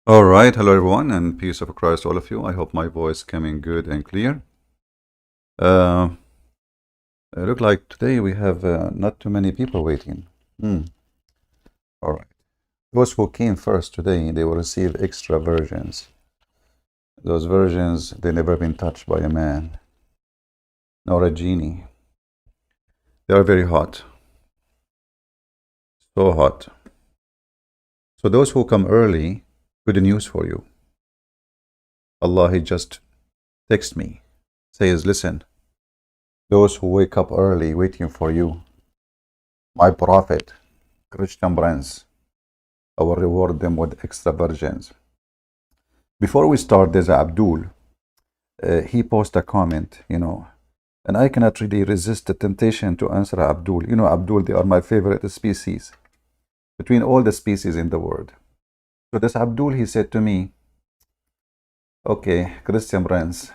All right, hello everyone, and peace of Christ, all of you. I hope my voice coming good and clear. Uh, look like today we have not too many people waiting. Hmm. All right. Those who came first today, they will receive extra versions. Those versions, they never been touched by a man nor a genie. They are very hot, so hot. So those who come early, good news for you. Allah, He just text me, says, listen, those who wake up early waiting for you, my prophet, Christian Brands, I will reward them with extra versions. Before we start, there's Abdul. He posted a comment, and I cannot really resist the temptation to answer Abdul. Abdul, they are my favorite species between all the species in the world. So this Abdul, he said to me, okay, Christian Brands.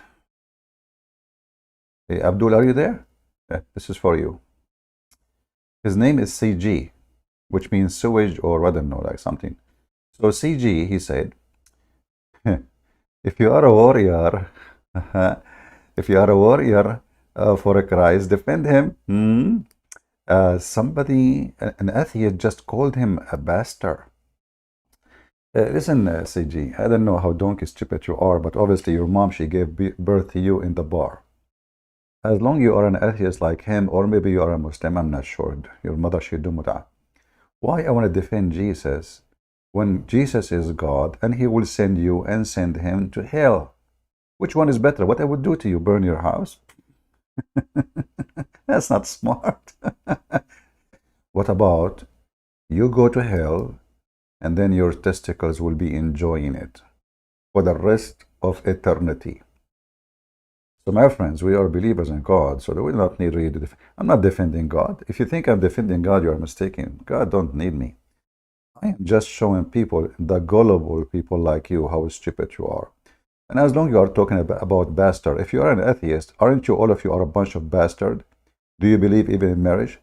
Hey, Abdul, are you there? This is for you. His name is CG, which means sewage or I don't know, like something. So CG, he said, if you are a warrior, if you are a warrior for a Christ, defend him. Somebody, an atheist, just called him a bastard. Listen, CG, I don't know how donkey stupid you are, but obviously your mom, she gave birth to you in the bar. As long you are an atheist like him, or maybe you are a Muslim, I'm not sure. Your mother, she do mut'ah. Why I want to defend Jesus when Jesus is God and he will send you and send him to hell? Which one is better? What I would do to you? Burn your house? That's not smart. What about you go to hell and then your testicles will be enjoying it for the rest of eternity? So my friends, we are believers in God, so we do not need really I'm not defending God. If you think I'm defending God, you are mistaken. God don't need me. I am just showing people, the gullible people like you, how stupid you are. And as long as you are talking about bastard, if you are an atheist, aren't you, all of you are a bunch of bastard? Do you believe even in marriage?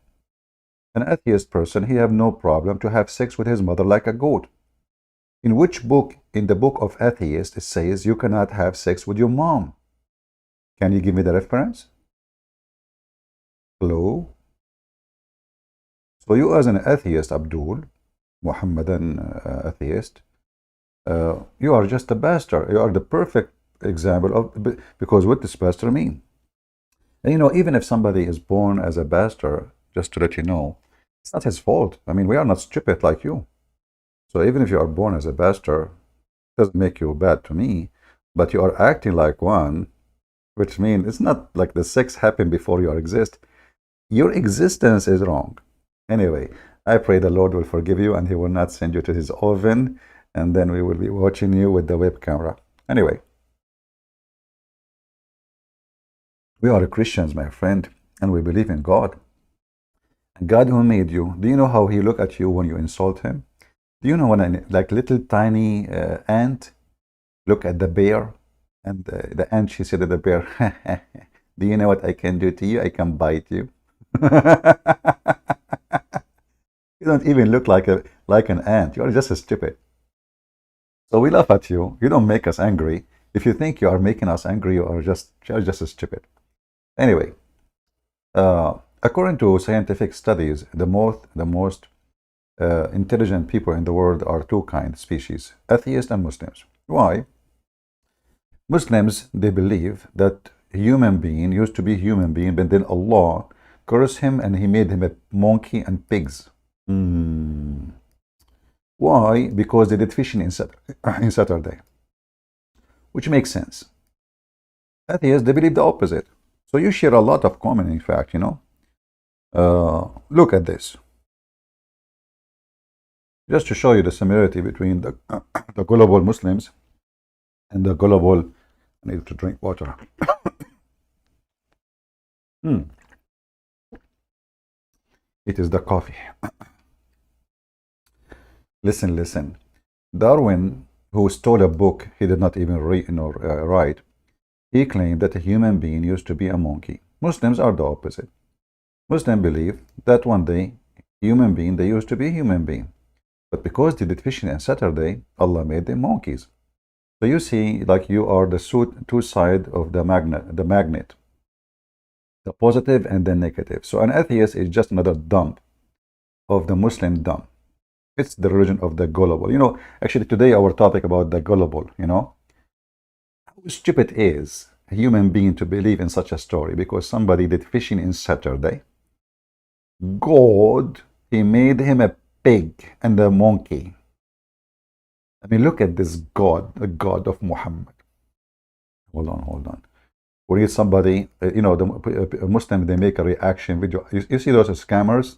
An atheist person, he have no problem to have sex with his mother like a goat. In which book, in the book of atheists, it says you cannot have sex with your mom? Can you give me the reference? Hello? So you as an atheist, Abdul, Muhammadan atheist, you are just a bastard. You are the perfect example of, because what does bastard mean? And even if somebody is born as a bastard, just to let you know, it's not his fault. I mean, we are not stupid like you. So even if you are born as a bastard, it doesn't make you bad to me, but you are acting like one, which means it's not like the sex happened before you exist. Your existence is wrong. Anyway, I pray the Lord will forgive you and he will not send you to his oven, and then we will be watching you with the web camera. Anyway, we are Christians, my friend, and we believe in God. God who made you, do you know how he look at you when you insult him? Do you know when like little tiny ant look at the bear, and the ant, she said to the bear, do you know what I can do to you? I can bite you. You don't even look like an ant. You are just a stupid. So we laugh at you. You don't make us angry. If you think you are making us angry, you're just a stupid. Anyway, according to scientific studies, the most intelligent people in the world are two kinds, species, atheists and Muslims. Why? Muslims, they believe that human being used to be human being, but then Allah cursed him and he made him a monkey and pigs. Why? Because they did fishing in Saturday, which makes sense. Atheists, they believe the opposite. So you share a lot of common, in fact, look at this. Just to show you the similarity between the gullible Muslims and the gullible, I need to drink water. It is the coffee. Listen. Darwin, who stole a book he did not even read nor write, he claimed that a human being used to be a monkey. Muslims are the opposite. Muslims believe that one day human being, they used to be human being, But because they did fishing on Saturday, Allah made them monkeys. So you see, like you are the two sides of the magnet, the positive and the negative. So an atheist is just another dump of the Muslim dump. It's the religion of the gullible. Actually today our topic about the gullible, how stupid is a human being to believe in such a story because somebody did fishing in Saturday. God, he made him a pig and a monkey. I mean, look at this God, the God of Muhammad. Hold on. We need somebody, the Muslim, they make a reaction video. You see those scammers?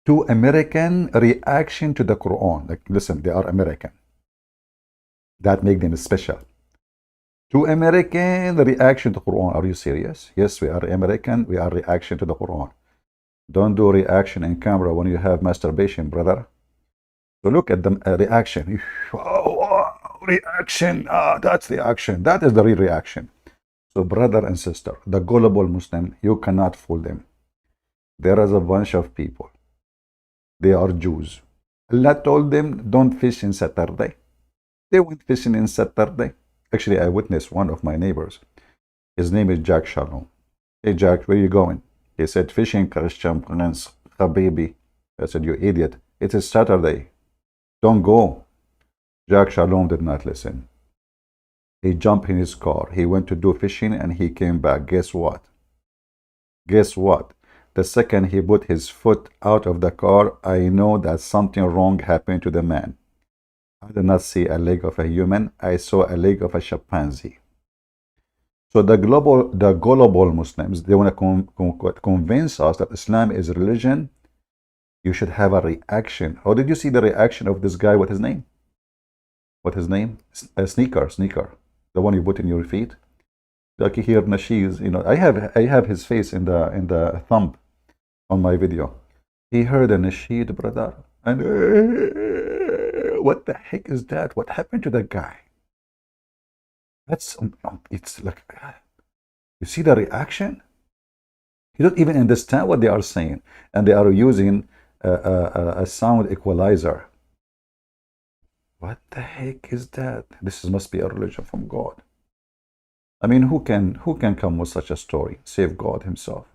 To American reaction to the Quran. Like, listen, they are American. That makes them special. To American reaction to Quran. Are you serious? Yes, we are American. We are reaction to the Quran. Don't do reaction in camera when you have masturbation, brother. So look at the reaction. Reaction. That's the action. That is the real reaction. So brother and sister, the gullible Muslim, you cannot fool them. There is a bunch of people. They are Jews. Allah told them, don't fish in Saturday. They went fishing in Saturday. Actually, I witnessed one of my neighbors. His name is Jack Shalom. Hey, Jack, where are you going? He said, fishing, Christian Prince, Habibi. I said, you idiot. It is Saturday. Don't go. Jack Shalom did not listen. He jumped in his car. He went to do fishing and he came back. Guess what? Guess what? The second he put his foot out of the car, I know that something wrong happened to the man. I did not see a leg of a human. I saw a leg of a chimpanzee. So the gullible Muslims, they want to convince us that Islam is a religion. You should have a reaction. How did you see the reaction of this guy? What's his name? What his name? Sneaker. The one you put in your feet. Like here, Nashiz, I have his face in the thumb on my video. He heard a nasheed, brother, and what the heck is that? What happened to that guy? That's it's like, you see the reaction? You don't even understand what they are saying, and they are using a sound equalizer. What the heck is that? This must be a religion from God. I mean, who can come with such a story, save God himself?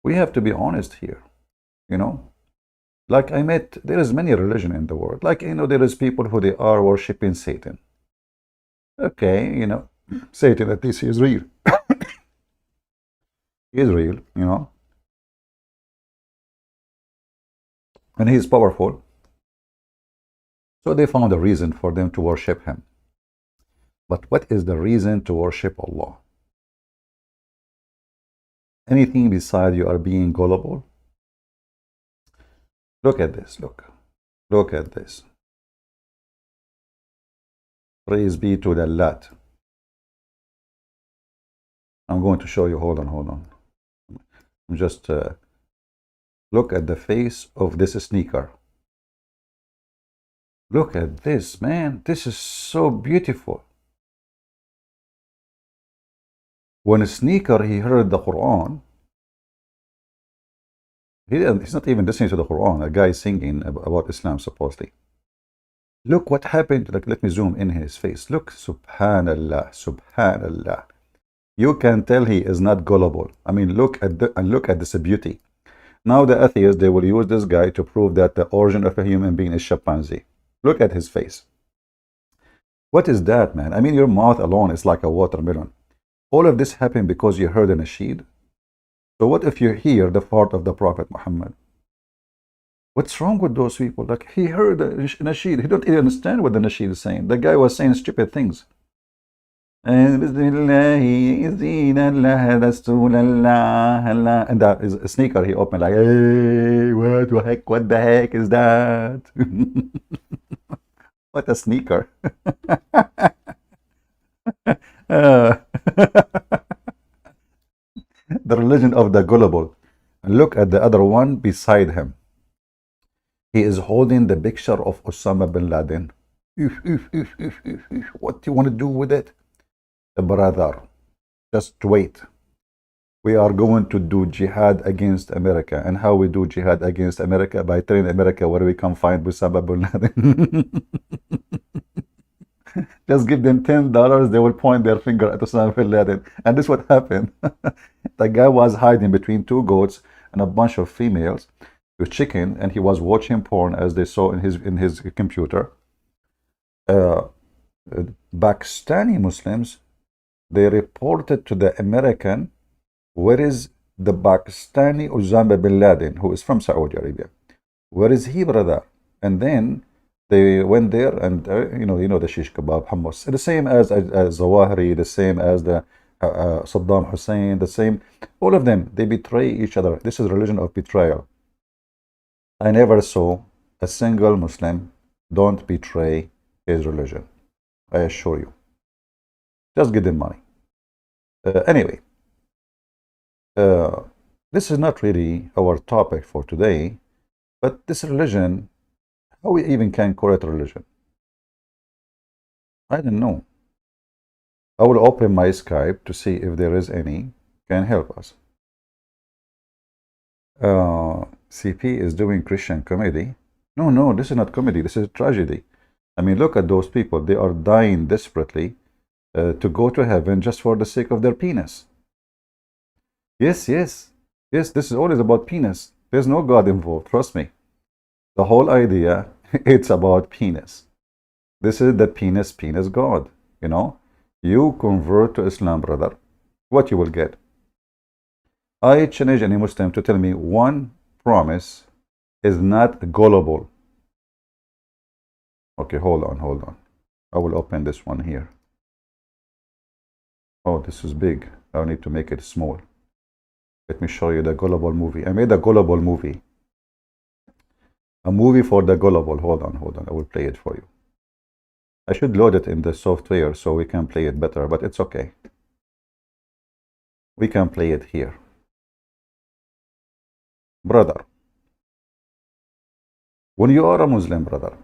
We have to be honest here, Like there is many religion in the world. Like, there is people who they are worshiping Satan. Okay, Satan at least he is real. He is real, And he is powerful. So they found a reason for them to worship him. But what is the reason to worship Allah? Anything beside you are being gullible? Look at this, look at this. Praise be to the Lat. I'm going to show you, hold on. Just look at the face of this sneaker. Look at this, man. This is so beautiful. When a sneaker, he heard the Quran, he's not even listening to the Quran. A guy singing about Islam, supposedly. Look what happened. Like, let me zoom in his face. Look, subhanallah, subhanallah. You can tell he is not gullible. I mean, look at this beauty. Now the atheists, they will use this guy to prove that the origin of a human being is chimpanzee. Look at his face. What is that, man? I mean, your mouth alone is like a watermelon. All of this happened because you heard a nasheed. So what if you hear the fart of the Prophet Muhammad? What's wrong with those people? Like, he heard a nasheed. He don't even understand what the nasheed is saying. The guy was saying stupid things. And that is a sneaker. He opened like, hey, what the heck is that? What a sneaker. The religion of the gullible. And look at the other one beside him. He is holding the picture of Osama bin Laden. What do you want to do with it? Brother, just wait. We are going to do jihad against America. And how we do jihad against America? By telling America where we can find Osama bin Laden. Just give them $10, they will point their finger at Osama bin Laden. And this is what happened. The guy was hiding between two goats and a bunch of females with chicken, and he was watching porn as they saw in his computer. Uh, Pakistani Muslims, they reported to the American, where is the Pakistani Osama bin Laden, who is from Saudi Arabia? Where is he, brother? And then they went there, and the shish kebab, hummus, the same as Zawahiri, the same as the Saddam Hussein, the same. All of them, they betray each other. This is religion of betrayal. I never saw a single Muslim don't betray his religion. I assure you. Just give them money. Anyway, this is not really our topic for today, but this religion, how we even can call it religion? I don't know. I will open my Skype to see if there is any can help us. CP is doing Christian comedy. No, this is not comedy. This is tragedy. I mean, look at those people. They are dying desperately to go to heaven just for the sake of their penis. Yes, this is always about penis. There's no God involved, trust me. The whole idea, it's about penis. This is the penis God, You convert to Islam, brother. What you will get? I challenge any Muslim to tell me one promise is not gullible. Okay, hold on. I will open this one here. Oh, this is big. I need to make it small. Let me show you the Gullible movie. I made a Gullible movie. A movie for the Gullible. Hold on. I will play it for you. I should load it in the software so we can play it better, but it's okay. We can play it here. Brother, when you are a Muslim, brother,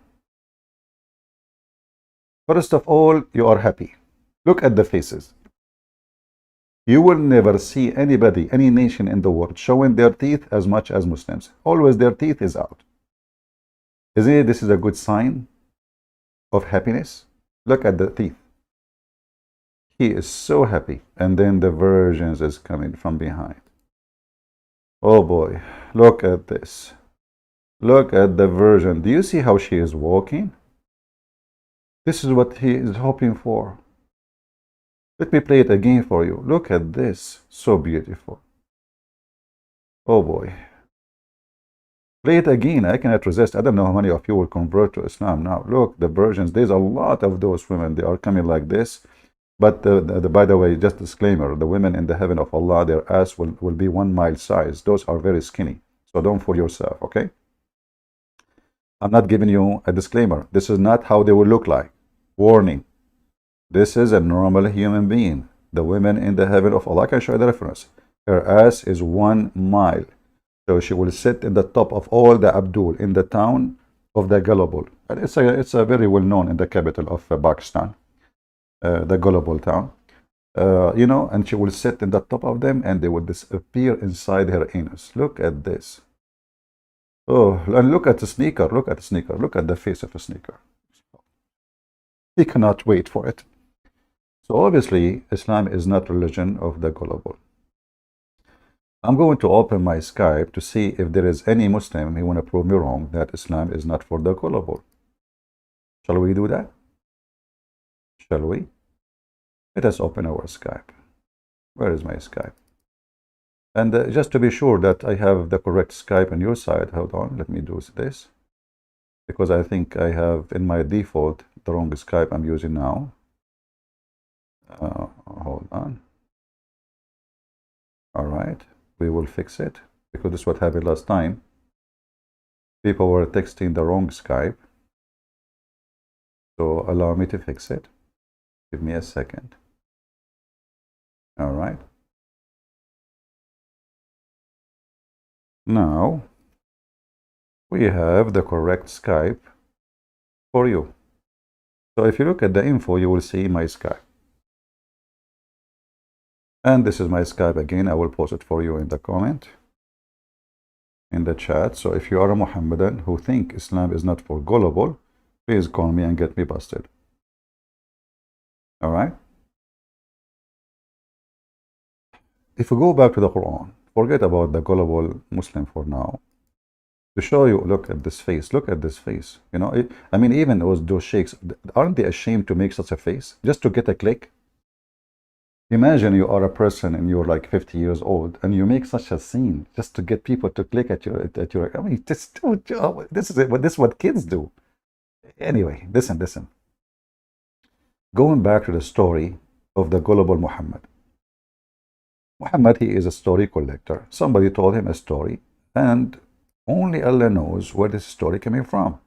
first of all, you are happy. Look at the faces. You will never see anybody, any nation in the world showing their teeth as much as Muslims. Always their teeth is out. Isn't it? This is a good sign of happiness. Look at the teeth. He is so happy. And then the virgins is coming from behind. Oh boy, look at this. Look at the virgin. Do you see how she is walking? This is what he is hoping for. Let me play it again for you. Look at this. So beautiful. Oh boy. Play it again. I cannot resist. I don't know how many of you will convert to Islam now. Look, the virgins. There's a lot of those women. They are coming like this. But by the way, just disclaimer, the women in the heaven of Allah, their ass will be 1 mile size. Those are very skinny. So don't fool yourself, okay? I'm not giving you a disclaimer. This is not how they will look like. Warning. This is a normal human being. The women in the heaven of Allah, I can show you the reference. Her ass is 1 mile. So she will sit in the top of all the Abdul in the town of the Gullible. And it's a very well known in the capital of Pakistan. The Gullible town, and she will sit in the top of them and they will disappear inside her anus. Look at this. Oh, and look at the sneaker. Look at the sneaker. Look at the face of a sneaker. He cannot wait for it. So obviously, Islam is not religion of the Gullible. I'm going to open my Skype to see if there is any Muslim who want to prove me wrong that Islam is not for the Gullible. Shall we do that? Shall we? Let us open our Skype. Where is my Skype? And just to be sure that I have the correct Skype on your side, hold on, let me do this. Because I think I have in my default the wrong Skype I'm using now. Hold on. All right, we will fix it because this is what happened last time. People were texting the wrong Skype. So allow me to fix it. Give me a second. All right. Now, we have the correct Skype for you. So if you look at the info, you will see my Skype. And this is my Skype again. I will post it for you in the comment, in the chat. So if you are a Mohammedan who think Islam is not for Gullible, please call me and get me busted. All right? If we go back to the Quran, forget about the gullible Muslim for now. To show you, look at this face. Look at this face. You know, I mean, even those sheikhs, aren't they ashamed to make such a face just to get a click? Imagine you are a person and you're like 50 years old and you make such a scene just to get people to click at your. I mean, this is what kids do. Anyway, listen. Going back to the story of the gullible Muhammad. Muhammad, he is a story collector. Somebody told him a story, and only Allah knows where this story coming from.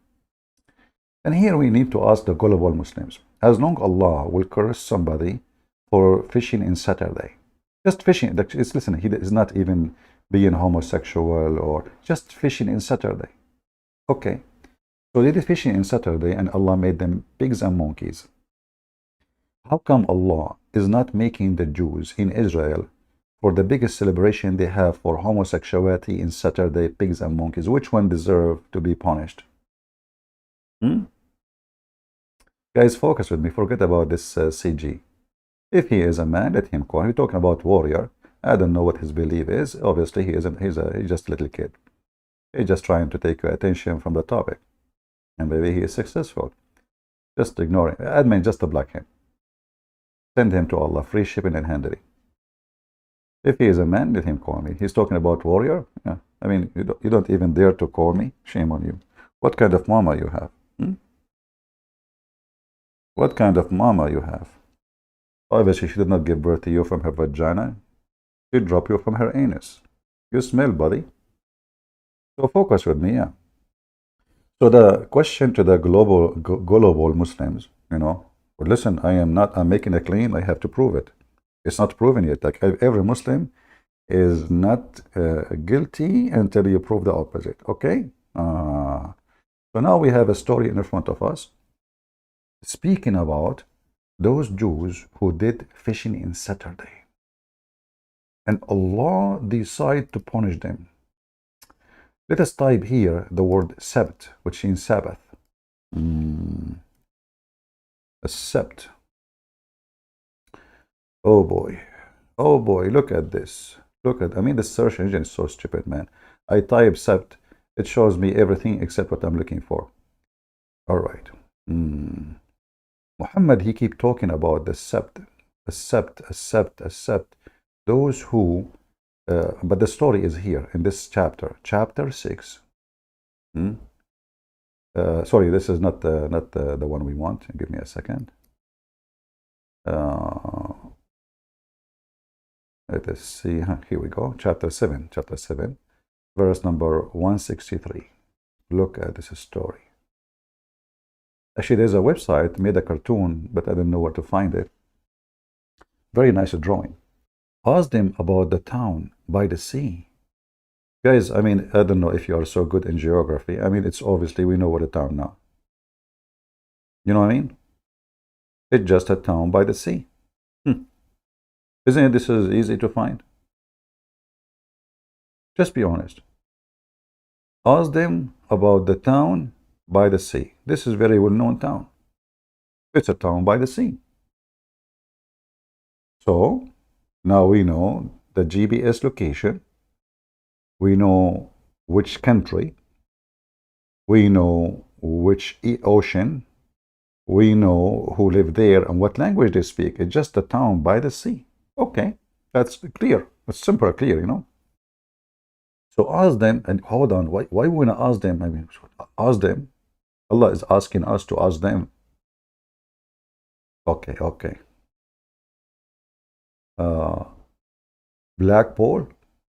And here we need to ask the gullible Muslims, as long Allah will curse somebody for fishing in Saturday, just fishing, listen, he is not even being homosexual or just fishing in Saturday. Okay, so they did fishing in Saturday and Allah made them pigs and monkeys. How come Allah is not making the Jews in Israel for the biggest celebration they have for homosexuality in Saturday, pigs and monkeys? Which one deserve to be punished? Guys, focus with me. Forget about this CG. If he is a man, let him call. We're talking about warrior. I don't know what his belief is. Obviously, he's just a little kid. He's just trying to take your attention from the topic. And maybe he is successful. Just ignore him. Admin, just block him. Send him to Allah. Free shipping and handling. If he is a man, let him call me. He's talking about warrior. Yeah. I mean, you don't even dare to call me. Shame on you. What kind of mama you have? What kind of mama you have? Obviously, she did not give birth to you from her vagina. She dropped you from her anus. You smell, buddy. So focus with me, yeah. So the question to the global Muslims, you know, well, listen, I'm making a claim, I have to prove it. It's not proven yet. Like every Muslim is not guilty until you prove the opposite, okay? So now we have a story in front of us speaking about those Jews who did fishing in Saturday. And Allah decided to punish them. Let us type here the word Sabt, which means Sabbath. A Sabt. Oh boy, look at this. I mean, the search engine is so stupid, man. I type Sabt, it shows me everything except what I'm looking for. All right. Muhammad, he keep talking about the Sabt, a Sabt. Those who, but the story is here in this chapter 6. Sorry, this is not the one we want. Give me a second. Let us see. Here we go. Chapter 7, verse number 163. Look at this story. Actually, there's a website made a cartoon, but I don't know where to find it. Very nice drawing. Ask them about the town by the sea. Guys, I mean, I don't know if you are so good in geography. I mean, it's obviously we know what a town now. You know what I mean? It's just a town by the sea. Isn't it this is easy to find? Just be honest. Ask them about the town by the sea. This is a very well-known town. It's a town by the sea. So, now we know the GPS location. We know which country. We know which ocean. We know who live there and what language they speak. It's just a town by the sea. Okay, that's clear. It's simple, clear, you know. So ask them, and hold on, why we want to ask them? I mean, ask them. Allah is asking us to ask them. Okay. Black Pole?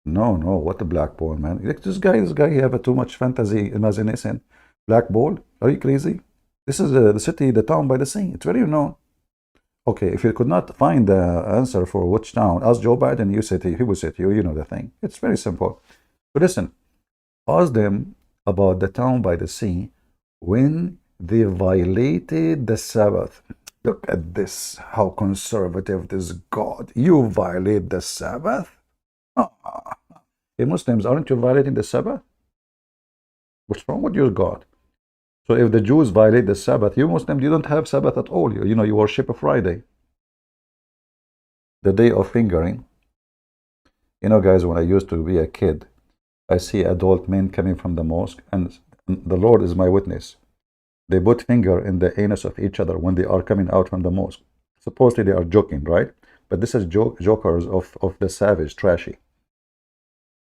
No, what the Black Pole, man? This guy, he have too much fantasy, imagination. Black Pole? Are you crazy? This is the city, the town by the sea. It's very known. Okay, if you could not find the answer for which town, ask Joe Biden, he will say to you, you know the thing. It's very simple. So listen, ask them about the town by the sea when they violated the Sabbath. Look at this, how conservative this God. You violate the Sabbath? Ah. Hey, Muslims, aren't you violating the Sabbath? What's wrong with your God? So if the Jews violate the Sabbath, you Muslims, you don't have Sabbath at all. You worship a Friday, the day of fingering. Guys, when I used to be a kid, I see adult men coming from the mosque, and the Lord is my witness. They put finger in the anus of each other when they are coming out from the mosque. Supposedly they are joking, right? But this is jokers of the savage, trashy.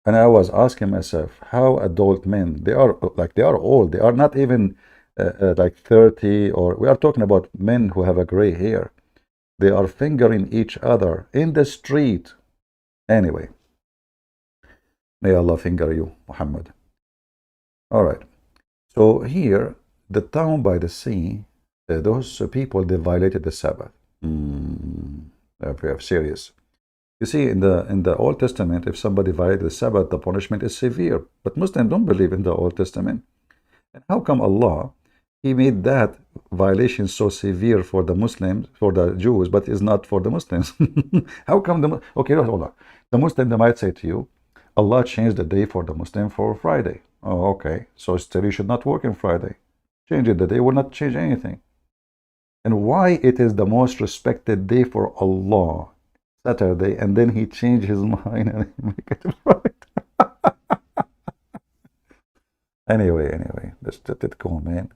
And I was asking myself, how adult men, they are old. They are not even like 30, or we are talking about men who have a gray hair. They are fingering each other in the street. Anyway, may Allah finger you, Muhammad. All right. So here, the town by the sea, those people, they violated the Sabbath. Very serious. You see, in the Old Testament, if somebody violated the Sabbath, the punishment is severe. But Muslims don't believe in the Old Testament. And how come Allah, He made that violation so severe for the Muslims, for the Jews, but is not for the Muslims? How come okay, hold on. The Muslim, they might say to you, Allah changed the day for the Muslim for Friday. Oh, okay. So still you should not work on Friday. Change it, the day will not change anything. And why it is the most respected day for Allah, Saturday, and then he changed his mind and make it Friday. Anyway, let's let it go, man.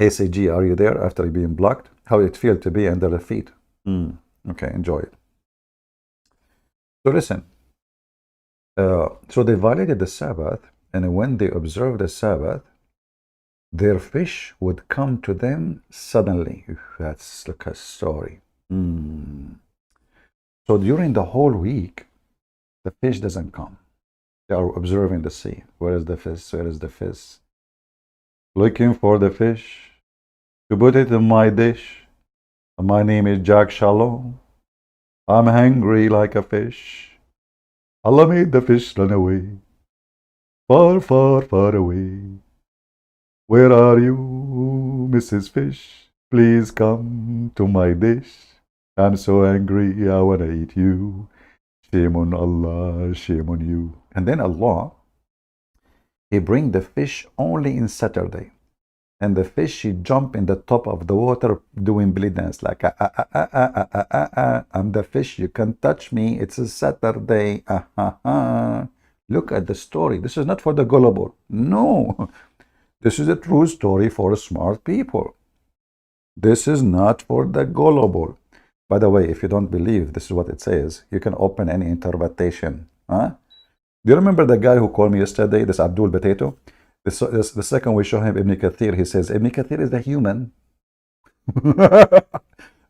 ACG, are you there after being blocked? How it feel to be under the feet? Okay, enjoy it. So listen. So they violated the Sabbath, and when they observed the Sabbath, their fish would come to them suddenly. That's like a story. So during the whole week, the fish doesn't come. They are observing the sea. Where is the fish? Where is the fish? Looking for the fish to put it in my dish. My name is Jack Shalom. I'm hungry like a fish. Allah made the fish run away. Far, far, far away. Where are you, Mrs. Fish? Please come to my dish. I'm so angry, I wanna eat you. Shame on Allah, shame on you. And then Allah, He bring the fish only in Saturday. And the fish, she jump in the top of the water doing belly dance like, I'm the fish, you can touch me, it's a Saturday, Look at the story. This is not for the gullible. No. This is a true story for smart people. This is not for the gullible. By the way, if you don't believe this is what it says, you can open any interpretation. Do you remember the guy who called me yesterday, this Abdul Potato? The second we show him Ibn Kathir, he says, Ibn Kathir is a human.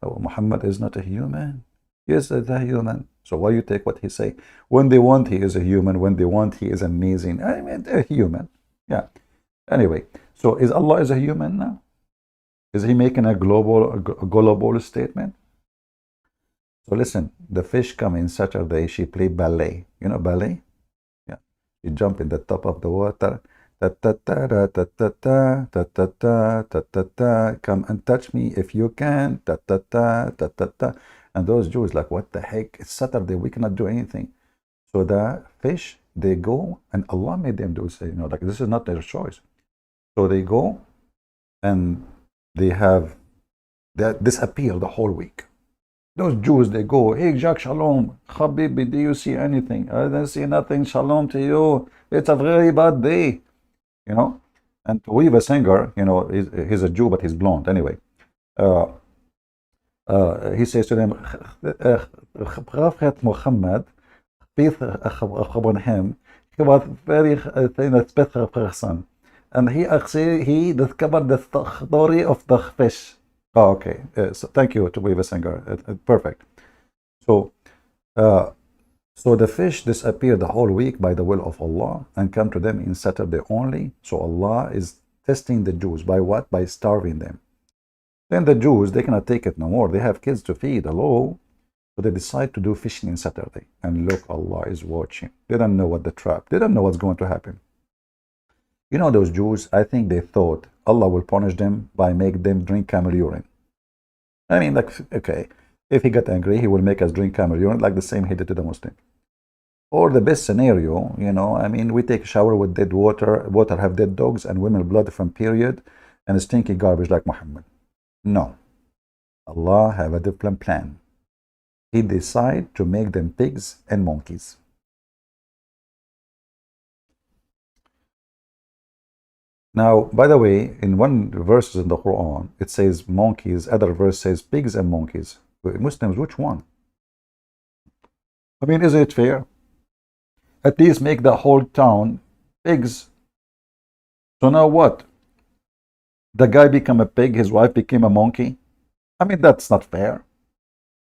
Oh, Muhammad is not a human. Yes, he's a human. So why you take what he say? When they want, he is a human. When they want, he is amazing. I mean, a human. Yeah. Anyway, so is Allah is a human now? Is he making a global statement? So listen, the fish come in Saturday, she play ballet. You know ballet? Yeah. She jump in the top of the water. Ta ta ta ta ta ta ta ta ta ta ta ta. Come and touch me if you can. Ta ta ta ta ta ta. And those Jews like, what the heck? It's Saturday, we cannot do anything. So the fish, they go, and Allah made them do, like this is not their choice. So they go, and they have that disappear the whole week. Those Jews, they go, hey, Jack, shalom, Habibi, do you see anything? I don't see nothing, shalom to you. It's a very bad day, And we have a singer, he's a Jew, but he's blonde. Anyway, he says to them, Prophet Muhammad, peace upon him, he was very special person. And he discovered the story of the fish. Oh, okay. So thank you to Weaver Singer. Perfect. So, so the fish disappeared the whole week by the will of Allah and come to them in Saturday only. So Allah is testing the Jews by what? By starving them. Then the Jews, they cannot take it no more. They have kids to feed. Hello. So they decide to do fishing in Saturday. And look, Allah is watching. They don't know what the trap. They don't know what's going to happen. Those Jews, I think they thought, Allah will punish them by make them drink camel urine. I mean, like, okay, if he got angry, he will make us drink camel urine, like the same he did to the Muslim. Or the best scenario, I mean, we take a shower with dead water have dead dogs and women blood from period and stinky garbage like Muhammad. No. Allah have a different plan. He decide to make them pigs and monkeys. Now, by the way, in one verse in the Quran, it says monkeys, other verse says pigs and monkeys. Muslims, which one? I mean, is it fair? At least make the whole town pigs. So now what? The guy became a pig, his wife became a monkey? I mean, that's not fair.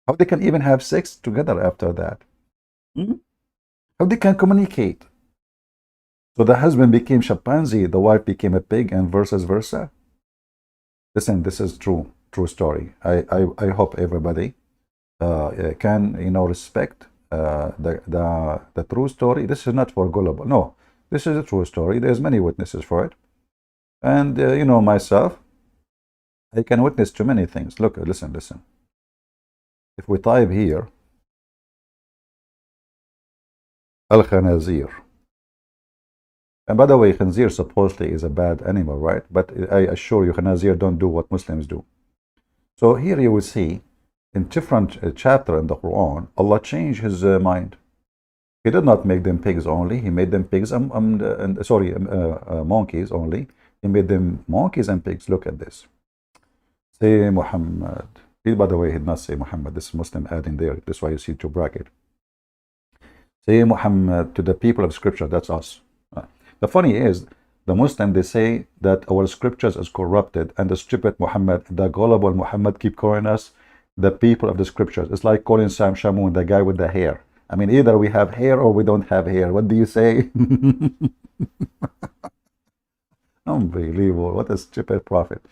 How they can even have sex together after that? How they can communicate? So the husband became chimpanzee, the wife became a pig, and vice versa. Listen, this is true story. I hope everybody can respect the true story. This is not for Gullible. No, this is a true story. There's many witnesses for it, and myself, I can witness to many things. Look, listen. If we type here, Al-Khanazir. And by the way, khanzir supposedly is a bad animal, right? But I assure you, khanazir don't do what Muslims do. So here you will see, in different chapter in the Quran, Allah changed his mind. He did not make them pigs only. He made them pigs monkeys only. He made them monkeys and pigs. Look at this. Say Muhammad. By the way, he did not say Muhammad. This is Muslim adding there. That's why you see two bracket. Say Muhammad to the people of Scripture. That's us. The funny is, the Muslim, they say that our scriptures is corrupted, and the stupid Muhammad, the gullible Muhammad, keep calling us the people of the scriptures. It's like calling Sam Shamoun the guy with the hair. I mean, either we have hair or we don't have hair. What do you say? Unbelievable. What a stupid prophet.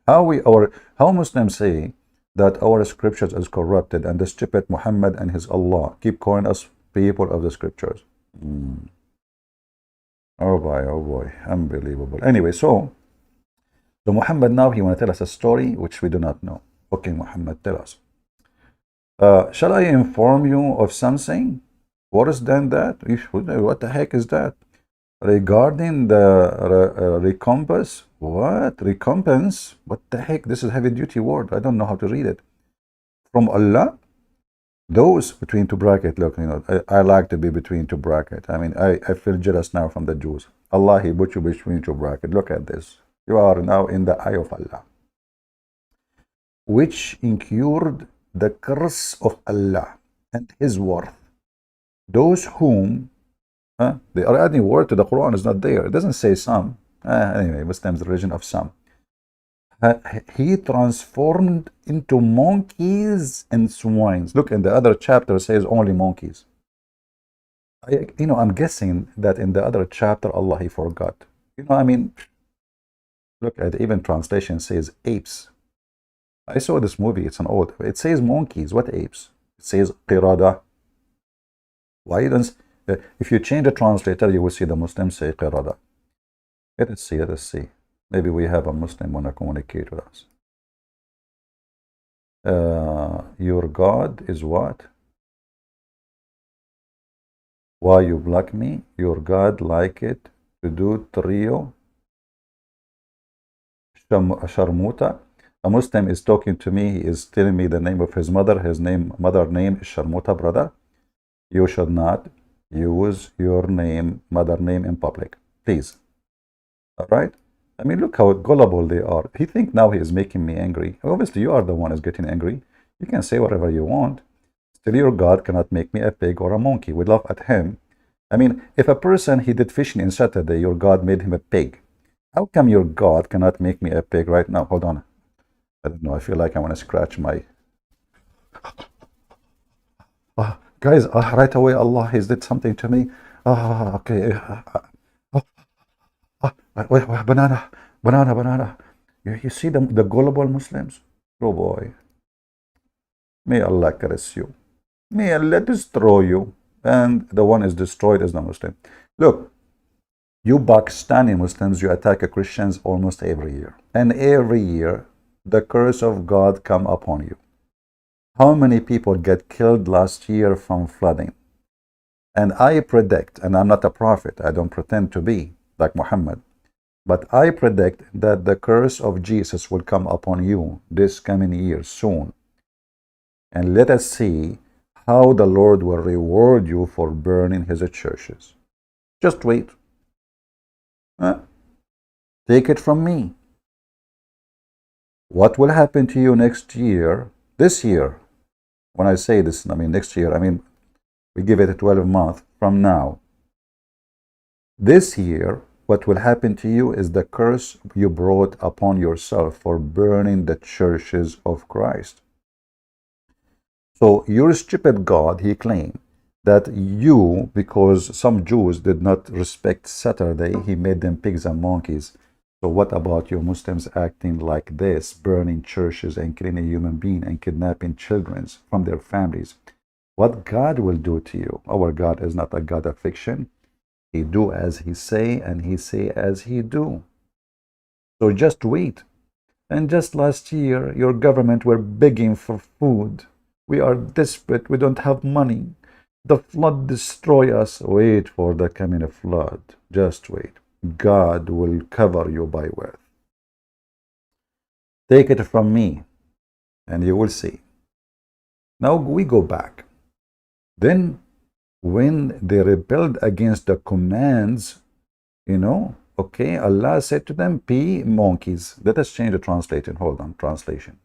How Muslims say that our scriptures is corrupted, and the stupid Muhammad and his Allah keep calling us people of the scriptures. Oh boy, unbelievable. Anyway, so Muhammad now, he want to tell us a story which we do not know. Okay, Muhammad, tell us. Shall I inform you of something worse than that? What the heck is that? Regarding the recompense? What? Recompense? What the heck? This is a heavy duty word. I don't know how to read it. From Allah? Those between two brackets, look, I like to be between two brackets. I mean, I feel jealous now from the Jews. Allah, he put you between two brackets. Look at this. You are now in the eye of Allah, which incurred the curse of Allah and his worth. Those whom, they are adding word to the Quran, is not there. It doesn't say some. Anyway, Muslims, the religion of some. He transformed into monkeys and swines. Look, in the other chapter it says only monkeys. I'm guessing that in the other chapter Allah, he forgot. I mean, look at even translation says apes. I saw this movie, it's an old, it says monkeys. What apes? It says qirada. Why don't, if you change the translator, you will see the Muslims say qirada. Let us see. Maybe we have a Muslim want to communicate with us. Your God is what? Why you block me? Your God like it to do trio? Sharmuta. A Muslim is talking to me. He is telling me the name of his mother. Mother name is Sharmuta, brother. You should not use your mother name in public. Please. All right? I mean, look how gullible they are. He thinks now he is making me angry. Obviously, you are the one who is getting angry. You can say whatever you want. Still, your God cannot make me a pig or a monkey. We laugh at him. I mean, if a person, he did fishing in Saturday, your God made him a pig. How come your God cannot make me a pig right now? Hold on. I don't know. I feel like I want to scratch my... guys, right away, Allah has did something to me. Okay. Wait, banana. You see the gullible Muslims? Oh boy. May Allah curse you. May Allah destroy you. And the one is destroyed is the Muslim. Look, You Pakistani Muslims, you attack Christians almost every year. And every year, the curse of God come upon you. How many people get killed last year from flooding? And I predict, and I'm not a prophet, I don't pretend to be like Muhammad, but I predict that the curse of Jesus will come upon you this coming year soon. And let us see how the Lord will reward you for burning his churches. Just wait. Take it from me. What will happen to you next year, this year? When I say this, I mean next year, I mean we give it a 12 month from now. This year, what will happen to you is the curse you brought upon yourself for burning the churches of Christ. So your stupid God, he claimed that you, because some Jews did not respect Saturday, he made them pigs and monkeys. So what about you Muslims acting like this, burning churches and killing a human being and kidnapping children from their families? What God will do to you? Our God is not a God of fiction. He do as he say, and he say as he do. So just wait. And just last year, your government were begging for food. We are desperate. We don't have money. The flood destroy us. Wait for the coming flood. Just wait. God will cover you by wealth. Take it from me, and you will see. Now we go back. Then, when they rebelled against the commands, okay, Allah said to them, be monkeys. Let us change the translation. Hold on, translation.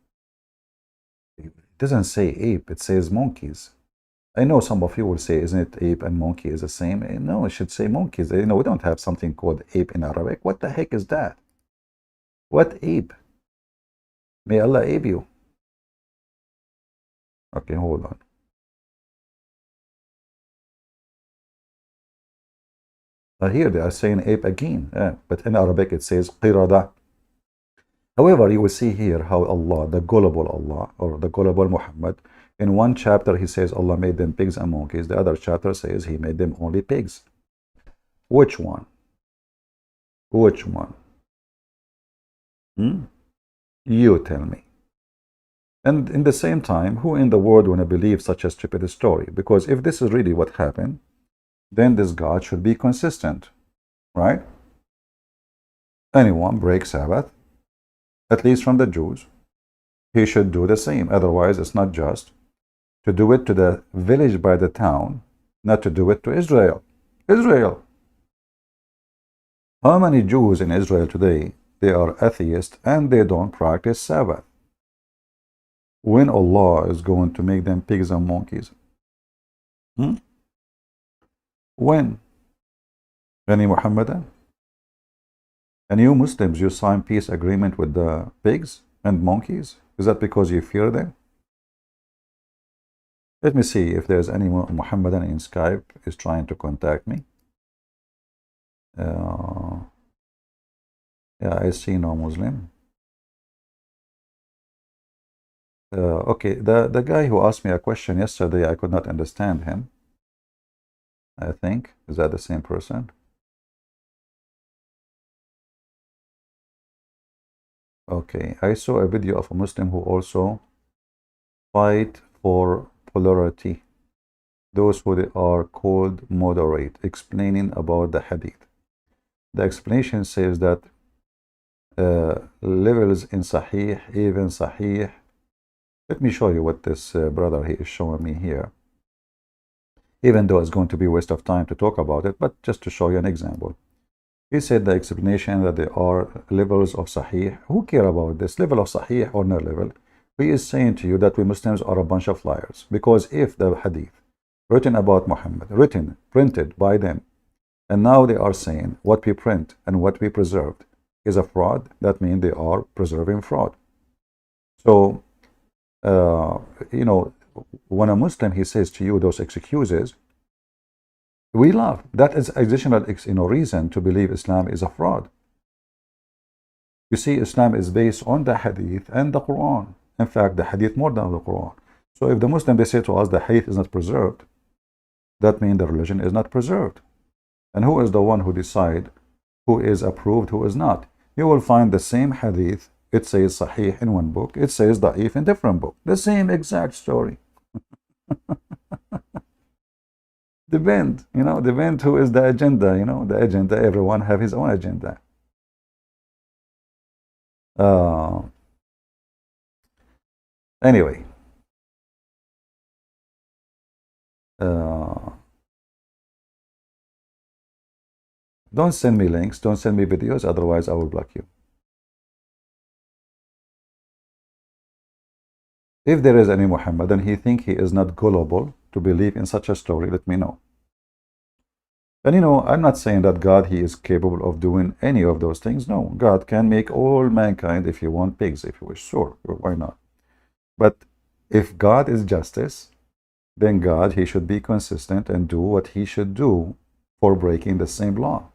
It doesn't say ape, it says monkeys. I know some of you will say, isn't it ape and monkey is the same? No, it should say monkeys. We don't have something called ape in Arabic. What the heck is that? What ape? May Allah ape you. Okay, hold on. Here they are saying ape again, but in Arabic it says qirada. However, you will see here how Allah, the gullible Allah, or the gullible Muhammad, in one chapter he says Allah made them pigs and monkeys. The other chapter says he made them only pigs. Which one? Which one? You tell me. And in the same time, who in the world want to believe such a stupid story? Because if this is really what happened, then this God should be consistent, right? Anyone breaks Sabbath, at least from the Jews, he should do the same. Otherwise, it's not just to do it to the village by the town, not to do it to Israel. Israel. How many Jews in Israel today, they are atheists and they don't practice Sabbath? When Allah is going to make them pigs and monkeys? When? Any Muhammadan? And you Muslims, you sign peace agreement with the pigs and monkeys? Is that because you fear them? Let me see if there's any Muhammadan in Skype is trying to contact me. Yeah, I see no Muslim. Okay, the guy who asked me a question yesterday, I could not understand him. I think. Is that the same person? Okay, I saw a video of a Muslim who also fight for polarity. Those who are called moderate, explaining about the hadith. The explanation says that levels in Sahih, even Sahih. Let me show you what this brother he is showing me here. Even though it's going to be a waste of time to talk about it, but just to show you an example. He said the explanation that there are levels of Sahih. Who care about this level of Sahih or no level? He is saying to you that we Muslims are a bunch of liars. Because if the hadith written about Muhammad, printed by them, and now they are saying what we print and what we preserved is a fraud, that means they are preserving fraud. So, when a Muslim, he says to you those excuses, we laugh. That is additional reason to believe Islam is a fraud. You see, Islam is based on the Hadith and the Quran. In fact, the Hadith more than the Quran. So if the Muslim, they say to us the Hadith is not preserved, that means the religion is not preserved. And who is the one who decide who is approved, who is not. You will find the same hadith. It says Sahih in one book. It says Da'if in different book. The same exact story. Depend who is the agenda. The agenda. Everyone have his own agenda. Anyway. Don't send me links. Don't send me videos. Otherwise, I will block you. If there is any Muhammad and he think he is not gullible to believe in such a story, let me know. And I'm not saying that God, he is capable of doing any of those things. No, God can make all mankind if you want pigs, if you wish. Sure, why not? But if God is justice, then God, he should be consistent and do what he should do for breaking the same law.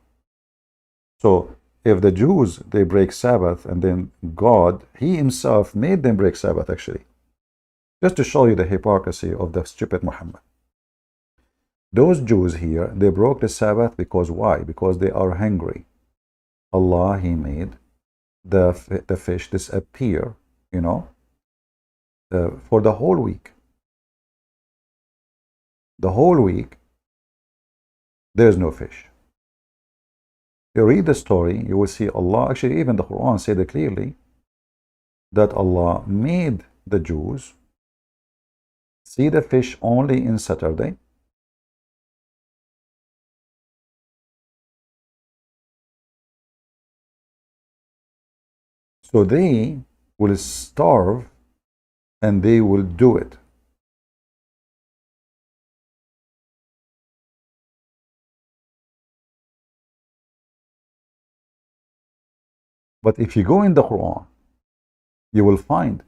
So if the Jews, they break Sabbath, and then God, he himself made them break Sabbath actually, just to show you the hypocrisy of the stupid Muhammad. Those Jews here, they broke the Sabbath because why? Because they are hungry. Allah, he made the fish disappear, for the whole week. The whole week, there's no fish. You read the story, you will see Allah, actually even the Quran said it clearly, that Allah made the Jews see the fish only in Saturday. So they will starve and they will do it. But if you go in the Quran, you will find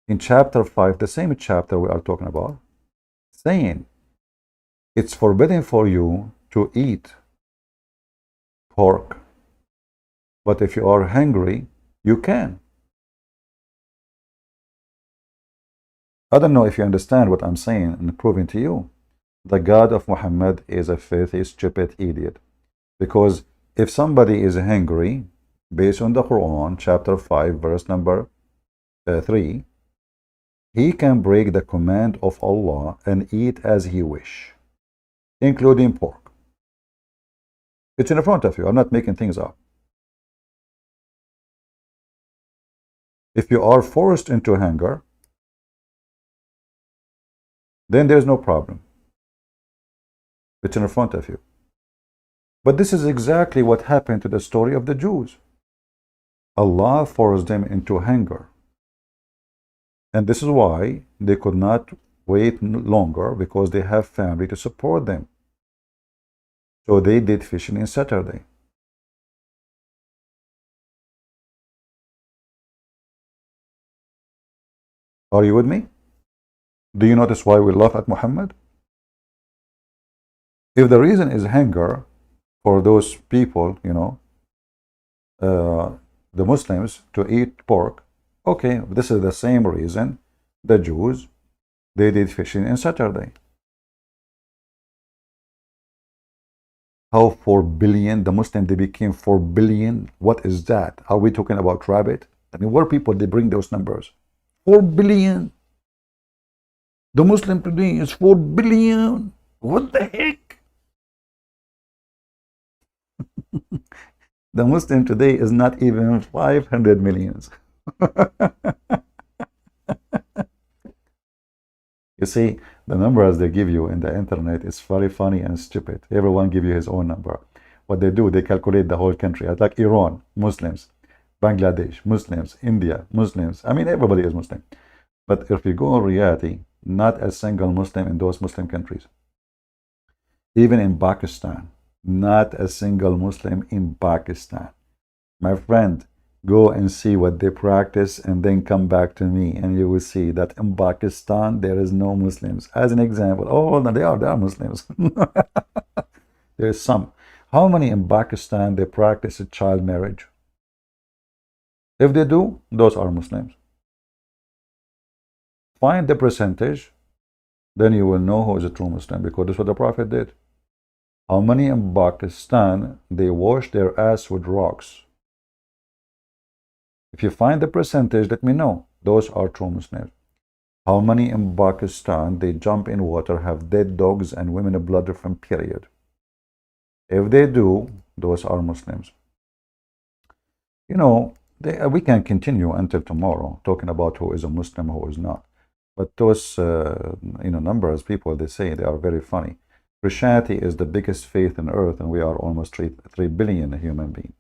in chapter 5, the same chapter we are talking about, saying it's forbidden for you to eat pork, but if you are hungry, you can. I don't know if you understand what I'm saying and proving to you. The God of Muhammad is a filthy, stupid idiot. Because if somebody is hungry, based on the Quran, chapter 5, verse number 3, he can break the command of Allah and eat as he wish, including pork. It's in front of you. I'm not making things up. If you are forced into hunger, then there's no problem. It's in front of you. But this is exactly what happened to the story of the Jews. Allah forced them into hunger. And this is why they could not wait longer, because they have family to support them. So they did fishing on Saturday. Are you with me? Do you notice why we laugh at Muhammad? If the reason is hunger for those people, the Muslims, to eat pork, okay, this is the same reason the Jews, they did fishing on Saturday. How 4 billion, the Muslim, they became 4 billion? What is that? Are we talking about rabbit? I mean, where people, they bring those numbers? 4 billion. The Muslim today is 4 billion. What the heck? The Muslim today is not even 500 millions. You see, the numbers they give you in the internet is very funny and stupid. Everyone give you his own number. What they do, they calculate the whole country. Like Iran, Muslims. Bangladesh, Muslims. India, Muslims. I mean, everybody is Muslim. But if you go in reality, not a single Muslim in those Muslim countries. Even in Pakistan, not a single Muslim in Pakistan. My friend, go and see what they practice and then come back to me, and you will see that in Pakistan there is no Muslims. As an example, oh no, they are Muslims. There is some. How many in Pakistan they practice child marriage? If they do, those are Muslims. Find the percentage, then you will know who is a true Muslim, because that's what the Prophet did. How many in Pakistan, they wash their ass with rocks? If you find the percentage, let me know. Those are true Muslims. How many in Pakistan, they jump in water, have dead dogs and women blood from period? If they do, those are Muslims. You know, we can continue until tomorrow talking about who is a Muslim, who is not. But those, numbers, people, they say they are very funny. Christianity is the biggest faith on earth, and we are almost 3 billion human beings.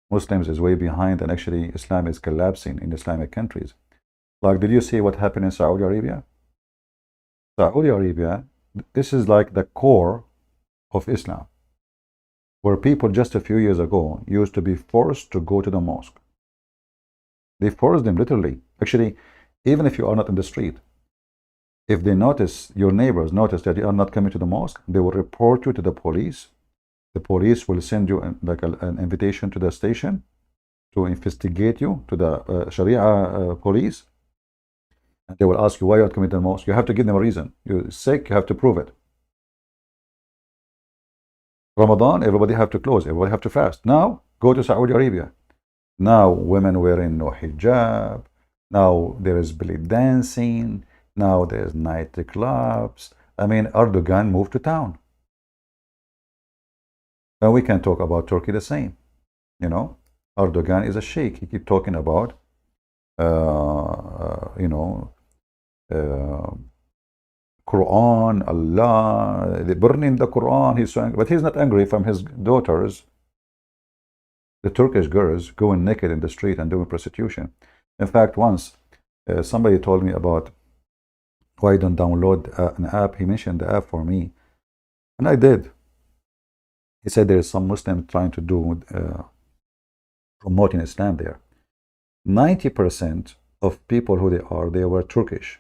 Muslims is way behind, and actually Islam is collapsing in Islamic countries. Like, did you see what happened in Saudi Arabia? Saudi Arabia, this is like the core of Islam, where people just a few years ago used to be forced to go to the mosque. They forced them literally. Actually, even if you are not in the street, if they notice, your neighbors notice that you are not coming to the mosque, they will report you to the police. The police will send you an invitation to the station to investigate you, to the Sharia police. And they will ask you why you are coming to the mosque. You have to give them a reason. You're sick, you have to prove it. Ramadan, everybody have to close, everybody have to fast. Now, go to Saudi Arabia. Now, women wearing no hijab. Now, there is belly dancing. Now, there's nightclubs. I mean, Erdogan moved to town. And we can talk about Turkey the same. You know, Erdogan is a sheikh. He keep talking about, Quran, Allah, they burning the Quran. He's so angry. But he's not angry from his daughters, the Turkish girls, going naked in the street and doing prostitution. In fact, once somebody told me about why I don't download an app. He mentioned the app for me, and I did. He said there is some Muslim trying to do promoting Islam there. 90% of people who they were Turkish,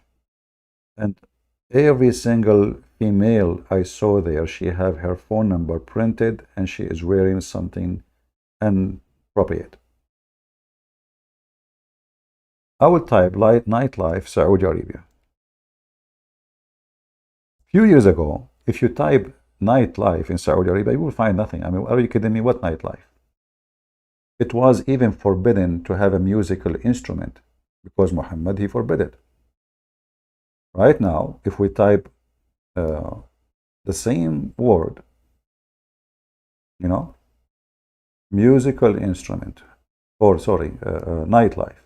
and every single female I saw there, she have her phone number printed, and she is wearing something inappropriate. I will type nightlife Saudi Arabia. Few years ago, if you type nightlife in Saudi Arabia, you will find nothing. I mean, are you kidding me? What nightlife? It was even forbidden to have a musical instrument because Muhammad, he forbid it. Right now, if we type the same word, musical instrument, or sorry, nightlife.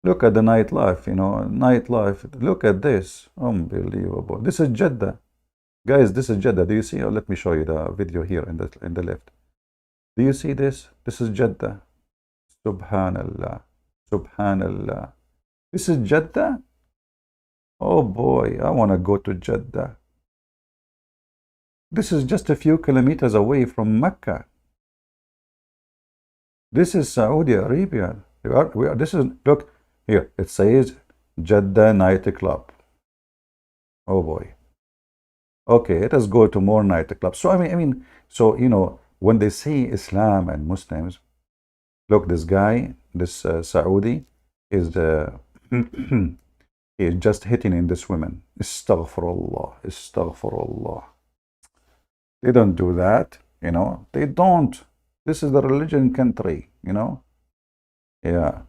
Look at the nightlife, nightlife. Look at this. Unbelievable. This is Jeddah. Guys, this is Jeddah. Do you see? Let me show you the video here in the left. Do you see this? This is Jeddah. Subhanallah. Subhanallah. This is Jeddah? Oh boy, I want to go to Jeddah. This is just a few kilometers away from Mecca. This is Saudi Arabia. This is, look, here, it says Jeddah nightclub. Oh boy. Okay, let us go to more nightclubs. So, so, when they say Islam and Muslims, look, this guy, this Saudi, is is just hitting in this women. Astaghfirullah, astaghfirullah. They don't do that, They don't. This is the religion country, Yeah.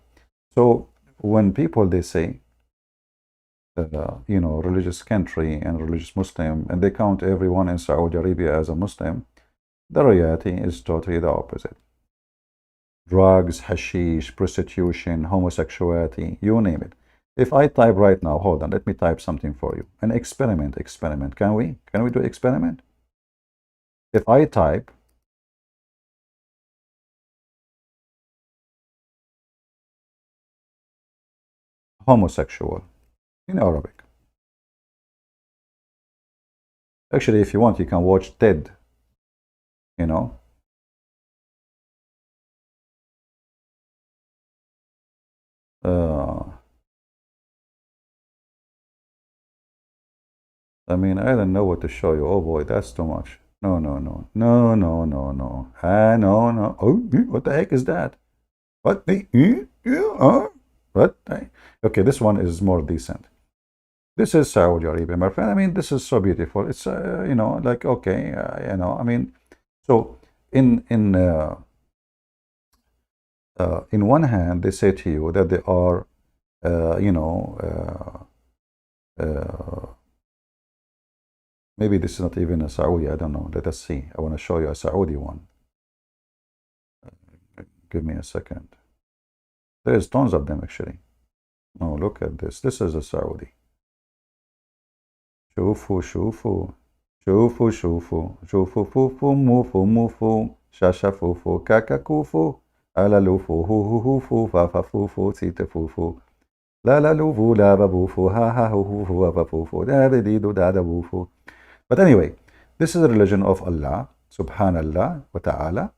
So when people, they say, religious country and religious Muslim, and they count everyone in Saudi Arabia as a Muslim, the reality is totally the opposite. Drugs, hashish, prostitution, homosexuality, you name it. If I type right now, hold on, let me type something for you. An experiment. Can we do experiment? If I type homosexual in Arabic. Actually, if you want, you can watch TED, I don't know what to show you. Oh boy, that's too much. No. No. Oh, what the heck is that? What the? What? Okay, this one is more decent. This is Saudi Arabia, my friend. I mean, this is so beautiful. It's like okay, I mean, so in in uh, in one hand, they say to you that they are, uh, you know, maybe this is not even a Saudi. I don't know. Let us see. I want to show you a Saudi one. Give me a second. There's tons of them actually. Oh, look at this. This is a Saudi. شوفوا شوفوا شوفوا شوفوا شوفوا فوفو موفو موفو شاشا فوفو كاكا كوفو ألا لوفو هو هو هو فو فافا فوفو سيتا فوفو لا لا لوفو لا بابوفو ها ها هو هو هو بابا فوفو دا بديدو دا دا بوفو. But anyway, this is the religion of Allah, Subhanallah wa Ta'ala,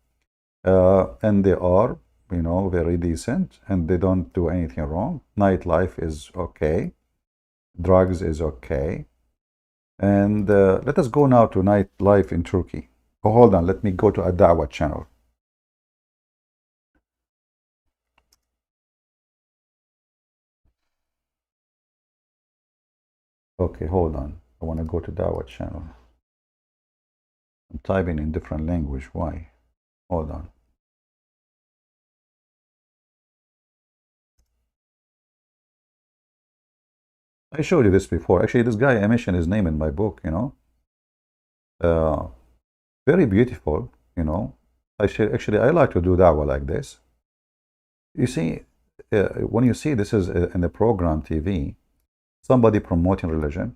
and they are, very decent, and they don't do anything wrong. Nightlife is okay, drugs is okay, and let us go now to nightlife in Turkey. Oh, hold on, let me go to a Dawah channel. Okay, hold on. I want to go to Dawah channel. I'm typing in different language. Why? Hold on. I showed you this before. Actually, this guy, I mentioned his name in my book, Uh, very beautiful, Actually, I like to do da'wah like this. You see, when you see this is in the program TV, somebody promoting religion.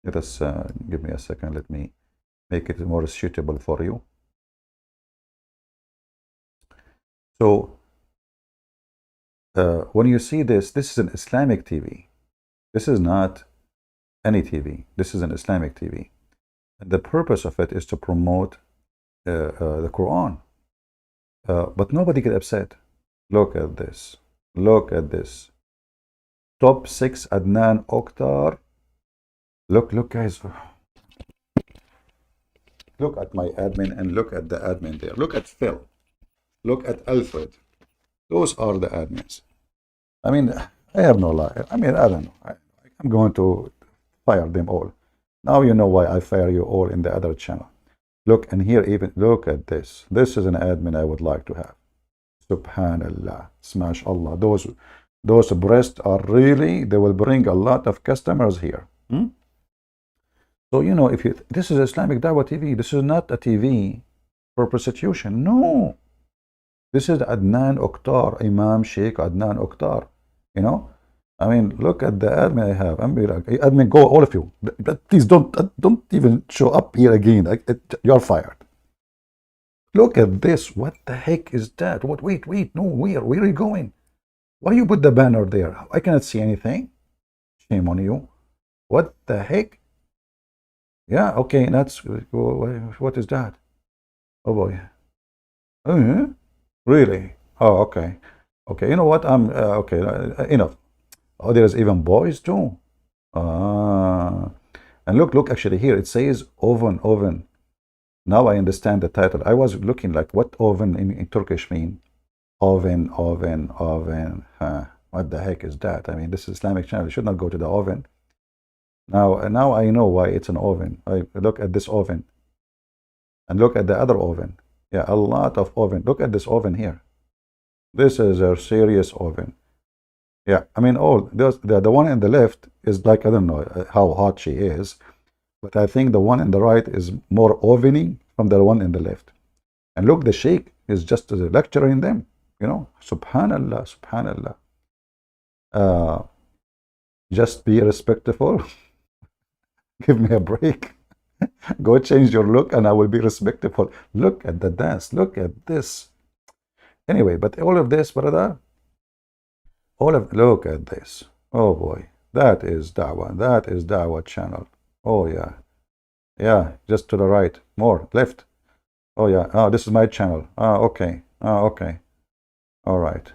Let us give me a second. Let me make it more suitable for you. So when you see this is an Islamic TV. This is not any TV. This is an Islamic TV. And the purpose of it is to promote the Quran. But nobody get upset. Look at this. Look at this. Top 6 Adnan Oktar. Look, guys. Look at my admin and look at the admin there. Look at Phil. Look at Alfred. Those are the admins. I mean, I have no lie. I mean, I don't know. I'm going to fire them all. Now you know why I fire you all in the other channel. Look, and here even, look at this. This is an admin I would like to have. Subhanallah. Smash Allah. Those breasts are really, they will bring a lot of customers here. So, if this is Islamic Dawah TV, this is not a TV for prostitution. No. This is Adnan Oktar, Imam Sheikh Adnan Oktar. I mean, look at the admin I have. I'm like, admin, go, all of you. But please don't even show up here again. You're fired. Look at this. What the heck is that? What? Wait. No, where are you going? Why you put the banner there? I cannot see anything. Shame on you. What the heck? Yeah, okay, that's, what is that? Oh boy. Really? Oh, okay. Okay, you know what? Okay, enough. Oh, there's even boys too. And look, actually here it says oven. Now I understand the title. I was looking like what oven in Turkish mean? Oven. What the heck is that? I mean, this is Islamic channel. You should not go to the oven. Now I know why it's an oven. I look at this oven. And look at the other oven. Yeah, a lot of oven. Look at this oven here. This is a serious oven. Yeah, I mean, the one on the left is like, I don't know how hot she is, but I think the one on the right is more oveny from the one in the left. And look, the sheikh is just lecturing them, subhanallah. Just be respectful. Give me a break. Go change your look and I will be respectful. Look at the dance. Look at this. Anyway, but all of this, brother, look at this. Oh boy, that is Dawah. That is Dawah channel. Oh yeah. Yeah, just to the right. More, left. Oh yeah. Oh, this is my channel. Okay. Okay. All right.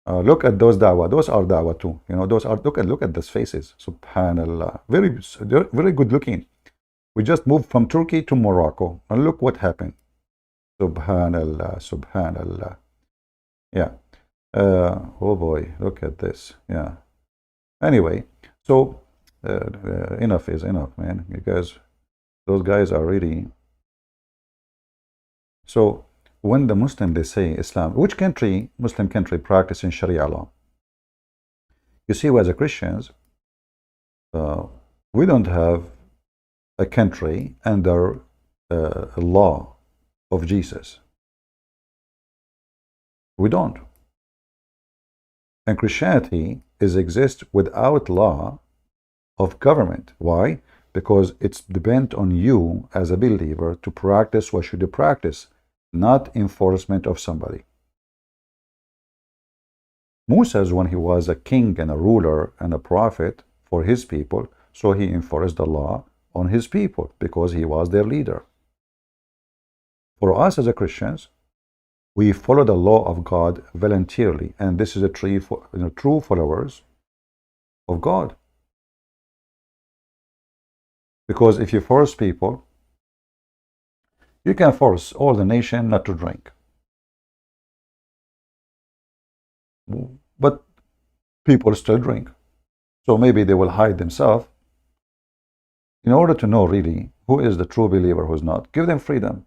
Look at those Dawah. Those are Dawah too. Those are, look at those faces. Subhanallah. Very good looking. We just moved from Turkey to Morocco. And look what happened. Subhanallah. Yeah. Oh boy, look at this. Yeah. Anyway, so enough is enough, man, because those guys are really. So when the Muslim, they say Islam, which country, Muslim country, practicing Sharia law? You see, as a Christians, we don't have a country under a law of Jesus. We don't. And Christianity exists without law of government. Why? Because it's dependent on you as a believer to practice what should you practice, not enforcement of somebody. Moses, when he was a king and a ruler and a prophet for his people, so he enforced the law on his people because he was their leader. For us as a Christians, we follow the law of God voluntarily, and this is a true followers of God. Because if you force people, you can force all the nation not to drink. But people still drink. So maybe they will hide themselves. In order to know really who is the true believer, who's not, give them freedom.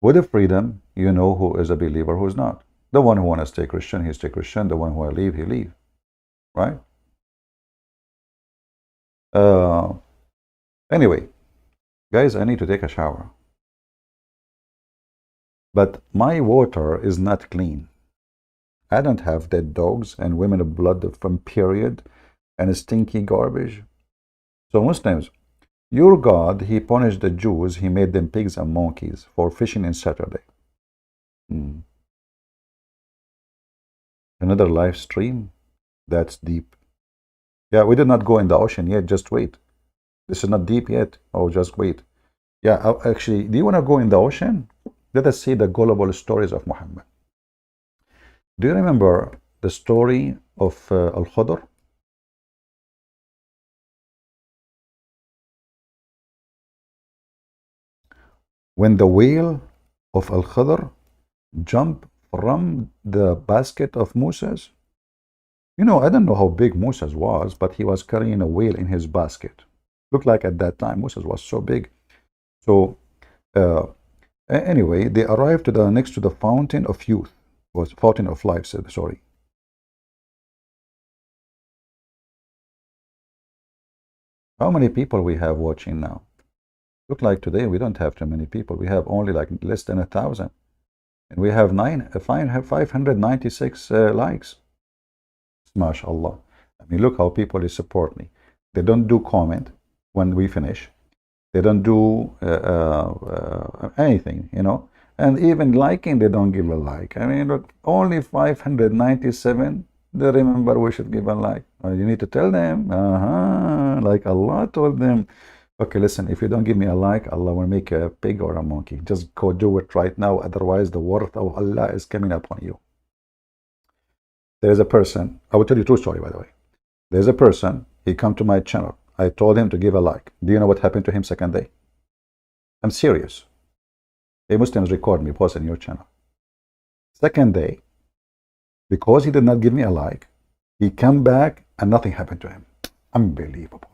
With the freedom, you know who is a believer, who's not. The one who wants to stay Christian, he stay Christian. The one who will leave, he leave. Right? Anyway, guys, I need to take a shower. But my water is not clean. I don't have dead dogs and women of blood from period and stinky garbage. So Muslims, your God, he punished the Jews, he made them pigs and monkeys for fishing on Saturday. Another live stream? That's deep. Yeah, we did not go in the ocean yet, just wait. This is not deep yet. Oh, just wait. Yeah, actually, do you want to go in the ocean? Let us see the Gullible stories of Muhammad. Do you remember the story of Al-Khudr? When the whale of Al-Khudr jumped from the basket of Moses? You know, I don't know how big Moses was, but he was carrying a whale in his basket. Looked like at that time Moses was so big. So anyway, they arrived to the next to the fountain of youth, was fountain of life. Sorry. How many people we have watching now? Look like today we don't have too many people. We have only like less than 1,000, and we have 596 likes. MashaAllah. I mean, look how people support me. They don't do comment when we finish. They don't do anything, you know. And even liking, they don't give a like. I mean, look, only 597. They remember we should give a like. You need to tell them. Like Allah told them. Okay, listen, if you don't give me a like, Allah will make you a pig or a monkey. Just go do it right now. Otherwise, the wrath of Allah is coming upon you. There's a person, I will tell you a true story, by the way. There's a person, he come to my channel. I told him to give a like. Do you know what happened to him second day? I'm serious. Hey, Muslims, record me, post in your channel. Second day, because he did not give me a like, he come back and nothing happened to him. Unbelievable.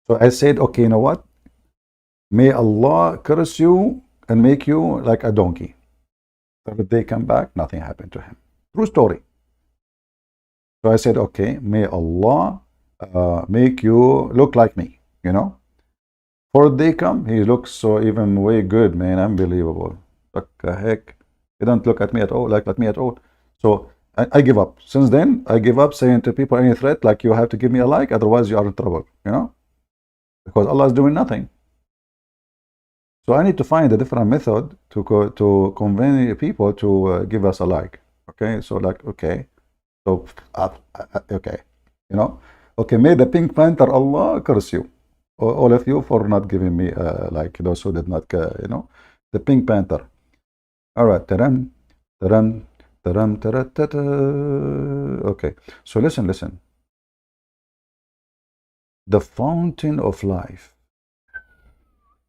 So I said, okay, you know what? May Allah curse you and make you like a donkey. Third day come back, nothing happened to him. True story. So I said, okay, may Allah make you look like me, you know. Fourth day come, he looks so even way good, man, unbelievable. What the heck? He don't look at me at all, like at me at all. So I give up. Since then, I give up saying to people any threat, like you have to give me a like, otherwise you are in trouble, you know. Because Allah is doing nothing. So I need to find a different method to convince people to give us a like. Okay, so like, okay. So, okay, you know. Okay, may the Pink Panther, Allah curse you. All of you for not giving me like those who did not, you know. The Pink Panther. All right, taram, taram, taram, taratata. Okay, so listen. The fountain of life.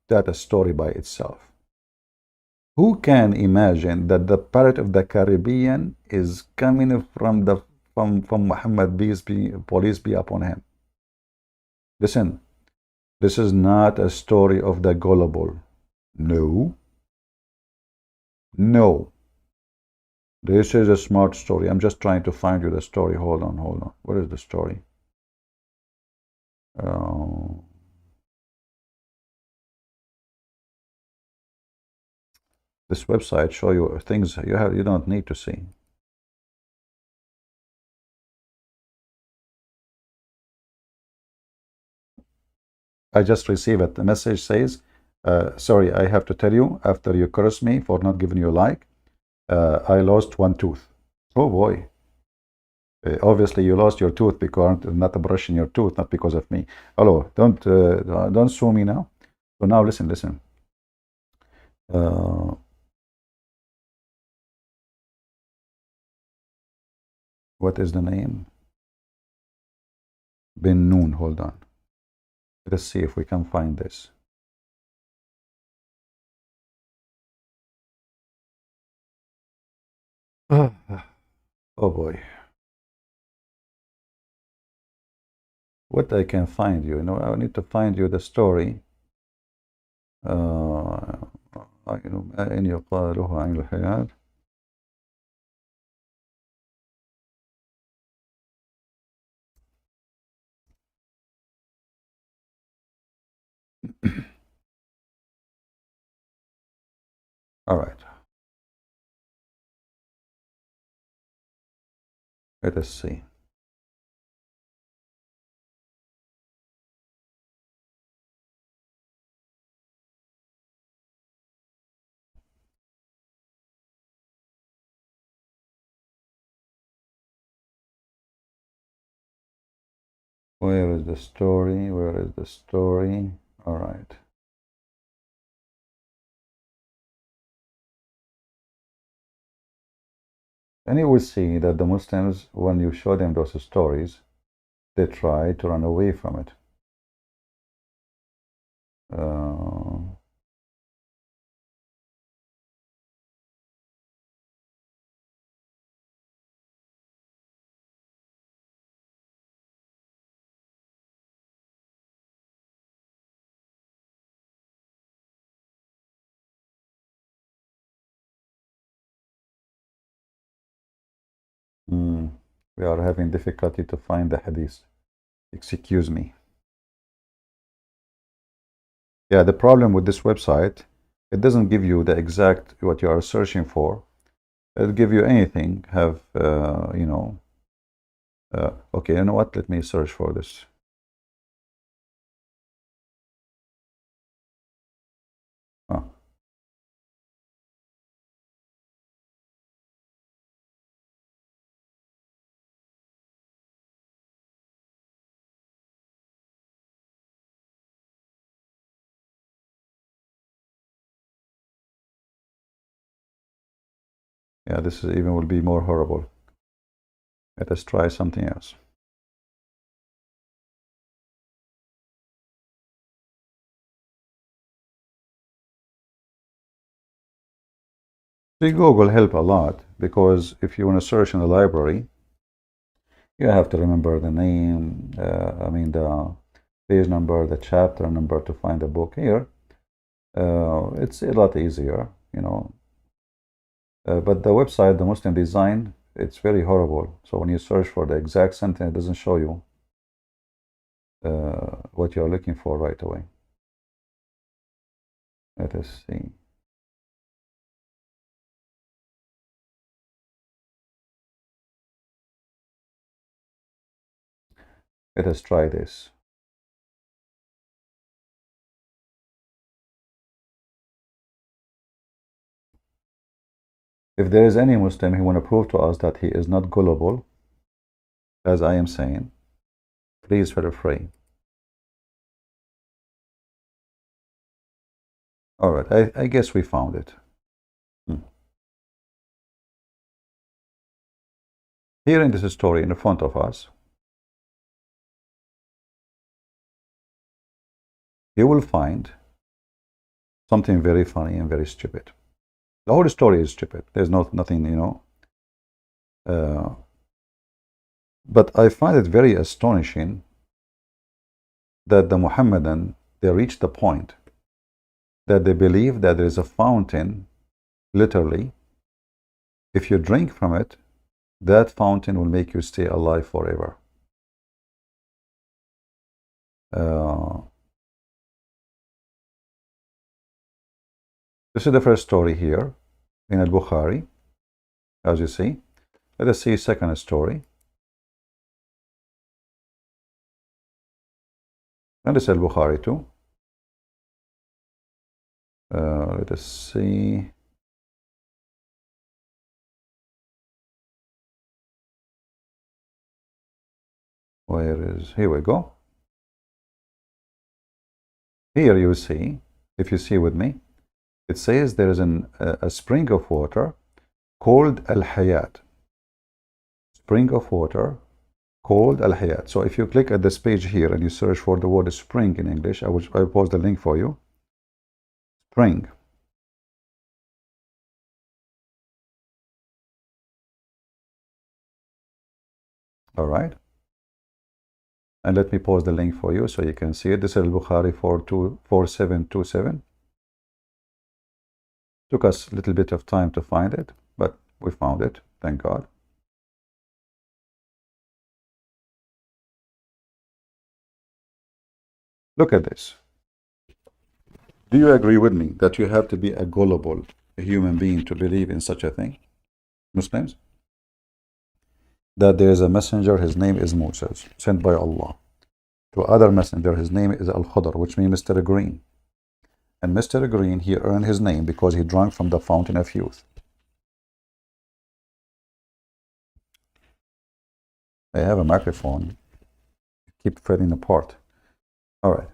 That's a story by itself. Who can imagine that the pirate of the Caribbean is coming from the from Muhammad, police be upon him. Listen, this is not a story of the gullible. No. No. This is a smart story. I'm just trying to find you the story. Hold on, hold on. What is the story? Uh, this website show you things you don't need to see. I just received it. The message says, sorry, I have to tell you, after you curse me for not giving you a like, I lost one tooth. Oh boy. Obviously, you lost your tooth because not brushing your tooth, not because of me. Hello, don't sue me now. So now listen, listen. What is the name? Ben Noon. Hold on. Let's see if we can find this. Oh boy. What I can find you? I need to find you the story. إن يقال عين الحياة. All right. Let us see. Where is the story? Where is the story? All right. And you will see that the Muslims, when you show them those stories, they try to run away from it. We are having difficulty to find the hadith. Excuse me. Yeah, the problem with this website, it doesn't give you the exact what you are searching for. It'll give you anything. Okay, you know what? Let me search for this. Oh. Yeah, this is even will be more horrible. Let us try something else. See, Google help a lot because if you want to search in the library, you have to remember the name, the page number, the chapter number to find the book here. It's a lot easier, but the website, the Muslim design, it's very horrible. So when you search for the exact sentence, it doesn't show you what you're looking for right away. Let us see. Let us try this. If there is any Muslim who want to prove to us that he is not gullible, as I am saying, please feel free. All right, I guess we found it. Here in this story in front of us, you will find something very funny and very stupid. The whole story is stupid. There's nothing, But I find it very astonishing that the Muhammadan, they reach the point that they believe that there is a fountain, literally, if you drink from it, that fountain will make you stay alive forever. This is the first story here in Al-Bukhari, as you see. Let us see second story. And this is Al-Bukhari too. Let us see. Where is, here we go. Here you see, if you see with me, it says there is a spring of water called Al-Hayat. Spring of water called Al-Hayat. So if you click at this page here and you search for the word spring in English, I will post the link for you. Spring. All right. And let me post the link for you so you can see it. This is Al-Bukhari 4727. Took us a little bit of time to find it, but we found it, thank God. Look at this. Do you agree with me that you have to be a gullible human being to believe in such a thing, Muslims? That there is a messenger, his name is Moses, sent by Allah. To other messenger, his name is Al-Khudr, which means Mr. Green. And Mr. Green, he earned his name because he drank from the fountain of youth. I have a microphone. Keep falling apart. All right.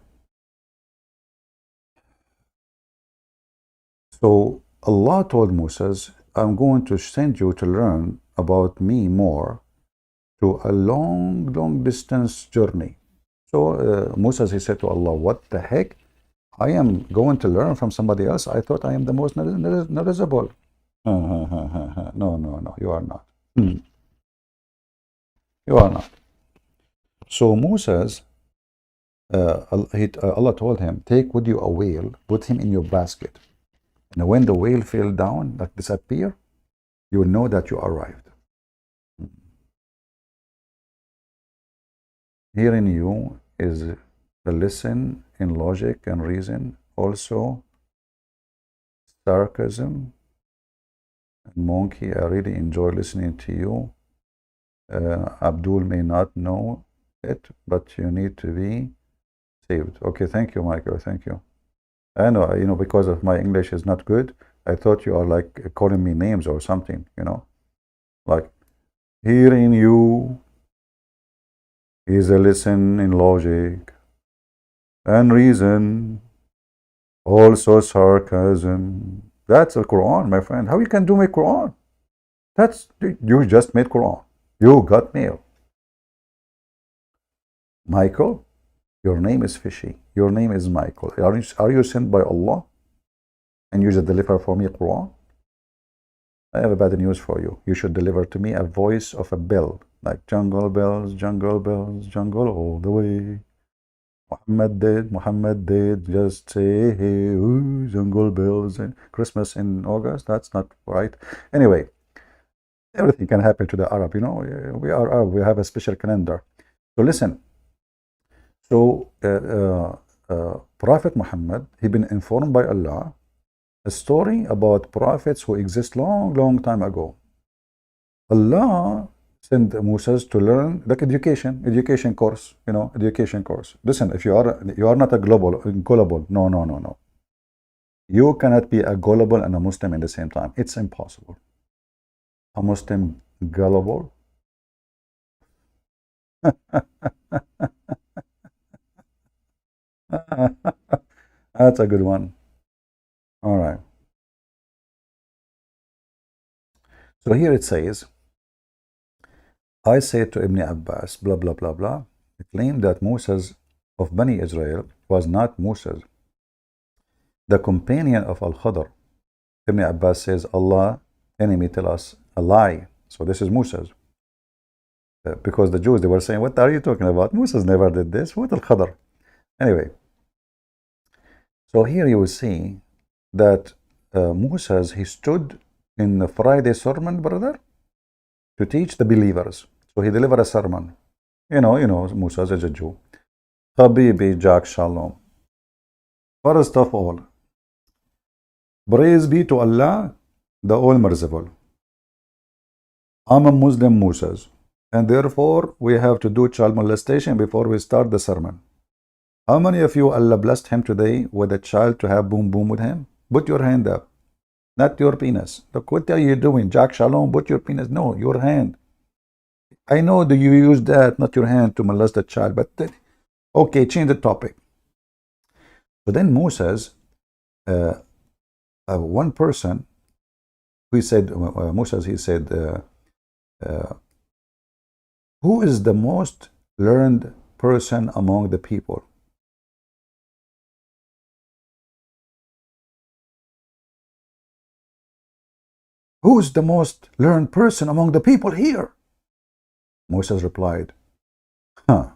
So Allah told Moses, I'm going to send you to learn about me more to a long, long distance journey. So Moses, he said to Allah, what the heck? I am going to learn from somebody else. I thought I am the most knowledgeable. No, you are not. You are not. So Moses, Allah told him, take with you a whale, put him in your basket. And when the whale fell down, like disappear, you will know that you arrived. Here in you is a lesson in logic and reason, also sarcasm. And Monkey, I really enjoy listening to you. Abdul may not know it, but you need to be saved. Okay, thank you, Michael, thank you. I know, because of my English is not good, I thought you are like calling me names or something, like, here in you is a lesson in logic and reason, also sarcasm. That's the Quran, my friend. How you can do my Quran? You just made Quran. You got mail. Michael, your name is fishy. Your name is Michael. Are you sent by Allah? And you just deliver for me Quran? I have a bad news for you. You should deliver to me a voice of a bell, like jungle bells, jungle all the way. Muhammad did, just say, hey, ooh, jungle bells and Christmas in August. That's not right. Anyway, everything can happen to the Arab, we are Arab, we have a special calendar. So listen. So Prophet Muhammad, he been informed by Allah a story about prophets who exist long time ago. Allah sent Moses to learn like education course, education course. Listen, if you are not a gullible, no. You cannot be a gullible and a Muslim at the same time. It's impossible. A Muslim gullible. That's a good one. All right. So here it says, I said to Ibn Abbas, blah, blah, blah, blah, claimed that Moses of Bani Israel was not Moses, the companion of Al-Khadr. Ibn Abbas says, Allah, enemy, tell us a lie. So this is Moses. because the Jews, they were saying, what are you talking about? Moses never did this. What al-Khadr? Anyway, so here you will see that Moses, he stood in the Friday sermon, brother, to teach the believers. So he delivered a sermon. You know, Moses is a Jew. Habibi, Jack Shalom. First of all, praise be to Allah, the All-Merciful. I'm a Muslim, Moses, and therefore we have to do child molestation before we start the sermon. How many of you Allah blessed him today with a child to have boom boom with him? Put your hand up. Not your penis. Look, what are you doing? Jack Shalom, put your penis. No, your hand. I know that you use that, not your hand, to molest the child, but okay, change the topic. So then Moses, one person, he said, Moses, he said, who is the most learned person among the people? Who is the most learned person among the people here? Moses replied, I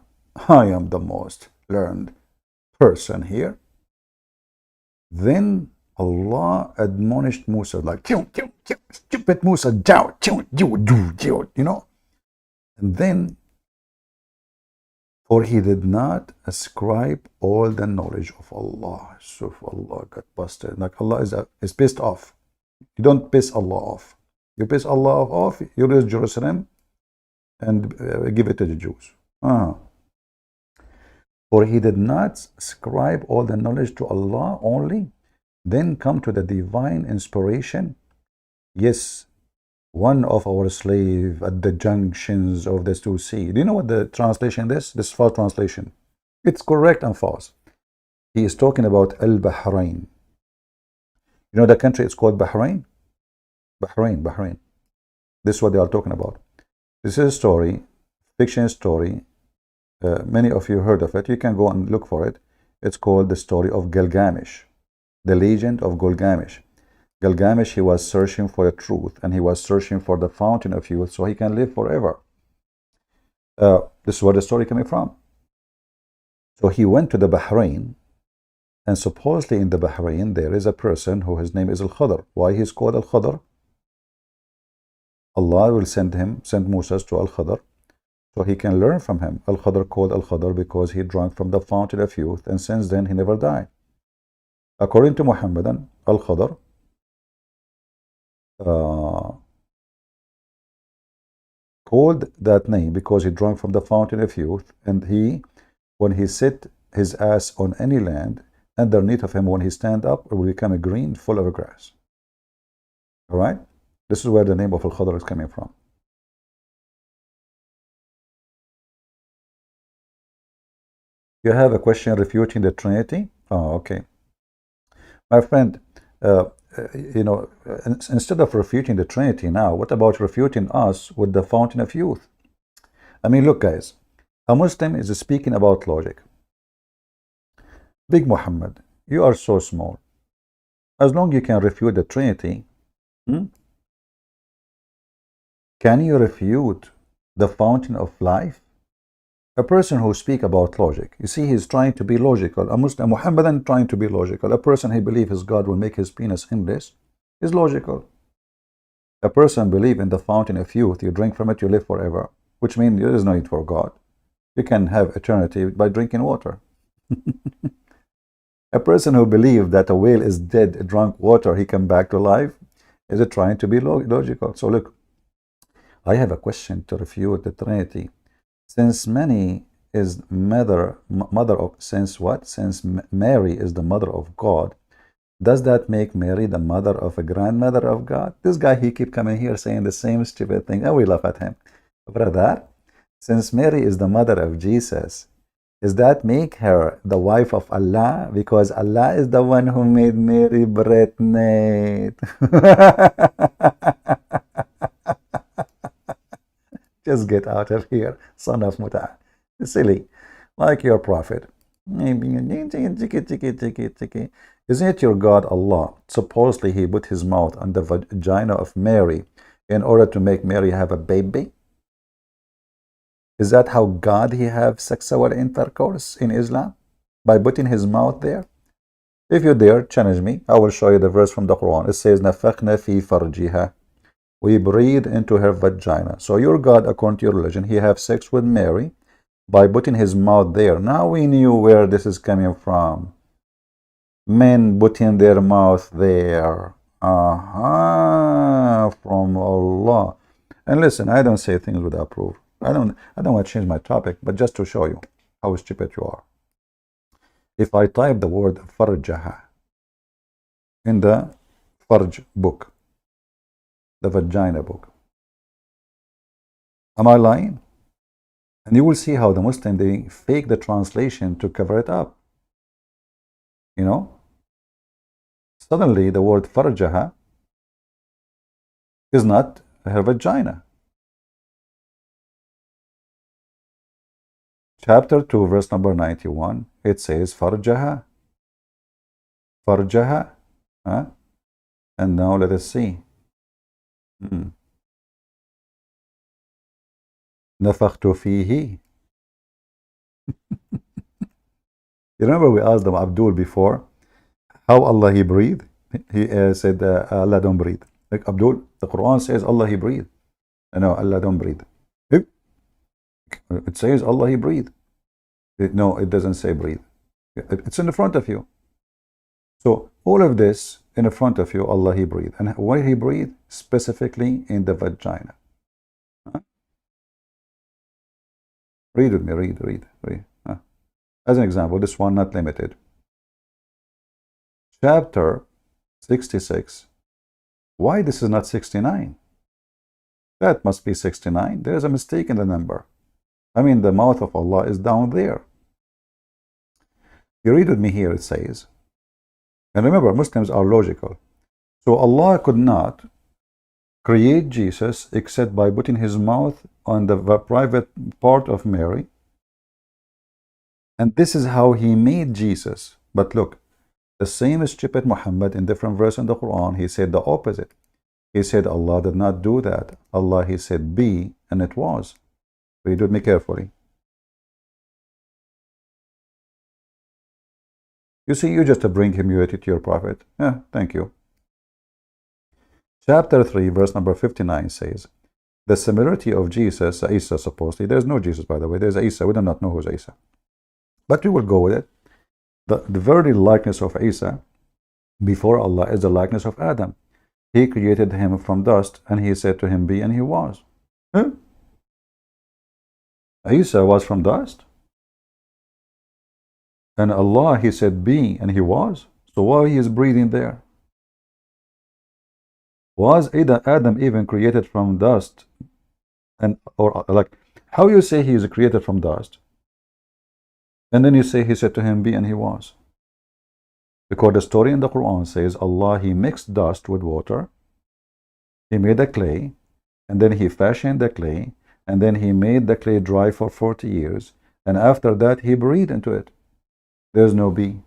am the most learned person here. Then Allah admonished Musa, like, stupid Musa, you know. And then, for he did not ascribe all the knowledge of Allah. So Allah got busted. Like Allah is pissed off. You don't piss Allah off. You piss Allah off, you raise Jerusalem and give it to the Jews. For he did not ascribe all the knowledge to Allah only, then come to the divine inspiration. Yes, one of our slave at the junctions of the two seas. Do you know what the translation is? This false translation. It's correct and false. He is talking about Al-Bahrain. You know the country is called Bahrain? Bahrain. This is what they are talking about. This is a story, fiction story. Many of you heard of it. You can go and look for it. It's called the story of Gilgamesh, the legend of Gilgamesh. Gilgamesh, he was searching for the truth, and he was searching for the fountain of youth so he can live forever. This is where the story coming from. So he went to the Bahrain, and supposedly in the Bahrain there is a person who his name is Al-Khadr. Why he's called Al-Khadr? Allah will send Moses to Al-Khadr so he can learn from him. Al-Khadr called Al-Khadr because he drank from the fountain of youth, and since then he never died. According to Muhammadan, Al-Khadr called that name because he drank from the fountain of youth, and when he sit his ass on any land, underneath of him, when he stand up, it will become a green full of grass. All right? This is where the name of Al-Khadr is coming from. You have a question refuting the Trinity? Oh, okay. My friend, you know, instead of refuting the Trinity now, what about refuting us with the fountain of youth? I mean, look, guys, a Muslim is speaking about logic. Big Muhammad, you are so small. As long as you can refute the Trinity, can you refute the fountain of life? A person who speaks about logic, you see, he's trying to be logical. A Muslim, Muhammadan, trying to be logical. A person who believes his God will make his penis endless is logical. A person believes in the fountain of youth. You drink from it, you live forever, which means there is no need for God. You can have eternity by drinking water. A person who believes that a whale is dead, drunk water, he come back to life, is trying to be logical. So look, I have a question to refute the Trinity. Since Mary is mother of, since Mary is the mother of God, does that make Mary the mother of a grandmother of God? This guy, he keep coming here saying the same stupid thing, and we laugh at him. Brother, since Mary is the mother of Jesus, does that make her the wife of Allah? Because Allah is the one who made Mary pregnant. Just get out of here, son of Muta. Silly, like your prophet. Isn't it your God Allah? Supposedly he put his mouth on the vagina of Mary in order to make Mary have a baby. Is that how God he have sexual intercourse in Islam? By putting his mouth there? If you dare challenge me, I will show you the verse from the Quran. It says, نَفَخْنَا فِي فَرْجِهَا. We breathe into her vagina. So your God, according to your religion, he have sex with Mary by putting his mouth there. Now we knew where this is coming from. Men putting their mouth there. From Allah. And listen, I don't say things without proof. I don't want to change my topic, but just to show you how stupid you are. If I type the word farjaha in the farj book, the vagina book, am I lying? And you will see how the Muslim, they fake the translation to cover it up. You know? Suddenly the word farjaha is not her vagina. Chapter 2, verse number 91, it says farjaha. Farjaha. Huh? And now let us see. نفخت فيه. You remember we asked them Abdul before how Allah he breathe? He said Allah don't breathe. Like Abdul, the Quran says Allah he breathe. No, Allah don't breathe. It says Allah he breathe. No, it doesn't say breathe. It's in the front of you. So all of this in the front of you, Allah he breathe. And where he breathe? Specifically in the vagina. Huh? Read with me, read. Huh? As an example, this one not limited. Chapter 66. Why this is not 69? That must be 69. There is a mistake in the number. I mean, the mouth of Allah is down there. You read with me here, it says, and remember, Muslims are logical. So Allah could not create Jesus except by putting his mouth on the private part of Mary. And this is how he made Jesus. But look, the same stupid Muhammad in different verse in the Quran, he said the opposite. He said Allah did not do that. Allah, he said be, and it was. Read with me carefully. You see, you just bring humility to your prophet. Yeah, thank you. Chapter 3, verse number 59 says, the similarity of Jesus, Isa supposedly, there's no Jesus by the way, there's Isa, we do not know who's Isa. But we will go with it. The very likeness of Isa before Allah is the likeness of Adam. He created him from dust and he said to him, be, and he was. Huh? Isa was from dust. And Allah, he said, be, and he was. So why he is breathing there? Was Adam even created from dust? And or like, how you say he is created from dust? And then you say he said to him, be, and he was. Because the story in the Quran says Allah, he mixed dust with water. He made a clay, and then he fashioned the clay, and then he made the clay dry for 40 years. And after that, he breathed into it. There's no be.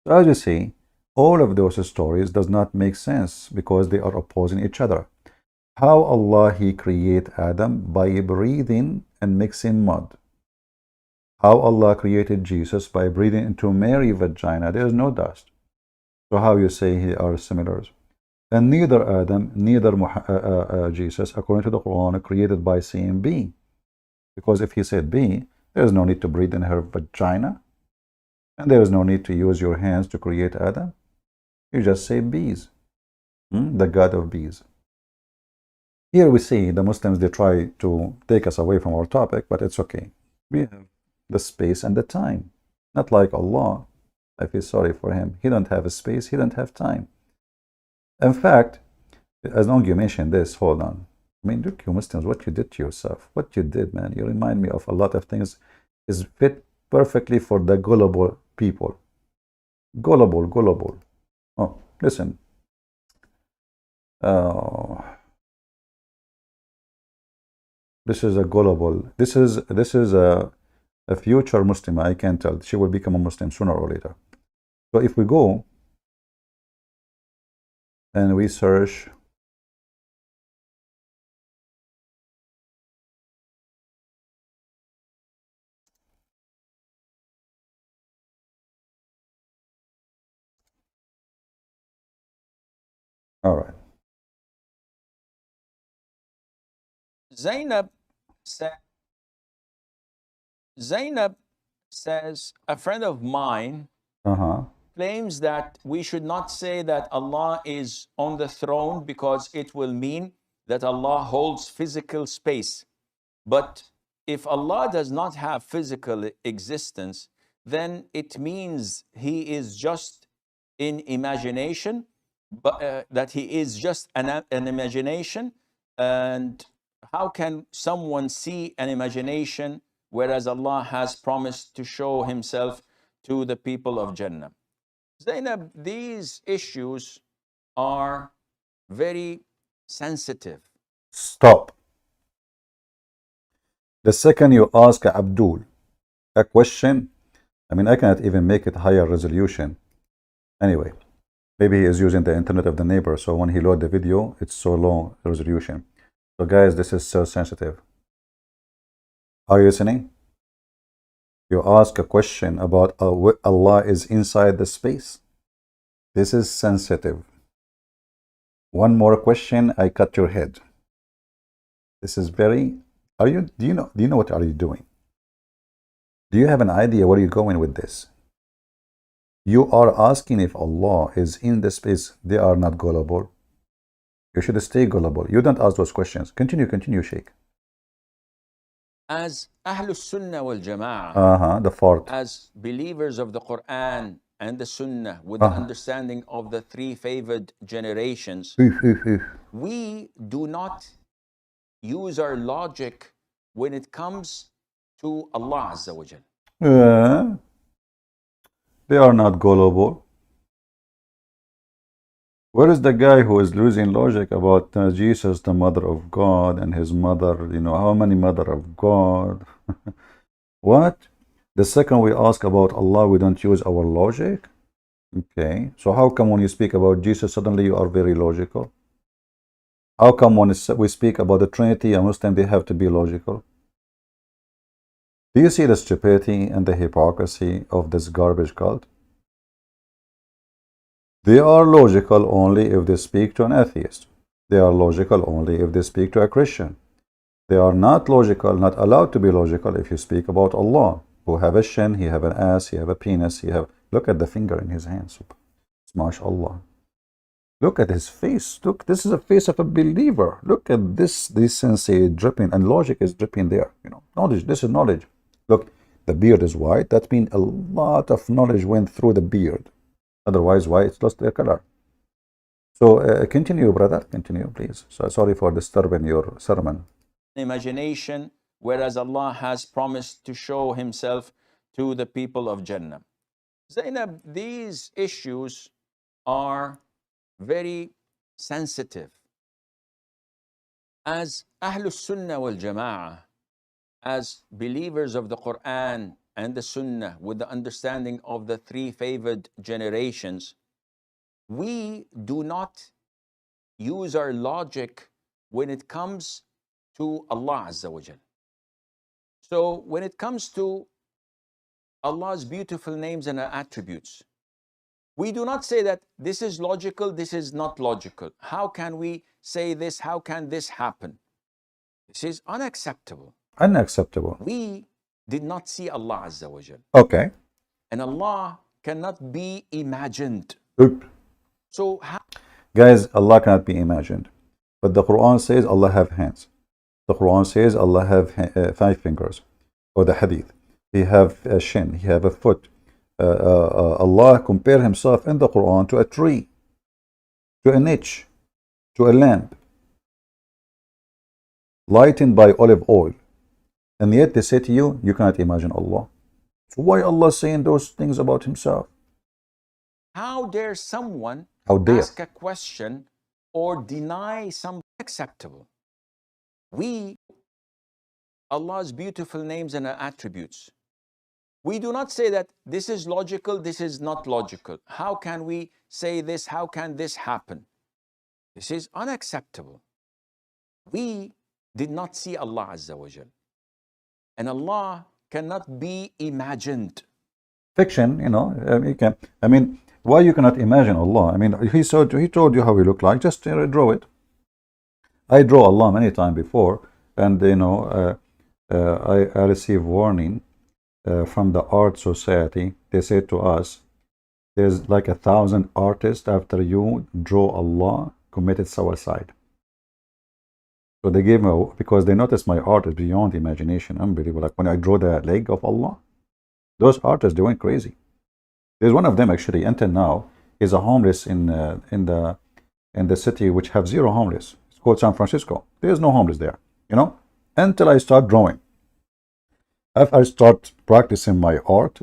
So as you see, all of those stories does not make sense because they are opposing each other. How Allah he create Adam? By breathing and mixing mud. How Allah created Jesus? By breathing into Mary's vagina. There is no dust. So how you say he are similar? And neither Adam, neither Jesus, according to the Quran, created by saying be. Because if he said be, there is no need to breathe in her vagina. And there is no need to use your hands to create Adam. You just say bees. The God of bees. Here we see the Muslims, they try to take us away from our topic, but it's okay. We have the space and the time. Not like Allah. I feel sorry for him. He don't have a space, he don't have time. In fact, as long as you mentioned this, hold on. I mean, look, you Muslims, what you did to yourself. What you did, man. You remind me of a lot of things. Is fit perfectly for the gullible people. Gullible. Oh, listen. This is a gullible. This is a future Muslim. I can tell. She will become a Muslim sooner or later. So if we go and we search All right. Zainab said, Zainab says, a friend of mine Uh-huh. claims that we should not say that Allah is on the throne because it will mean that Allah holds physical space. But if Allah does not have physical existence, then it means He is just in imagination, but that He is just an imagination. And how can someone see an imagination whereas Allah has promised to show Himself to the people of Jannah? Zainab, these issues are very sensitive. Stop. The second you ask Abdul a question, I mean, I cannot even make it higher resolution. Anyway, maybe he is using the internet of the neighbor, so when he load the video, it's so low resolution. So guys, this is so sensitive. Are you listening? You ask a question about Allah is inside the space. This is sensitive. One more question, I cut your head. This is very. Do you know what are you doing? Do you have an idea where you're going with this? You are asking if Allah is in the space. They are not gullible. You should stay gullible. You don't ask those questions. Continue, Sheikh. As Ahlus Sunnah wal Jama'ah, The fourth. as believers of the Quran and the Sunnah, with the understanding of the three favored generations, we do not use our logic when it comes to Allah Azza wa Jal. They are not gullible. Where is the guy who is losing logic about Jesus, the mother of God, and his mother? You know, how many mother of God? What? The second we ask about Allah, we don't use our logic? Okay. So how come when you speak about Jesus, suddenly you are very logical? How come when we speak about the Trinity, a Muslim, they have to be logical? Do you see the stupidity and the hypocrisy of this garbage cult? They are logical only if they speak to an atheist. They are logical only if they speak to a Christian. They are not logical, not allowed to be logical if you speak about Allah, who have a shin, he have an ass, he have a penis, he have... Look at the finger in his hand. MashaAllah. Look at his face. Look, this is a face of a believer. Look at this sensei dripping, and logic is dripping there. You know, knowledge, this is knowledge. Look, the beard is white. That means a lot of knowledge went through the beard. Otherwise, why it's lost their color. So continue, brother. Continue, please. So sorry for disturbing your sermon. Imagination, whereas Allah has promised to show Himself to the people of Jannah. Zainab, these issues are very sensitive. As Ahlus Sunnah wal Jama'ah, as believers of the Quran and the Sunnah, with the understanding of the three favored generations, we do not use our logic when it comes to Allah Azza wa Jal. So when it comes to Allah's beautiful names and attributes, we do not say that this is logical, this is not logical. How can we say this? How can this happen? This is unacceptable. Unacceptable. We did not see Allah Azza wa Jal. Okay. And Allah cannot be imagined. Oop. So how? Guys, Allah cannot be imagined. But the Quran says Allah have hands. The Quran says Allah have 5 fingers. Or the hadith. He have a shin. He have a foot. Allah compare himself in the Quran to a tree, to a niche, to a lamp, lightened by olive oil. And yet they say to you, you cannot imagine Allah. So why Allah saying those things about himself? How dare someone ask a question or deny something acceptable? We, Allah's beautiful names and attributes, we do not say that this is logical, this is not logical. How can we say this? How can this happen? This is unacceptable. We did not see Allah Azza wa Jal. And Allah cannot be imagined. Fiction, you know, you can. I mean, Why you cannot imagine Allah? I mean, he told you how he looked like. Just draw it. I draw Allah many times before, and I receive warning from the art society. They say to us, there's like 1,000 artists after you draw Allah committed suicide. So they gave me, because they noticed my art is beyond imagination, unbelievable. Like when I draw the leg of Allah, those artists, they went crazy. There's one of them actually, until now, is a homeless in the city which have zero homeless. It's called San Francisco. There's no homeless there, until I start drawing. If I start practicing my art,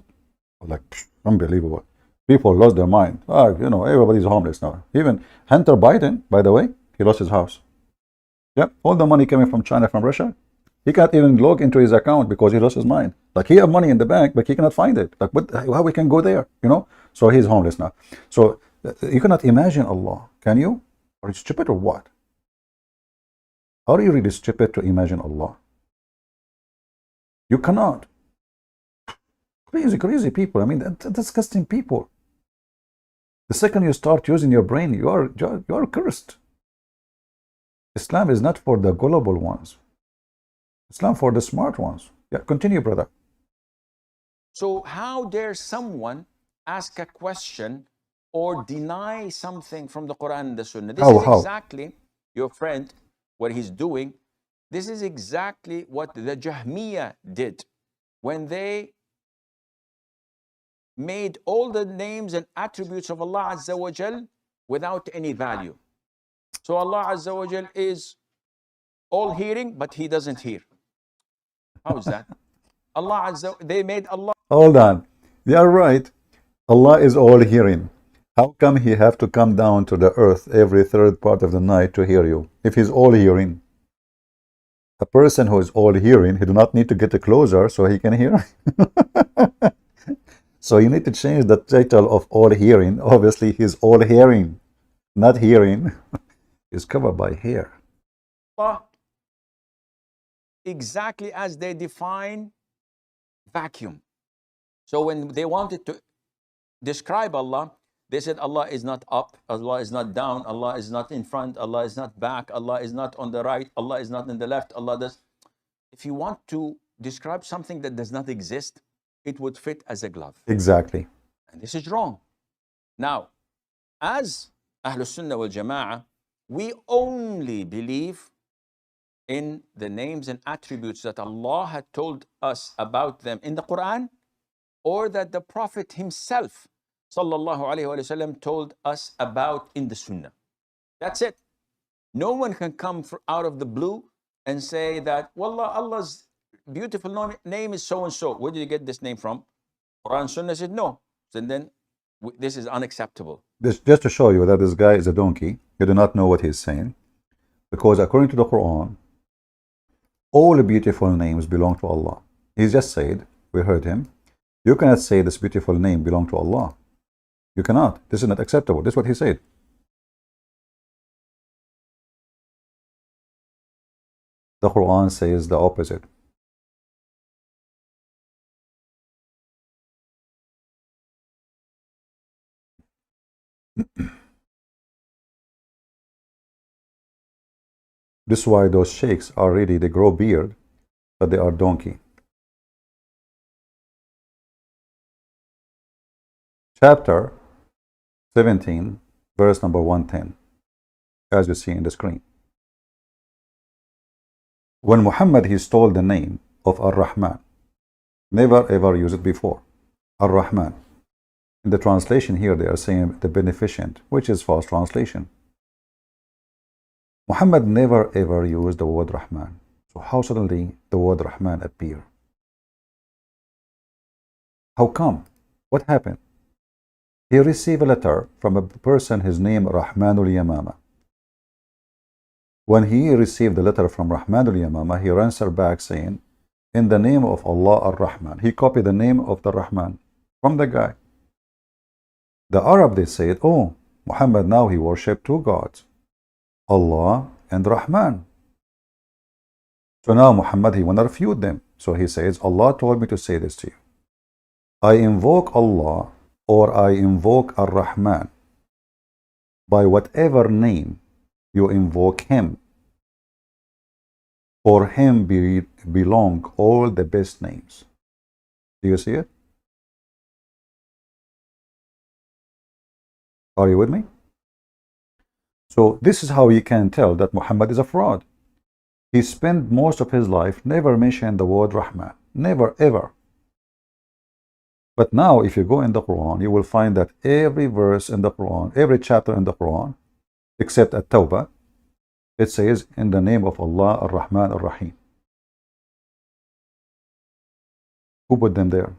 like unbelievable. People lost their mind. Everybody's homeless now. Even Hunter Biden, by the way, he lost his house. Yeah, all the money coming from China, from Russia, he can't even log into his account because he lost his mind. Like, he have money in the bank, but he cannot find it. Like, how we can go there, So he's homeless now. So you cannot imagine Allah, can you? Are you stupid or what? Are you really stupid to imagine Allah? You cannot. Crazy people. I mean, that's disgusting people. The second you start using your brain, you are cursed. Islam is not for the gullible ones. Islam for the smart ones. Yeah, continue, brother. So how dare someone ask a question or deny something from the Quran and the Sunnah? This is exactly your friend, what he's doing. This is exactly what the Jahmiyyah did when they made all the names and attributes of Allah Azza wa Jal without any value. So Allah Azza wa Jal is all hearing, but he doesn't hear. How is that? Allah Azza, they made Allah. Hold on. They are right. Allah is all hearing. How come he have to come down to the earth every third part of the night to hear you? If he's all hearing. A person who is all hearing, he do not need to get closer so he can hear. So you need to change the title of all hearing. Obviously, he's all hearing, not hearing. Is covered by hair. Exactly as they define vacuum. So when they wanted to describe Allah, they said Allah is not up, Allah is not down, Allah is not in front, Allah is not back, Allah is not on the right, Allah is not in the left, Allah does. If you want to describe something that does not exist, it would fit as a glove. Exactly. And this is wrong. Now, as Ahlus Sunnah wal Jama'ah, we only believe in the names and attributes that Allah had told us about them in the Quran, or that the Prophet himself, sallallahu alaihi wasallam, told us about in the Sunnah. That's it. No one can come out of the blue and say that, wallah, Allah's beautiful name is so and so. Where did you get this name from? Quran, Sunnah said no. So then this is unacceptable. Just to show you that this guy is a donkey, you do not know what he's saying, because according to the Quran, all beautiful names belong to Allah. He just said, we heard him, you cannot say this beautiful name belong to Allah. You cannot. This is not acceptable. This is what he said. The Quran says the opposite. This is why those sheikhs are really, they grow beard, but they are donkey. Chapter 17, verse number 110, as you see in the screen. When Muhammad, he stole the name of Ar-Rahman, never ever used it before. Ar-Rahman. In the translation here, they are saying the beneficent, which is false translation. Muhammad never ever used the word Rahman. So how suddenly the word Rahman appear? How come? What happened? He received a letter from a person, his name Rahmanul Yamama. When he received the letter from Rahmanul Yamama, he answered back saying, in the name of Allah Ar-Rahman. He copied the name of the Rahman from the guy. The Arab, they said, oh, Muhammad now he worshipped two gods, Allah and Rahman. So now Muhammad, he want to refute them. So he says, Allah told me to say this to you. I invoke Allah or I invoke Ar-Rahman, by whatever name you invoke him, for him belong all the best names. Do you see it? Are you with me? So this is how you can tell that Muhammad is a fraud. He spent most of his life never mentioning the word Rahman. Never, ever. But now, if you go in the Quran, you will find that every verse in the Quran, every chapter in the Quran, except At-Tawbah, it says, in the name of Allah, Ar-Rahman, Ar-Rahim. Who put them there?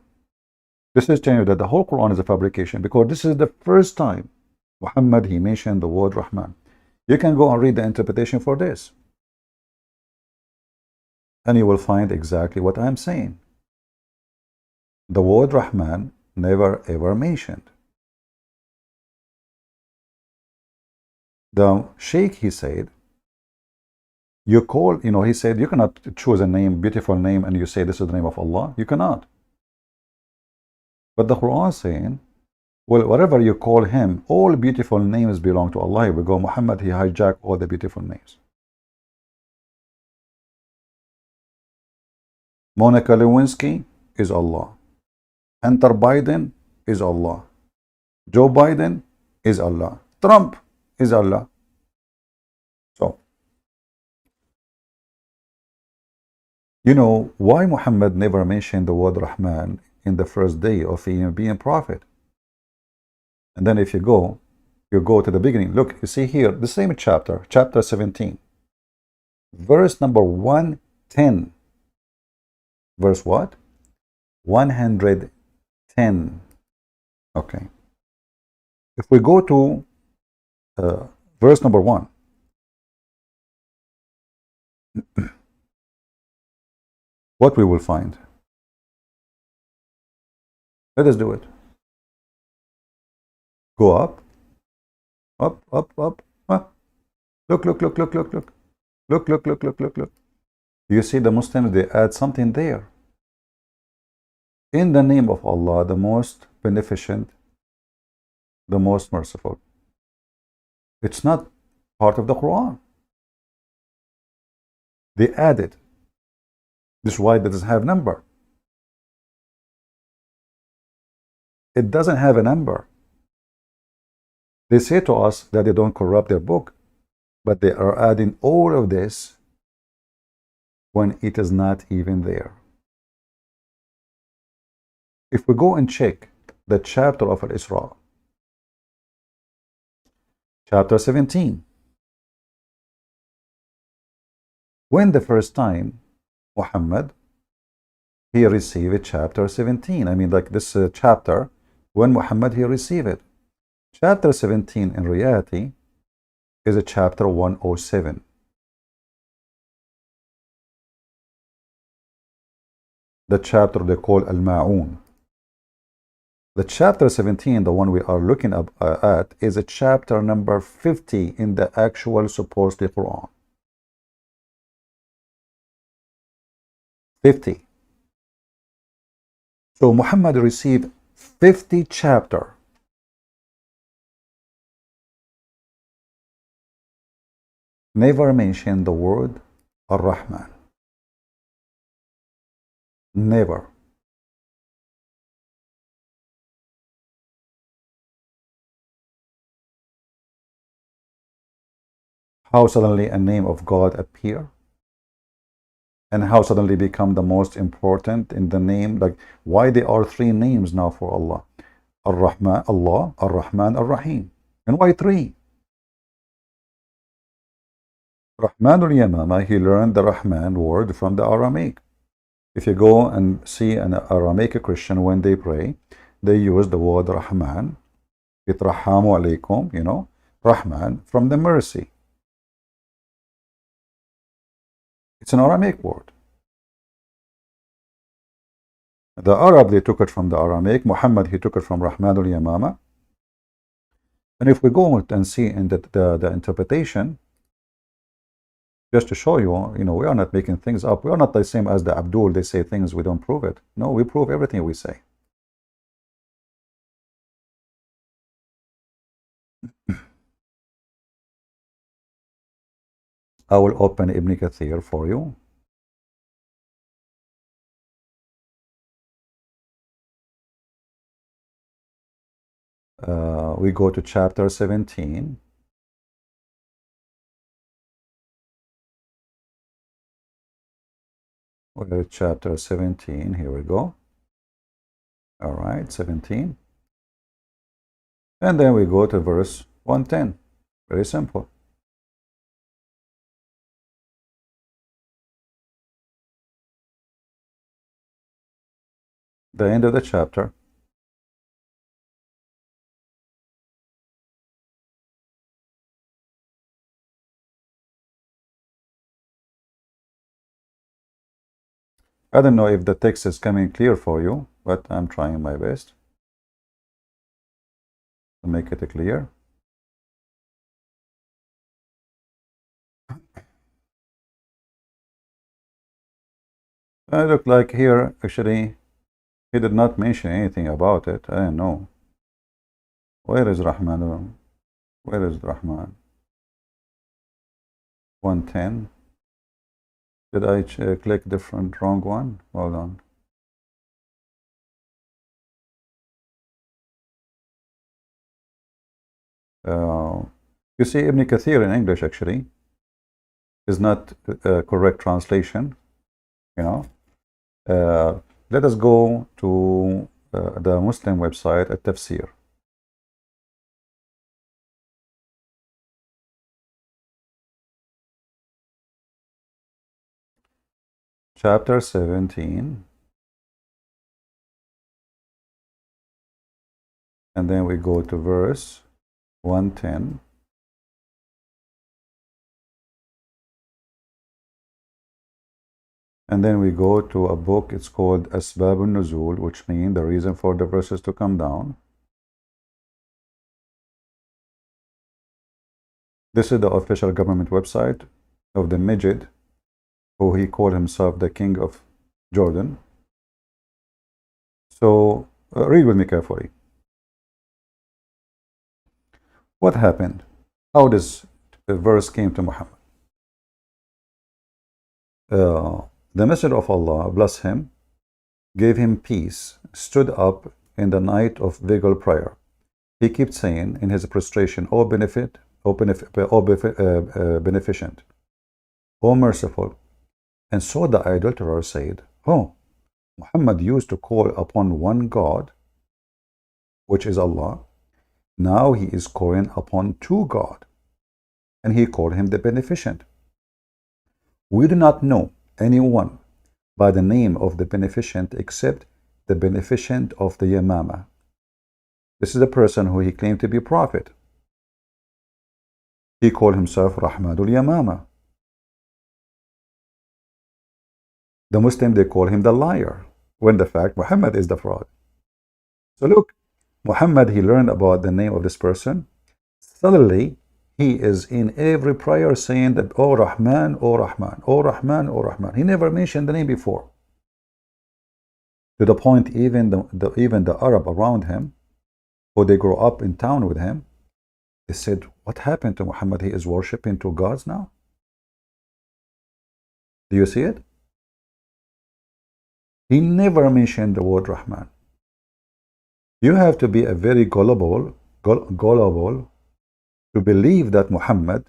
This is telling you that the whole Quran is a fabrication, because this is the first time Muhammad, he mentioned the word Rahman. You can go and read the interpretation for this, and you will find exactly what I'm saying. The word Rahman never ever mentioned. The Sheikh, he said, you call, he said, you cannot choose a name, beautiful name, and you say this is the name of Allah. You cannot. But the Quran is saying, well, whatever you call him, all beautiful names belong to Allah. Here we go. Muhammad, he hijacked all the beautiful names. Monica Lewinsky is Allah. Hunter Biden is Allah. Joe Biden is Allah. Trump is Allah. So, you know why Muhammad never mentioned the word Rahman in the first day of him being prophet? And then if you go to the beginning. Look, you see here, the same chapter, chapter 17, verse number 110. Verse what? 110. Okay. If we go to verse number 1, what we will find? Let us do it. Go up, up, up, up, up. Look, look, look, look, look, look. Look, look, look, look, look, look. You see the Muslims, they add something there. In the name of Allah, the most beneficent, the most merciful. It's not part of the Quran. They added. This is why it doesn't have number. It doesn't have a number. They say to us that they don't corrupt their book, but they are adding all of this when it is not even there. If we go and check the chapter of Al-Isra, chapter 17, when the first time Muhammad, he received chapter 17. I mean, like this chapter, when Muhammad, he received it. Chapter 17, in reality, is a chapter 107. The chapter they call Al-Ma'un. The chapter 17, the one we are looking at, is a chapter number 50 in the actual supposed Quran. 50. So Muhammad received 50 chapter. Never mentioned the word Ar-Rahman. Never. How suddenly a name of God appear? And how suddenly become the most important in the name? Like, why there are three names now for Allah? Ar-Rahman, Allah, Ar-Rahman, Ar-Rahim. And why three? Rahman al-Yamama, he learned the Rahman word from the Aramaic. If you go and see an Aramaic Christian, when they pray, they use the word Rahman. Itrahamu alaykum, Rahman, from the mercy. It's an Aramaic word. The Arab, they took it from the Aramaic. Muhammad, he took it from Rahman al-Yamama. And if we go and see in the interpretation, just to show you, we are not making things up. We are not the same as the Abdul. They say things, we don't prove it. No, we prove everything we say. I will open Ibn Kathir for you. We go to chapter 17. We're at chapter 17. Here we go. All right, 17. And then we go to verse 110. Very simple. The end of the chapter. I don't know if the text is coming clear for you, but I'm trying my best to make it clear. It looked like here, actually, he did not mention anything about it. I don't know. Where is Rahman? Where is Rahman? 110. Did I click different wrong one? Hold on. You see, Ibn Kathir in English actually is not a correct translation. You know, let us go to the Muslim website at Tafsir. Chapter 17. And then we go to verse 110. And then we go to a book, it's called Asbab al-Nuzul, which means the reason for the verses to come down. This is the official government website of the Mijid, who he called himself the king of Jordan. So read with me carefully. What happened? How this verse came to Muhammad? The Messenger of Allah, bless him, gave him peace, stood up in the night of vigil prayer. He kept saying in his prostration, O beneficent, O merciful. And so the adulterer said, Oh, Muhammad used to call upon one God, which is Allah. Now he is calling upon two God, and he called him the beneficent. We do not know anyone by the name of the beneficent except the beneficent of the Yamama. This is the person who he claimed to be prophet. He called himself Rahmadul Yamama. The Muslim, they call him the liar, when the fact Muhammad is the fraud. So look, Muhammad, he learned about the name of this person. Suddenly, he is in every prayer saying that, Oh Rahman, Oh Rahman, Oh Rahman, Oh Rahman. He never mentioned the name before. To the point even the Arab around him, who they grew up in town with him, they said, what happened to Muhammad? He is worshipping two gods now? Do you see it? He never mentioned the word Rahman. You have to be a very gullible to believe that Muhammad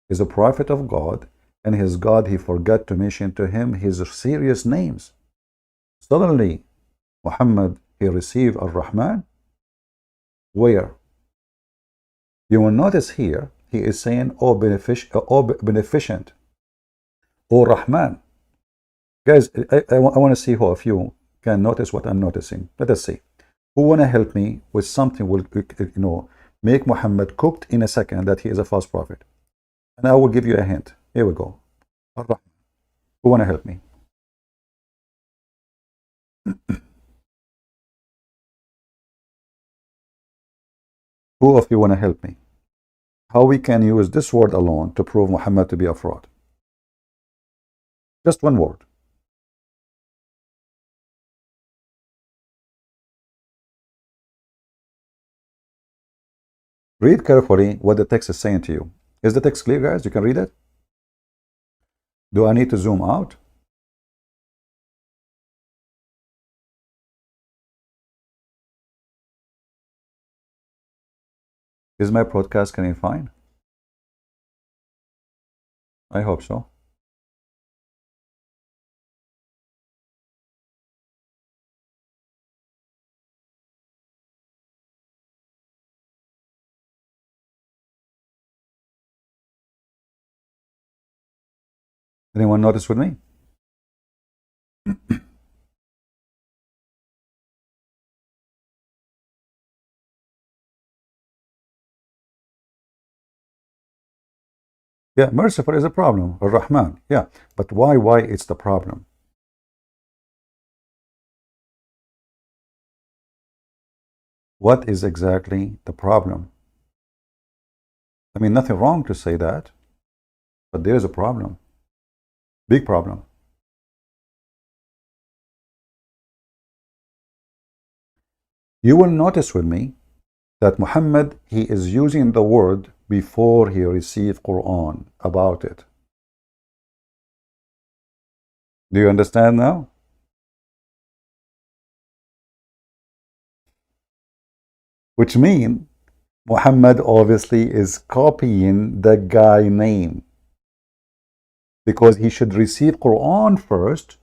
is a prophet of God, and his God, he forgot to mention to him his serious names. Suddenly, Muhammad, he received Ar-Rahman. Where? You will notice here, he is saying, Oh beneficent, Oh Rahman. Guys, I want to see who of you can notice what I'm noticing. Let us see. Who want to help me with something will, make Muhammad cooked in a second that he is a false prophet? And I will give you a hint. Here we go. Ar-Rahman. Who want to help me? Who of you want to help me? How we can use this word alone to prove Muhammad to be a fraud? Just one word. Read carefully what the text is saying to you. Is the text clear, guys? You can read it? Do I need to zoom out? Is my broadcast coming fine? I hope so. Anyone notice with me? Yeah, merciful is a problem. Ar-Rahman. Yeah, but why it's the problem? What is exactly the problem? I mean, nothing wrong to say that, but there is a problem. Big problem. You will notice with me that Muhammad, he is using the word before he received Quran about it. Do you understand now? Which means Muhammad obviously is copying the guy name because he should receive Quran first.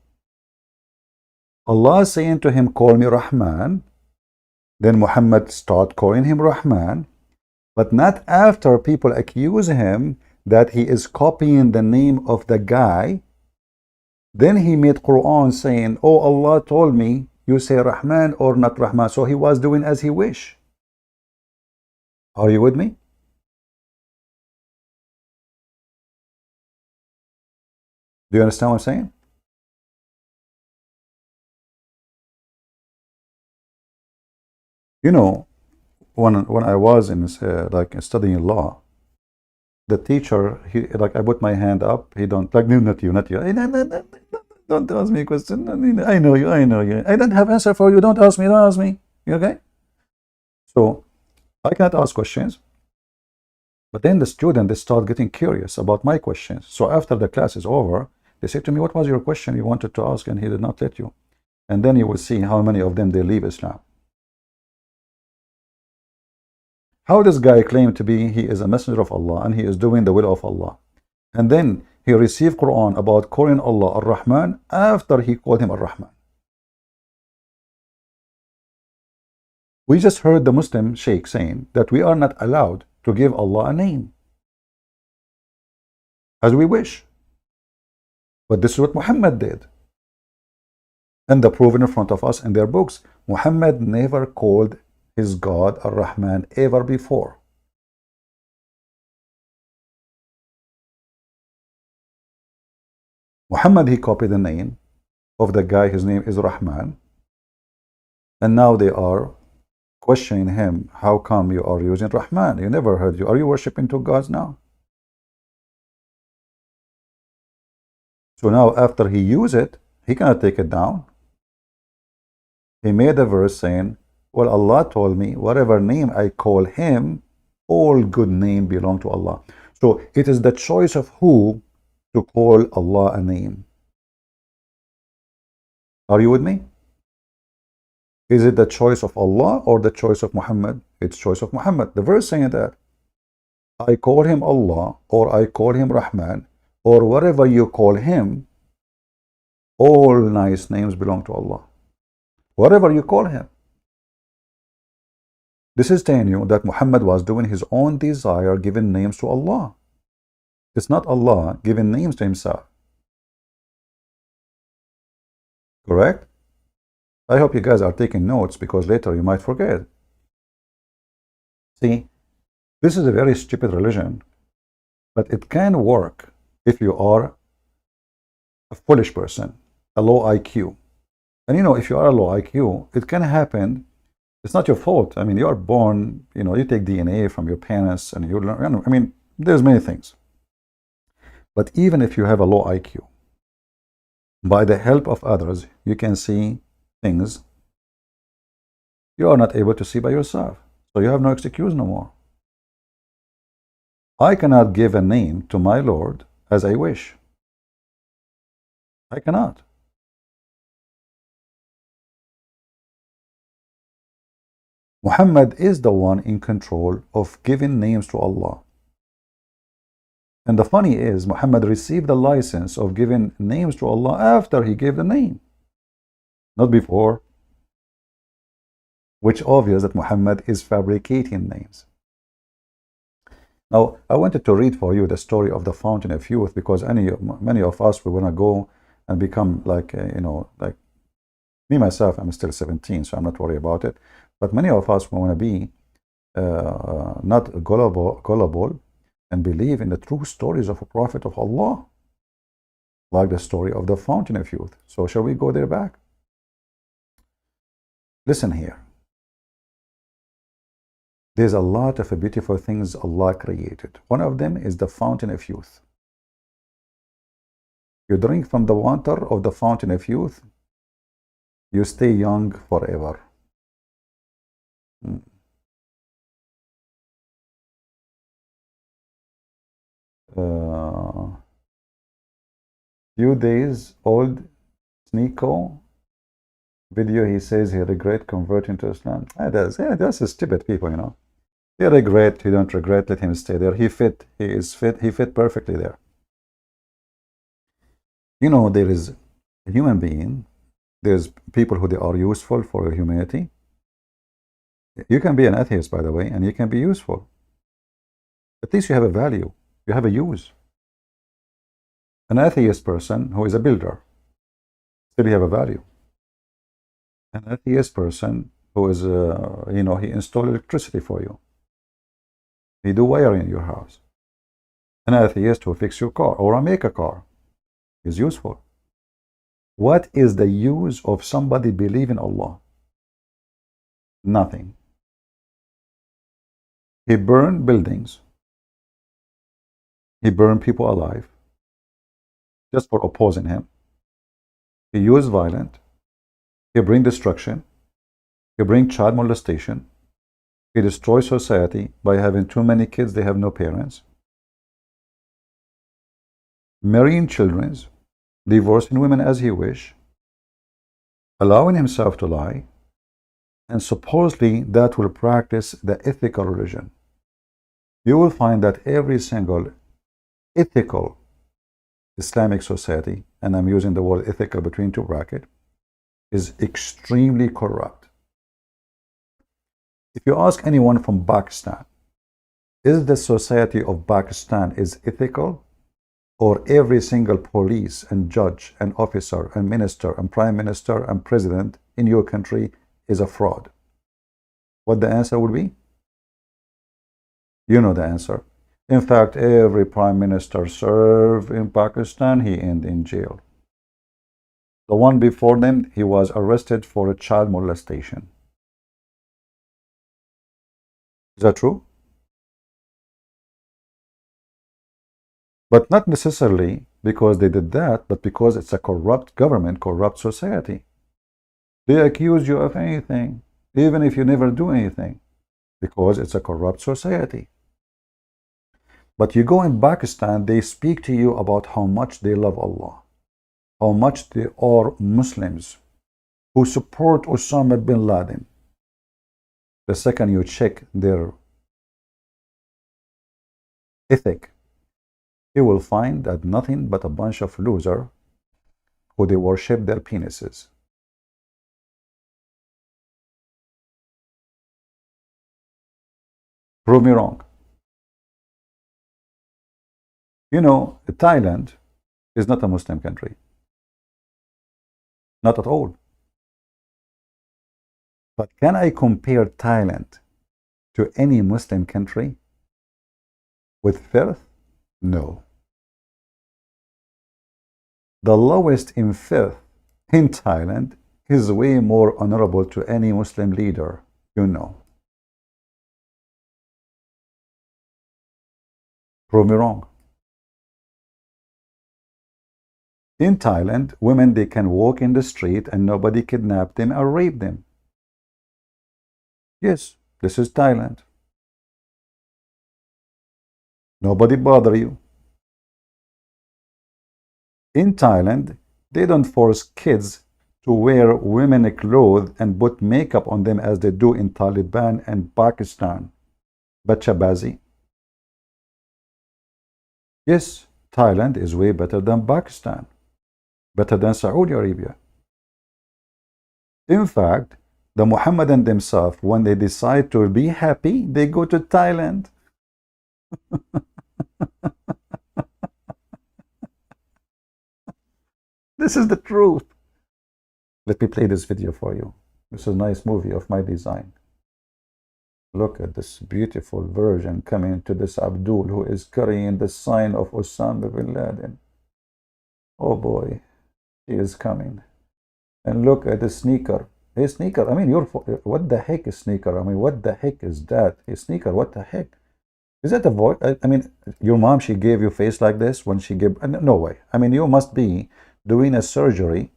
Allah saying to him, call me Rahman. Then Muhammad start calling him Rahman, but not after people accuse him that he is copying the name of the guy. Then he made Quran saying, oh, Allah told me you say Rahman or not Rahman. So he was doing as he wish. Are you with me? Do you understand what I'm saying? You know, when I was in like studying law, the teacher, he like I put my hand up, he don't like no, not you, not you. No, don't ask me a question. I mean, I know you, I know you. I don't have answer for you. Don't ask me, don't ask me. You okay? So I cannot ask questions. But then the student, they start getting curious about my questions. So after the class is over, they say to me, what was your question you wanted to ask and he did not let you? And then you will see how many of them they leave Islam. How this guy claim to be he is a messenger of Allah and he is doing the will of Allah. And then he received Quran about calling Allah Ar-Rahman after he called him Ar-Rahman. We just heard the Muslim Sheikh saying that we are not allowed to give Allah a name as we wish. But this is what Muhammad did. And the proven in front of us in their books. Muhammad never called his God Ar-Rahman ever before. Muhammad, he copied the name of the guy, his name is Rahman. And now they are questioning him, how come you are using Rahman? You never heard you. Are you worshiping two gods now? So now after he used it, he cannot take it down. He made a verse saying, well, Allah told me, whatever name I call him, all good name belong to Allah. So it is the choice of who to call Allah a name. Are you with me? Is it the choice of Allah or the choice of Muhammad? It's choice of Muhammad. The verse saying that I call him Allah or I call him Rahman or whatever you call him, all nice names belong to Allah. Whatever you call him. This is telling you that Muhammad was doing his own desire, giving names to Allah. It's not Allah giving names to himself. Correct? I hope you guys are taking notes because later you might forget. See, this is a very stupid religion, but it can work if you are a foolish person, a low IQ. And you know, if you are a low IQ, it can happen. It's not your fault. I mean, you are born, you know, you take DNA from your parents and you learn. I mean, there's many things. But even if you have a low IQ, by the help of others, you can see things you are not able to see by yourself. So you have no excuse no more. I cannot give a name to my Lord as I wish. I cannot. Muhammad is the one in control of giving names to Allah. And the funny is, Muhammad received the license of giving names to Allah after he gave the name, not before, which obvious that Muhammad is fabricating names. Now, I wanted to read for you the story of the fountain of youth because many of us, we want to go and become like, like me, myself, I'm still 17, so I'm not worried about it. But many of us want to be not gullible and believe in the true stories of a prophet of Allah, like the story of the fountain of youth. So shall we go there back? Listen here. There's a lot of beautiful things Allah created. One of them is the fountain of youth. You drink from the water of the fountain of youth, you stay young forever. Few days old Sneeko video, he says he regret converting to Islam. That's stupid people, He regret, he don't regret, let him stay there. He fit perfectly there. There is a human being, there's people who they are useful for humanity. You can be an atheist, by the way, and you can be useful. At least you have a value, you have a use. An atheist person who is a builder, still you have a value. An atheist person who is, he install electricity for you. He do wiring in your house. An atheist who fix your car or make a car is useful. What is the use of somebody believing Allah? Nothing. He burned buildings. He burned people alive just for opposing him. He used violence. He bring destruction. He bring child molestation. He destroys society by having too many kids, they have no parents. Marrying children, divorcing women as he wish, allowing himself to lie, and supposedly that will practice the ethical religion. You will find that every single ethical Islamic society, and I'm using the word ethical between two brackets, is extremely corrupt. If you ask anyone from Pakistan, is the society of Pakistan is ethical, or every single police and judge and officer and minister and prime minister and president in your country is a fraud? What the answer would be? You know the answer. In fact, every prime minister served in Pakistan, he ended in jail. The one before them, he was arrested for a child molestation. Is that true? But not necessarily because they did that, but because it's a corrupt government, corrupt society. They accuse you of anything, even if you never do anything, because it's a corrupt society. But you go in Pakistan, they speak to you about how much they love Allah, how much they are Muslims who support Osama bin Laden. The second you check their ethic, you will find that nothing but a bunch of losers who they worship their penises. Prove me wrong. Thailand is not a Muslim country. Not at all. But can I compare Thailand to any Muslim country with filth? No. The lowest in filth in Thailand is way more honorable to any Muslim leader, Prove me wrong. In Thailand, women, they can walk in the street and nobody kidnap them or rape them. Yes, this is Thailand. Nobody bother you. In Thailand, they don't force kids to wear women clothes and put makeup on them as they do in Taliban and Pakistan. Bachabazi. Yes, Thailand is way better than Pakistan, better than Saudi Arabia. In fact, the Mohammedan themselves, when they decide to be happy, they go to Thailand. This is the truth. Let me play this video for you. This is a nice movie of my design. Look at this beautiful virgin coming to this Abdul who is carrying the sign of Osama bin Laden. Oh boy, he is coming. And look at the sneaker. Hey, sneaker. I mean, what the heck is sneaker? I mean, what the heck is that? Hey, sneaker, what the heck? Is that a voice? I mean, your mom, she gave you face like this when she gave. No way. I mean, you must be doing a surgery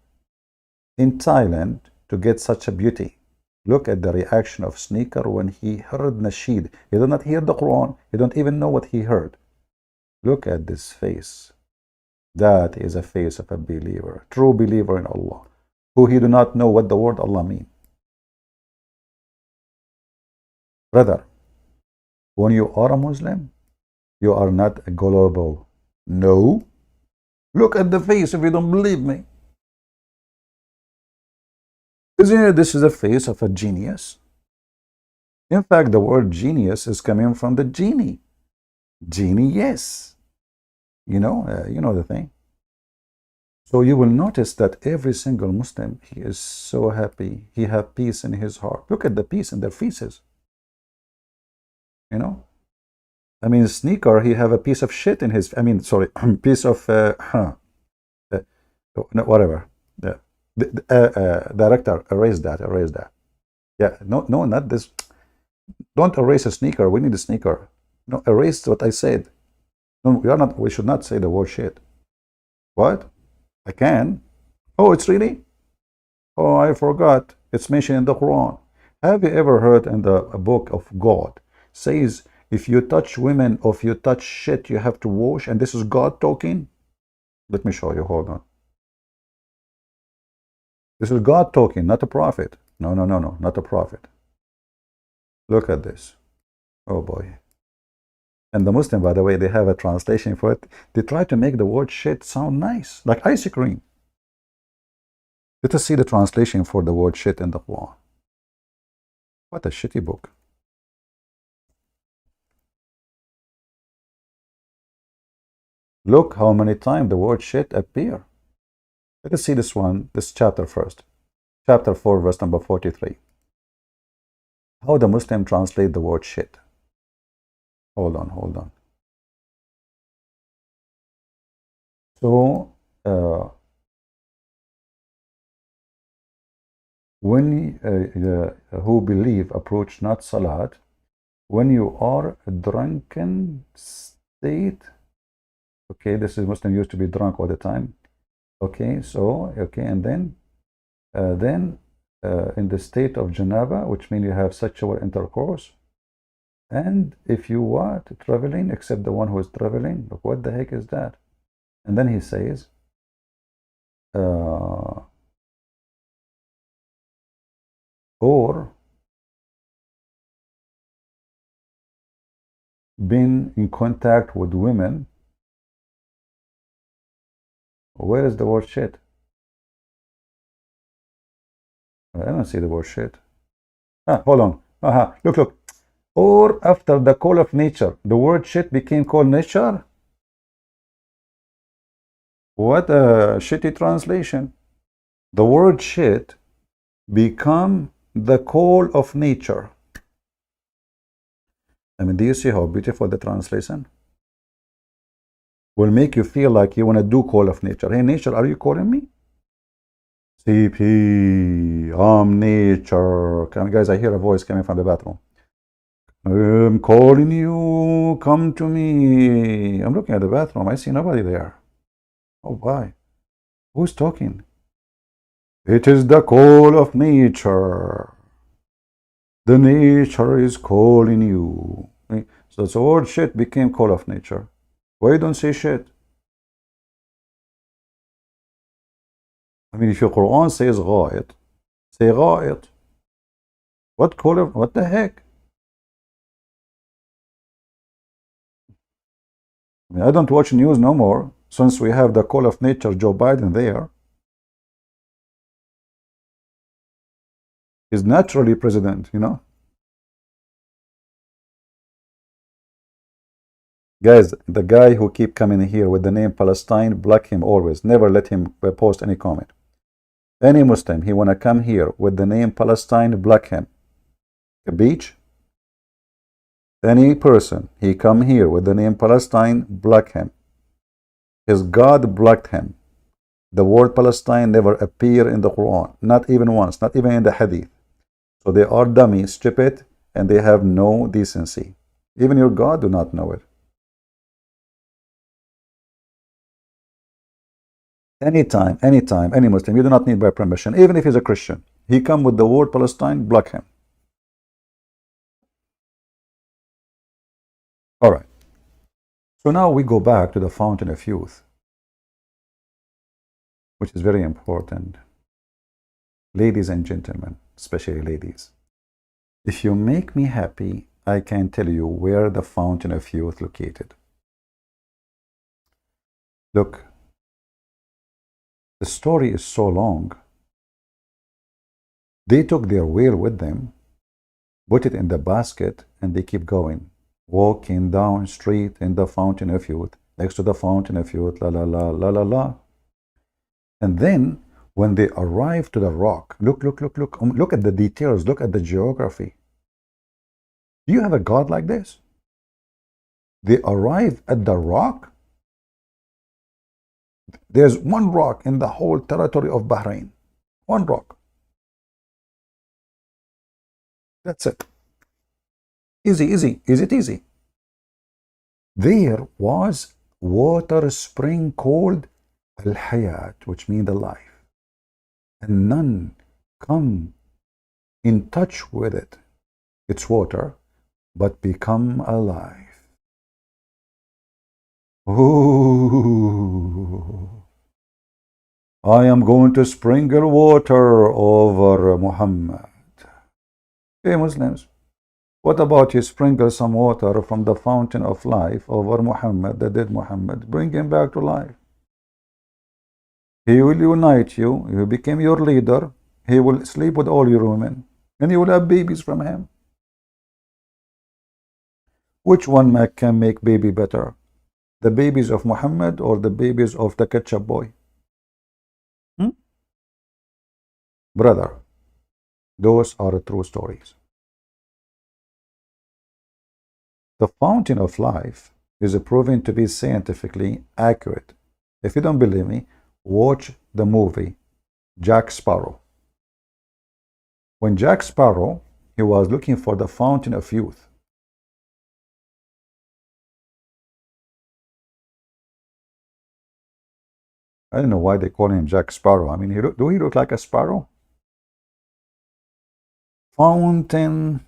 in Thailand to get such a beauty. Look at the reaction of Sneaker when he heard Nasheed. He did not hear the Quran. He don't even know what he heard. Look at this face. That is a face of a believer, true believer in Allah, who he do not know what the word Allah mean. Brother, when you are a Muslim, you are not a gullible. No. Look at the face if you don't believe me. Isn't it this is the face of a genius? In fact, the word genius is coming from the genie. Genie, yes. You know the thing. So you will notice that every single Muslim, he is so happy. He has peace in his heart. Look at the peace in their faces. You know? I mean, Sneaker, he have a piece of shit in his, I mean, sorry, piece of, whatever. Director, erase that. Yeah, no, not this. Don't erase a sneaker. We need a sneaker. No, erase what I said. No, we should not say the word shit. What? I can. Oh, it's really? Oh, I forgot. It's mentioned in the Quran. Have you ever heard in the book of God says if you touch women or if you touch shit, you have to wash, and this is God talking? Let me show you. Hold on. This is God talking, not a prophet. No, not a prophet. Look at this. Oh boy. And the Muslim, by the way, they have a translation for it. They try to make the word shit sound nice, like ice cream. Let us see the translation for the word shit in the Quran. What a shitty book. Look how many times the word shit appear. Let us see this one, this chapter first. Chapter 4, verse number 43. How the Muslim translate the word shit. Hold on. So, when who believe approach not salat, when you are a drunken state, okay, this is Muslim used to be drunk all the time. Okay, so, okay, and then in the state of janaba, which means you have sexual intercourse, and if you what, traveling, except the one who is traveling, look, what the heck is that? And then he says, or been in contact with women. Where is the word shit? I don't see the word shit. Hold on. Look. Or after the call of nature, the word shit became called nature. What a shitty translation. The word shit become the call of nature. I mean, do you see how beautiful the translation? Will make you feel like you want to do call of nature. Hey, nature, are you calling me? CP, I'm nature. Come, guys, I hear a voice coming from the bathroom. I'm calling you. Come to me. I'm looking at the bathroom. I see nobody there. Oh, why? Who's talking? It is the call of nature. The nature is calling you. So the word shit became call of nature. Why you don't say shit? I mean, if your Quran says غائط, say غائط. What the heck? I mean, I don't watch news no more since we have the call of nature, Joe Biden there. He's naturally president, you know. Guys, the guy who keep coming here with the name Palestine, block him always. Never let him post any comment. Any Muslim, he wanna come here with the name Palestine, block him. A beach? Any person, he come here with the name Palestine, block him. His God blocked him. The word Palestine never appear in the Quran, not even once, not even in the Hadith. So they are dummy, stupid, and they have no decency. Even your God do not know it. Anytime, any Muslim, you do not need by permission, even if he's a Christian. He come with the word Palestine, block him. All right. So now we go back to the fountain of youth, which is very important. Ladies and gentlemen, especially ladies, if you make me happy, I can tell you where the fountain of youth located. Look, the story is so long. They took their whale with them, put it in the basket, and they keep going, walking down street in the fountain of youth, next to the fountain of youth, la la la la la la. And then when they arrive to the rock, look at the details, look at the geography. Do you have a God like this? They arrive at the rock. There's one rock in the whole territory of Bahrain. One rock. That's it. Easy, easy. Is it easy? There was water spring called Al-Hayat, which means the life. And none come in touch with it. It's water, but become alive. Ooh. I am going to sprinkle water over Muhammad. Hey Muslims, what about you sprinkle some water from the fountain of life over Muhammad, the dead Muhammad? Bring him back to life. He will unite you. He will become your leader. He will sleep with all your women. And you will have babies from him. Which one can make baby better? The babies of Muhammad or the babies of the ketchup boy? Brother, those are true stories. The fountain of life is proven to be scientifically accurate. If you don't believe me, watch the movie Jack Sparrow. When Jack Sparrow, he was looking for the fountain of youth. I don't know why they call him Jack Sparrow. I mean, do he look like a sparrow? Fountain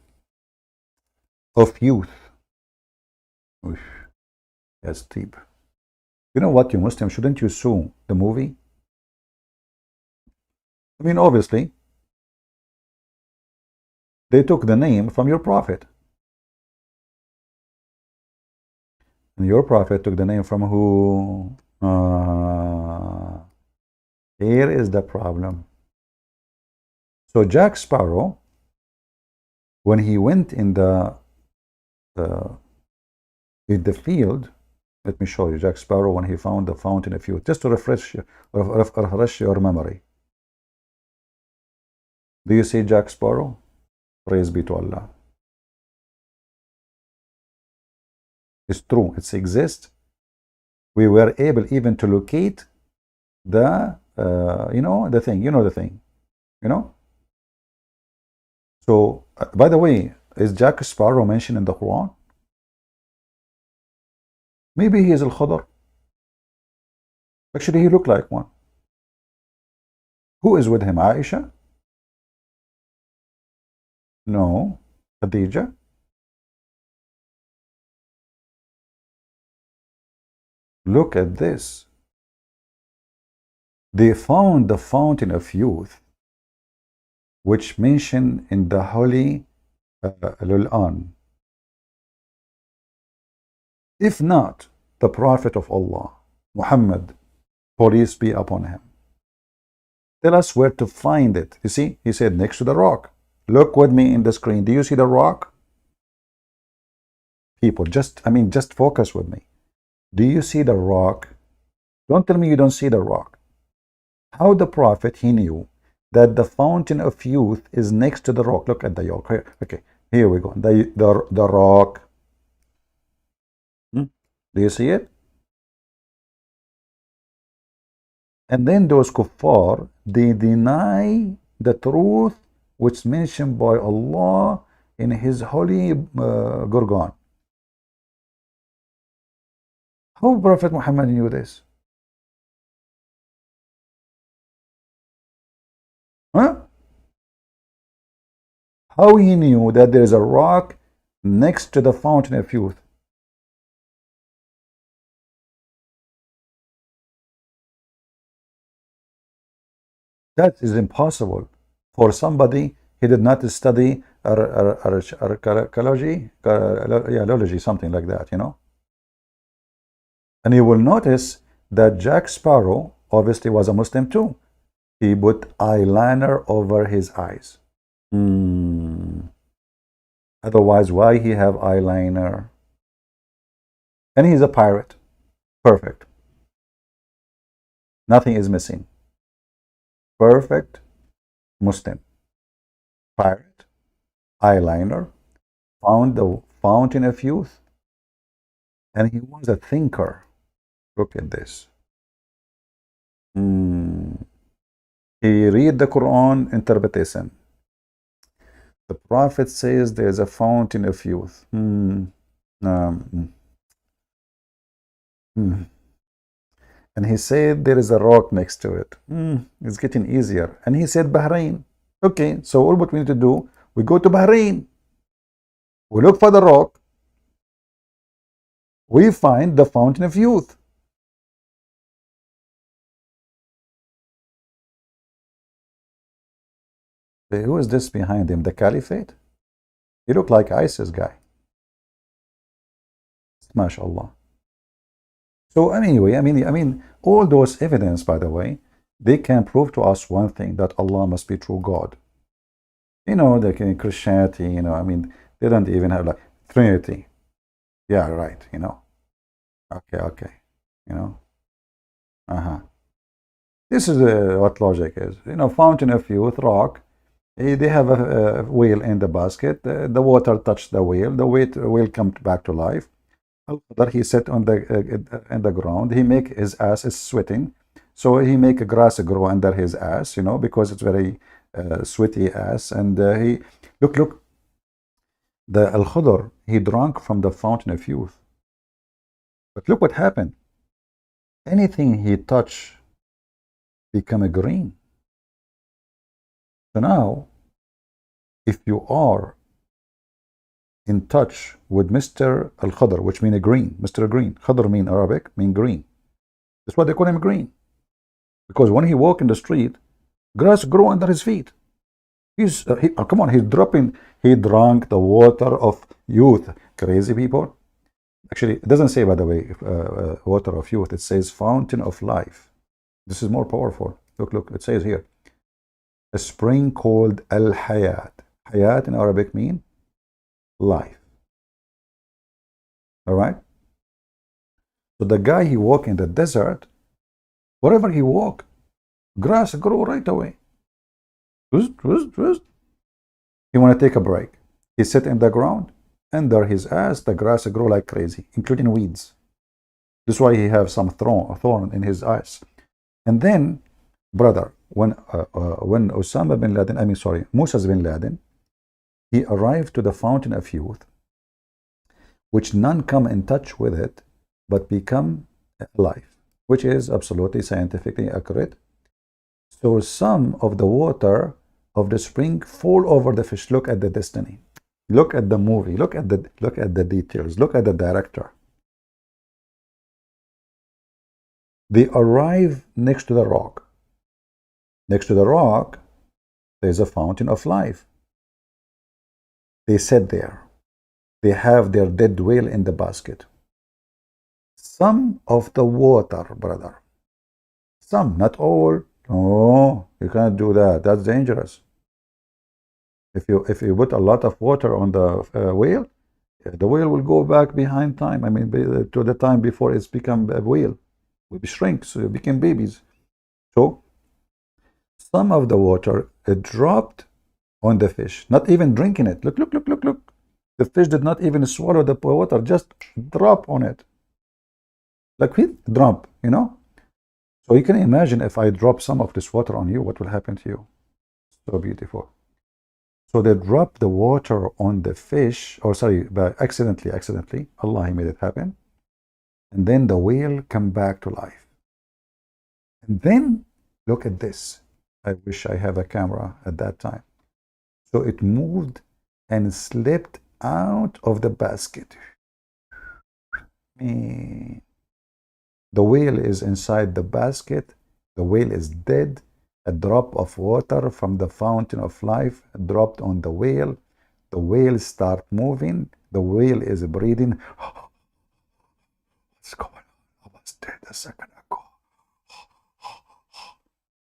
of youth. Oof, that's deep. You know what, you Muslim, shouldn't you sue the movie? I mean, obviously, they took the name from your prophet. And your prophet took the name from who? Here is the problem. So Jack Sparrow, when he went in the field, let me show you Jack Sparrow when he found the fountain of youth, just to refresh your memory. Do you see Jack Sparrow? Praise be to Allah. It's true, it exists. We were able even to locate the, the thing. So, by the way, is Jack Sparrow mentioned in the Quran? Maybe he is Al-Khadr. Actually, he looked like one. Who is with him? Aisha? No. Khadija? Look at this. They found the fountain of youth, which mentioned in the holy Quran. If not, the Prophet of Allah, Muhammad, peace be upon him. Tell us where to find it. You see, he said next to the rock. Look with me in the screen. Do you see the rock? People, just focus with me. Do you see the rock? Don't tell me you don't see the rock. How the Prophet, he knew that the fountain of youth is next to the rock. Look at the rock. Here, okay, here we go. The rock. Do you see it? And then those kuffar, they deny the truth which is mentioned by Allah in His holy Quran. How Prophet Muhammad knew this? Huh? How he knew that there is a rock next to the fountain of youth? That is impossible for somebody he did not study archaeology, something like that, you know. And you will notice that Jack Sparrow obviously was a Muslim too. He put eyeliner over his eyes. Otherwise, why he have eyeliner? And he's a pirate. Perfect. Nothing is missing. Perfect Muslim. Pirate. Eyeliner. Found the fountain of youth. And he was a thinker. Look at this. He read the Quran interpretation. The Prophet says there's a fountain of youth. And he said there is a rock next to it. It's getting easier. And he said Bahrain. Okay, so all what we need to do, we go to Bahrain. We look for the rock. We find the fountain of youth. Who is this behind him? The Caliphate? He looked like ISIS guy. MashaAllah. So anyway, I mean, all those evidence, by the way, they can prove to us one thing, that Allah must be true God. You know, the Christianity, you know, I mean, they don't even have like Trinity. Yeah, right, you know. Okay, you know. This is what logic is. You know, fountain of youth, rock. They have a whale in the basket. The water touched the whale. The whale comes back to life. That he sat on the ground. He make his ass is sweating, so he make a grass grow under his ass. You know, because it's very sweaty ass. And he look. The Al-Khudr, he drank from the fountain of youth. But look what happened. Anything he touched become a green. So now, if you are in touch with Mr. Al-Khadr, which means a green, Mr. Green, Khadr mean Arabic, mean green. That's why they call him green. Because when he walk in the street, grass grow under his feet. Come on, he drank the water of youth. Crazy people. Actually, it doesn't say, by the way, water of youth. It says fountain of life. This is more powerful. Look, it says here. A spring called Al-Hayat. Hayat in Arabic mean life. All right? So the guy, he walk in the desert, wherever he walk, grass grow right away. He want to take a break. He sit in the ground, under his ass, the grass grow like crazy, including weeds. That's why he have some thorn in his eyes. And then, brother, when Osama bin Laden, Musa bin Laden, he arrived to the fountain of youth, which none come in touch with it, but become alive, which is absolutely scientifically accurate. So some of the water of the spring fall over the fish. Look at the destiny. Look at the movie. Look at the details. Look at the director. They arrive next to the rock. Next to the rock, there's a fountain of life. They sit there. They have their dead whale in the basket. Some of the water, brother. Some, not all. No, you can't do that. That's dangerous. If you put a lot of water on the whale will go back behind time. I mean, to the time before it's become a whale. It shrinks, so it became babies. So some of the water it dropped on the fish, not even drinking it. Look, look, look, look, look. The fish did not even swallow the water, just drop on it. Like we drop, you know? So you can imagine if I drop some of this water on you, what will happen to you? So beautiful. So they drop the water on the fish, or sorry, by accidentally. Allah made it happen. And then the whale come back to life. And then look at this. I wish I have a camera at that time. So it moved and slipped out of the basket. The whale is inside the basket. The whale is dead. A drop of water from the fountain of life dropped on the whale. The whale start moving. The whale is breathing. What's going on? I was dead a second ago.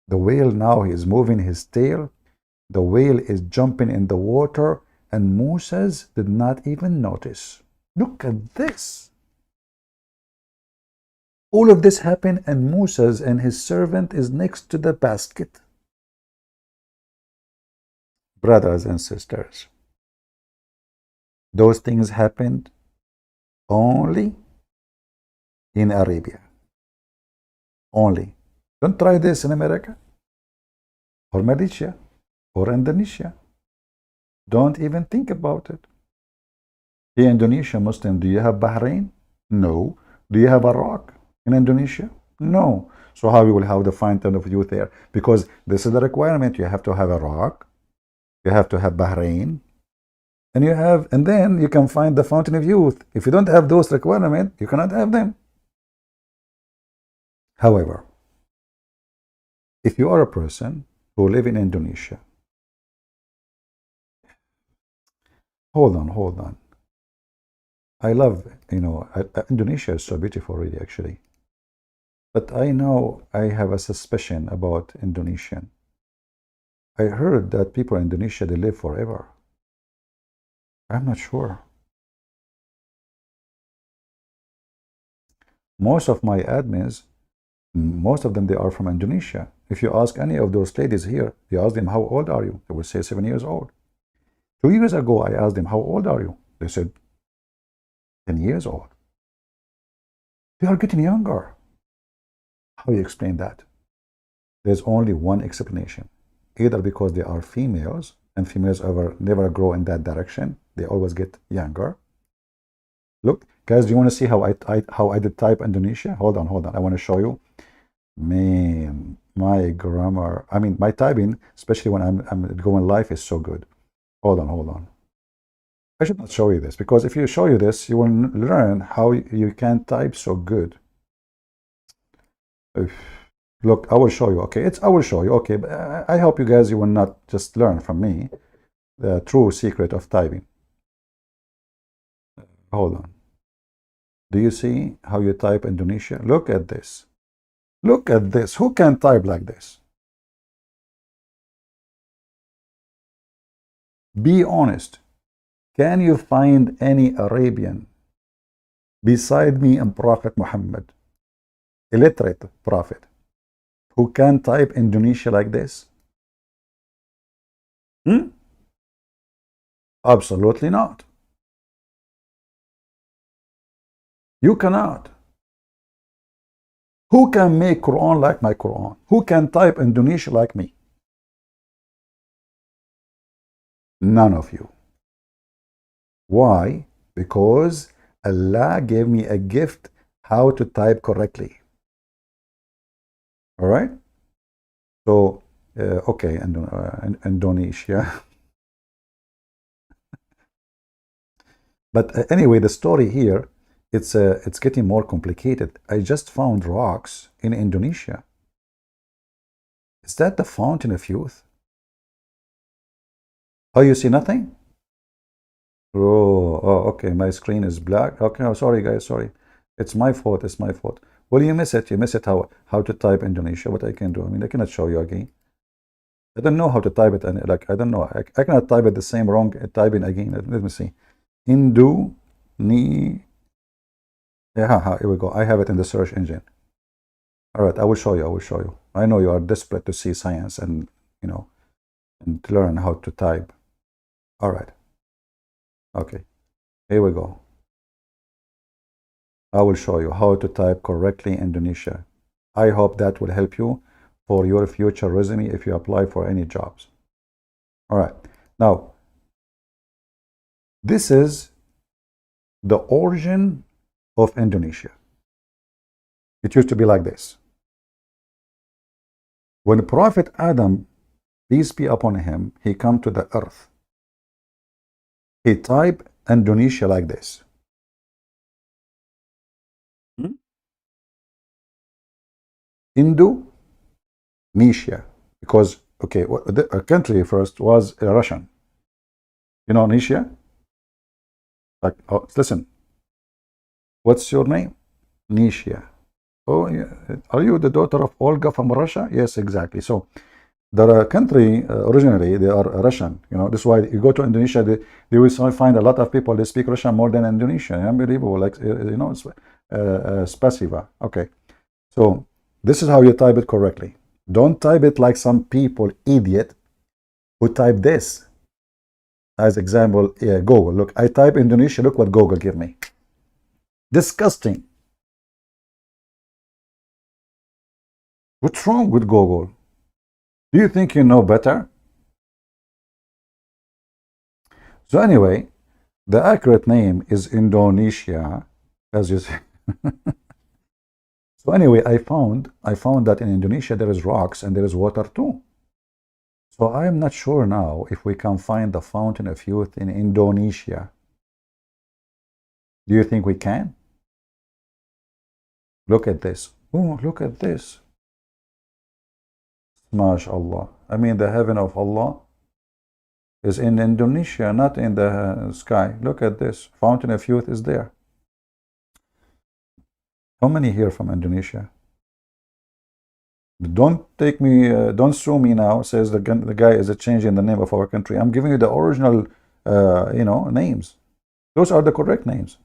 The whale now is moving his tail. The whale is jumping in the water, and Moses did not even notice. Look at this. All of this happened, and Moses and his servant is next to the basket. Brothers and sisters, those things happened only in Arabia. Only. Don't try this in America or Malaysia or Indonesia. Don't even think about it. Hey, Indonesia Muslim, do you have Bahrain? No. Do you have Iraq in Indonesia? No. So how you will have the fountain of youth there? Because this is the requirement. You have to have Iraq, you have to have Bahrain, and then you can find the fountain of youth. If you don't have those requirements, you cannot have them. However, if you are a person who live in Indonesia, hold on. I love, Indonesia is so beautiful, really, actually. But I know I have a suspicion about Indonesian. I heard that people in Indonesia, they live forever. I'm not sure. Most of my admins, most of them, they are from Indonesia. If you ask any of those ladies here, you ask them, how old are you? They will say 7 years old. 2 years ago, I asked them, how old are you? They said, 10 years old. They are getting younger. How do you explain that? There's only one explanation. Either because they are females, and females never grow in that direction. They always get younger. Look, guys, do you want to see how I did type Indonesia? Hold on. I want to show you. Man, my grammar, I mean, my typing, especially when I'm going live, is so good. Hold on. I should not show you this, because if you show you this, you will learn how you can type so good. Look, I will show you. Okay, I will show you. Okay, but I hope you guys, you will not just learn from me the true secret of typing. Hold on. Do you see how you type Indonesia? Look at this. Look at this. Who can type like this? Be honest. Can you find any Arabian beside me and Prophet Muhammad, illiterate prophet, who can type Indonesia like this? Absolutely not. You cannot. Who can make Quran like my Quran? Who can type Indonesia like me? None of you. Why? Because Allah gave me a gift how to type correctly. All right? So, okay, Indonesia. But anyway, the story here it's getting more complicated. I just found rocks in Indonesia. Is that the fountain of youth? Oh, you see nothing? Oh, okay. My screen is black. Okay, oh, sorry, guys. Sorry. It's my fault. It's my fault. Well, you miss it. You miss it how to type Indonesia. What I can do? I mean, I cannot show you again. I don't know how to type it. And like, I don't know. I cannot type it the same wrong. Typing again. Let me see. Indo ni. Yeah, here we go. I have it in the search engine. All right. I will show you. I will show you. I know you are desperate to see science and and to learn how to type. All right. Okay. Here we go. I will show you how to type correctly Indonesia. I hope that will help you for your future resume if you apply for any jobs. All right. Now, this is the origin of Indonesia. It used to be like this. When Prophet Adam, peace be upon him, he come to the earth, he typed Indonesia like this. Indonesia, because okay, the country first was Russian. You know Nisha? Like, oh, listen. What's your name? Nisha. Oh, yeah. Are you the daughter of Olga from Russia? Yes, exactly. So the country originally they are Russian. This is why you go to Indonesia, they will find a lot of people they speak Russian more than Indonesian. Unbelievable. Like it's spasiba. Okay. So this is how you type it correctly. Don't type it like some people, idiot, who type this. As example, Google. Look, I type Indonesia. Look what Google give me. Disgusting. What's wrong with Google? Do you think you know better? So anyway, the accurate name is Indonesia, as you see. So anyway, I found that in Indonesia there is rocks and there is water too. So I am not sure now if we can find the fountain of youth in Indonesia. Do you think we can? Look at this. Oh, look at this. MashaAllah. I mean, the heaven of Allah is in Indonesia, not in the sky. Look at this. Fountain of youth is there. How many here from Indonesia? Don't take me, don't sue me now, says the guy is changing the name of our country. I'm giving you the original, names. Those are the correct names.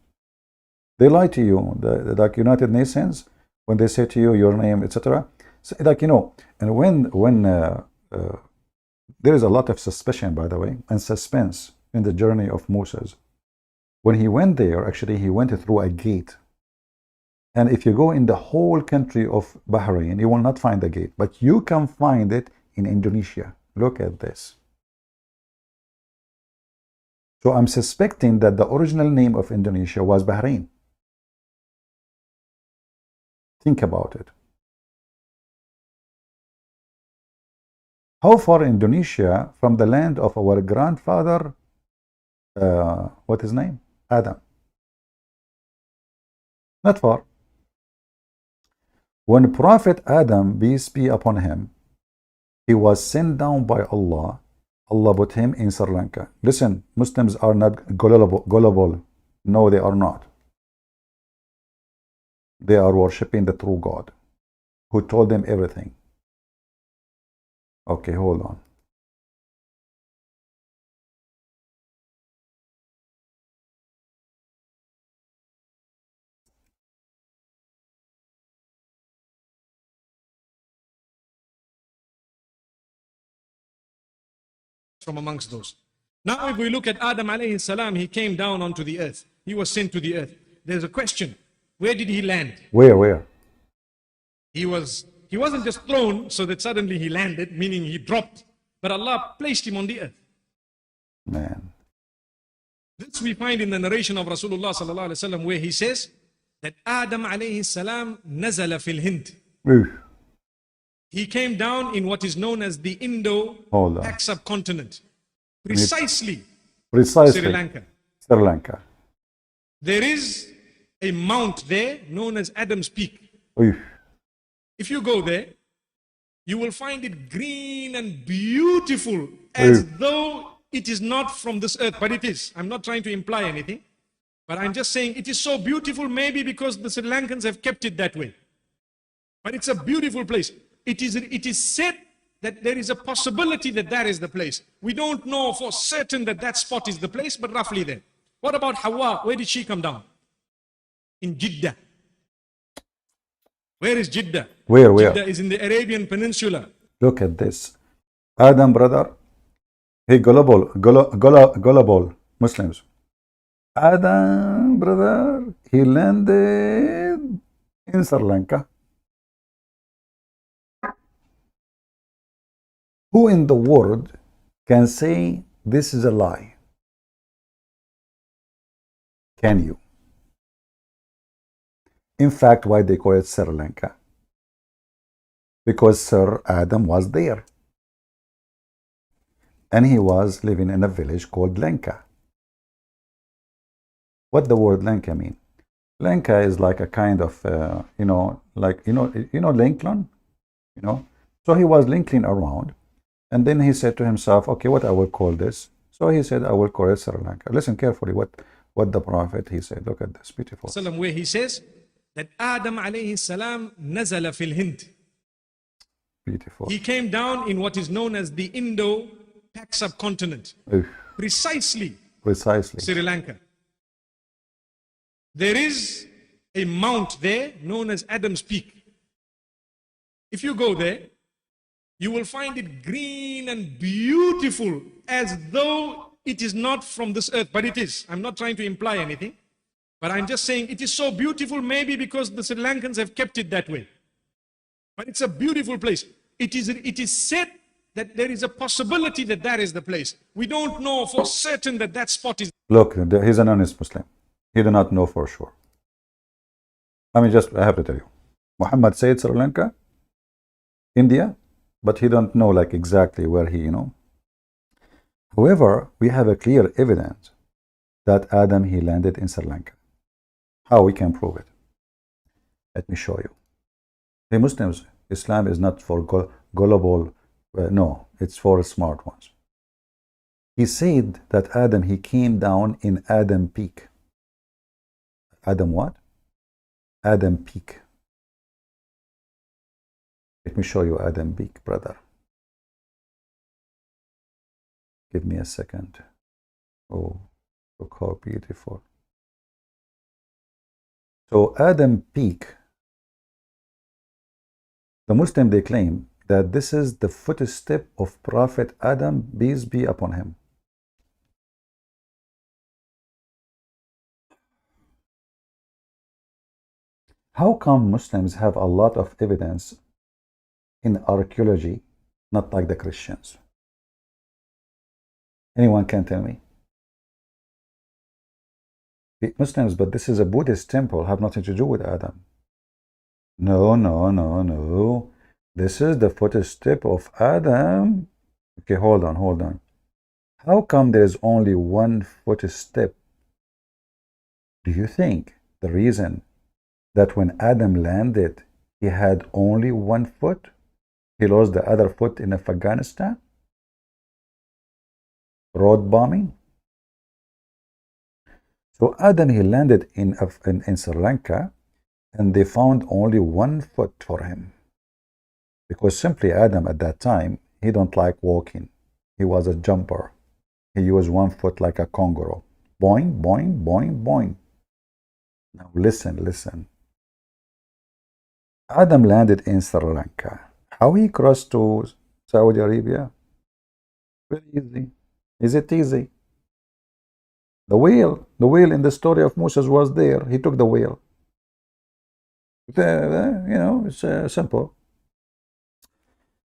They lie to you, like United Nations, when they say to you your name, etc. So, and when there is a lot of suspicion, by the way, and suspense in the journey of Moses. When he went there, actually, he went through a gate. And if you go in the whole country of Bahrain, you will not find the gate. But you can find it in Indonesia. Look at this. So I'm suspecting that the original name of Indonesia was Bahrain. Think about it. How far Indonesia from the land of our grandfather, what is his name? Adam. Not far. When Prophet Adam, peace be upon him, he was sent down by Allah. Allah put him in Sri Lanka. Listen, Muslims are not gullible. No, they are not. They are worshipping the true God, who told them everything. Okay, hold on. From amongst those. Now, if we look at Adam alayhi salam, he came down onto the earth. He was sent to the earth. There's a question. Where did he land? Where? He wasn't just thrown so that suddenly he landed, meaning he dropped. But Allah placed him on the earth. Man. This we find in the narration of Rasulullah sallallahu alaihi wasallam, where he says that Adam alayhi salam nazala fil Hind. He came down in what is known as the Indo-Pak subcontinent, precisely Sri Lanka. Sri Lanka. There is a mount there known as Adam's Peak. Oof. If you go there, you will find it green and beautiful as though it is not from this earth, but it is. I'm not trying to imply anything, but I'm just saying it is so beautiful maybe because the Sri Lankans have kept it that way. But it's a beautiful place. It is said that there is a possibility that that is the place. We don't know for certain that that spot is the place, but roughly there. What about Hawa? Where did she come down? In Jeddah. Where is Jeddah? Where? Jeddah is in the Arabian Peninsula. Look at this. Adam, brother, he gullible Muslims. Adam, brother, he landed in Sri Lanka. Who in the world can say this is a lie? Can you? In fact, why they call it Sri Lanka? Because Sir Adam was there. And he was living in a village called Lanka. What the word Lanka mean? Lanka is like a kind of, Lincoln, So he was linking around. And then he said to himself, okay, what I will call this? So he said, I will call it Sri Lanka. Listen carefully what the prophet, he said. Look at this, beautiful. Where he says that Adam alayhi salam nazala fil Hind. Beautiful. He came down in what is known as the Indo-Pak subcontinent. Precisely Sri Lanka. There is a mount there known as Adam's Peak. If you go there, you will find it green and beautiful as though it is not from this earth, but it is. I'm not trying to imply anything, but I'm just saying it is so beautiful maybe because the Sri Lankans have kept it that way. But it's a beautiful place. It is said that there is a possibility that that is the place. We don't know for certain that that spot is. Look, he's an honest Muslim. He do not know for sure. I have to tell you. Muhammad said Sri Lanka, India, but he don't know like exactly where he, However, we have a clear evidence that Adam, he landed in Sri Lanka. How we can prove it? Let me show you. Hey Muslims, Islam is not for gullible, no, it's for smart ones. He said that Adam, he came down in Adam Peak. Adam what? Adam Peak. Let me show you Adam Peak, brother. Give me a second. Oh, look how beautiful. So Adam Peak, the Muslim, they claim that this is the footstep of Prophet Adam, peace be upon him. How come Muslims have a lot of evidence in archaeology, not like the Christians? Anyone can tell me? Muslims, but this is a Buddhist temple, have nothing to do with Adam. No. This is the footstep of Adam. Okay, hold on. How come there is only one footstep? Do you think the reason that when Adam landed, he had only one foot? He lost the other foot in Afghanistan? Road bombing? So Adam, he landed in Sri Lanka, and they found only one foot for him. Because simply Adam at that time, he don't like walking. He was a jumper. He used one foot like a kangaroo. Boing, boing, boing, boing. Now listen. Adam landed in Sri Lanka. How he crossed to Saudi Arabia? Very easy. Is it easy? The whale in the story of Moses was there. He took the whale. It's simple.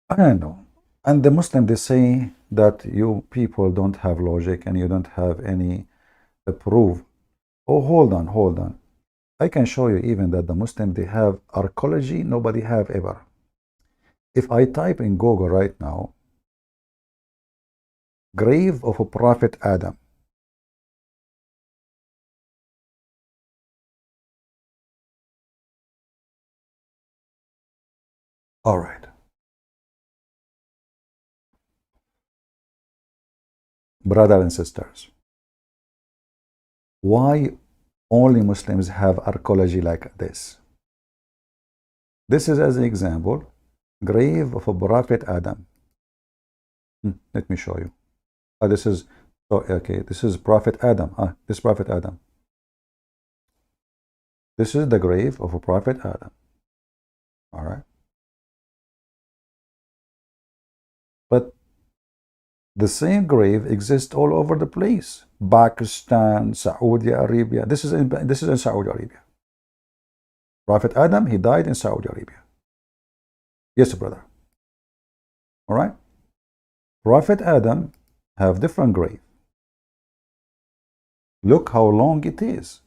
I don't know. And the Muslim, they say that you people don't have logic and you don't have any proof. Oh, hold on. I can show you even that the Muslim, they have archaeology nobody have ever. If I type in Google right now, grave of a Prophet Adam, All right. Brothers and sisters, why only Muslims have archaeology like this? This is, as an example, grave of a Prophet Adam. Let me show you. This is, okay, this is Prophet Adam. This Prophet Adam. This is the grave of a Prophet Adam. All right. But the same grave exists all over the place. Pakistan, Saudi Arabia. This is in Saudi Arabia. Prophet Adam, he died in Saudi Arabia. Yes, brother. All right. Prophet Adam have different grave. Look how long it is.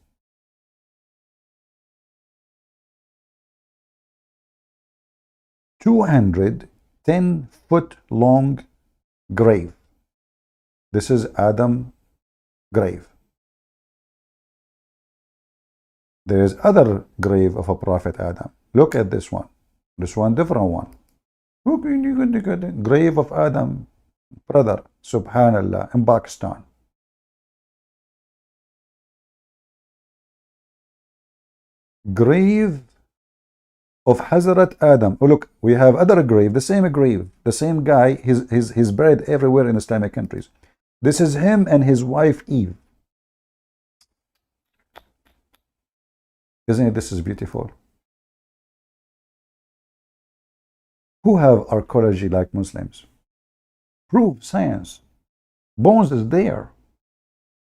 210-foot long grave. This is Adam grave. There is other grave of a Prophet Adam. Look at this one. This one, different one. Look, grave of Adam, brother, subhanallah, in Pakistan. Grave of Hazrat Adam. Oh, look, we have other grave, the same grave, the same guy. He's buried everywhere in Islamic countries. This is him and his wife Eve. Isn't it? This is beautiful. Who have archaeology like Muslims? Proof, science. Bones is there.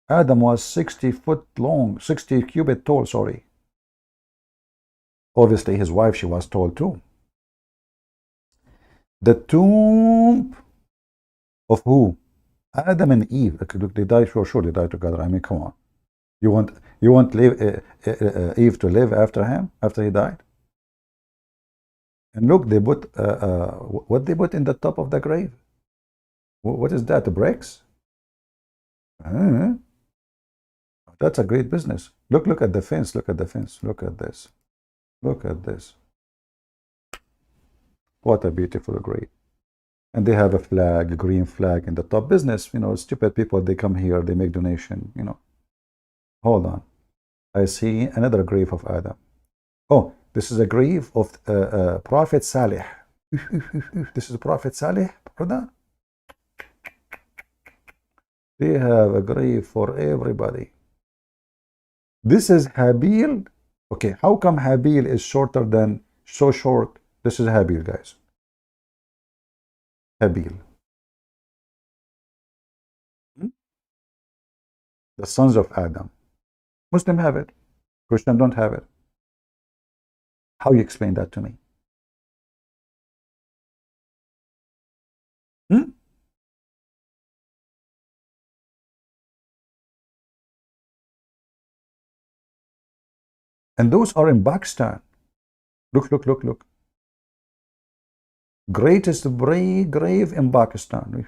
Adam was 60 foot long, 60 cubit tall, sorry. Obviously, his wife, she was tall too. The tomb of who? Adam and Eve. They died, sure, they died together. I mean, come on. You want Eve to live after him, after he died? And look, they put, what they put in the top of the grave? What is that, the bricks? That's a great business. Look at the fence, look at the fence, look at this. Look at this. What a beautiful grave. And they have a flag, a green flag in the top. Business, stupid people, they come here, they make donation, Hold on. I see another grave of Adam. Oh, this is a grave of Prophet Salih. This is Prophet Salih, brother. They have a grave for everybody. This is Habil. Okay, how come Habil is so short? This is Habil, guys. Habil. The sons of Adam. Muslim have it. Christian don't have it. How you explain that to me? And those are in Pakistan. Look. Greatest grave in Pakistan.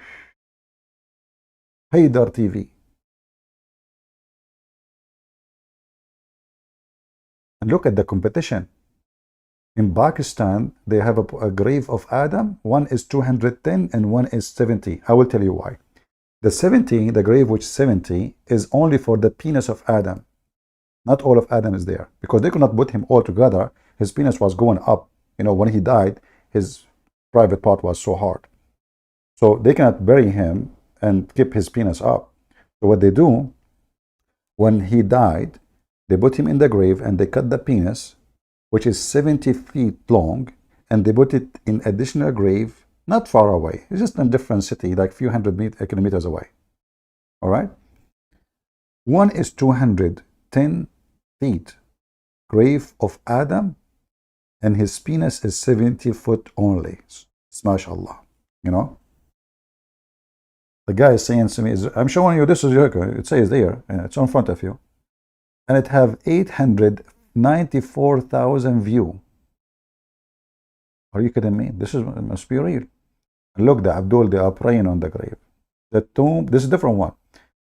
Haydar TV. And look at the competition. In Pakistan, they have a grave of Adam. One is 210 and one is 70. I will tell you why. The 70, the grave which is 70, is only for the penis of Adam. Not all of Adam is there, because they could not put him all together. His penis was going up. When he died, his private part was so hard. So they cannot bury him and keep his penis up. So what they do, when he died, they put him in the grave and they cut the penis, which is 70 feet long, and they put it in additional grave, not far away. It's just in a different city, like a few hundred kilometers away. All right? One is 210 feet, grave of Adam, and his penis is 70 foot only. It's mashallah, The guy is saying to me, I'm showing you, this is it says there, it's in front of you. And it have 894,000 view. Are you kidding me? This must be real. Look, the Abdul, they are praying on the grave. The tomb, this is a different one.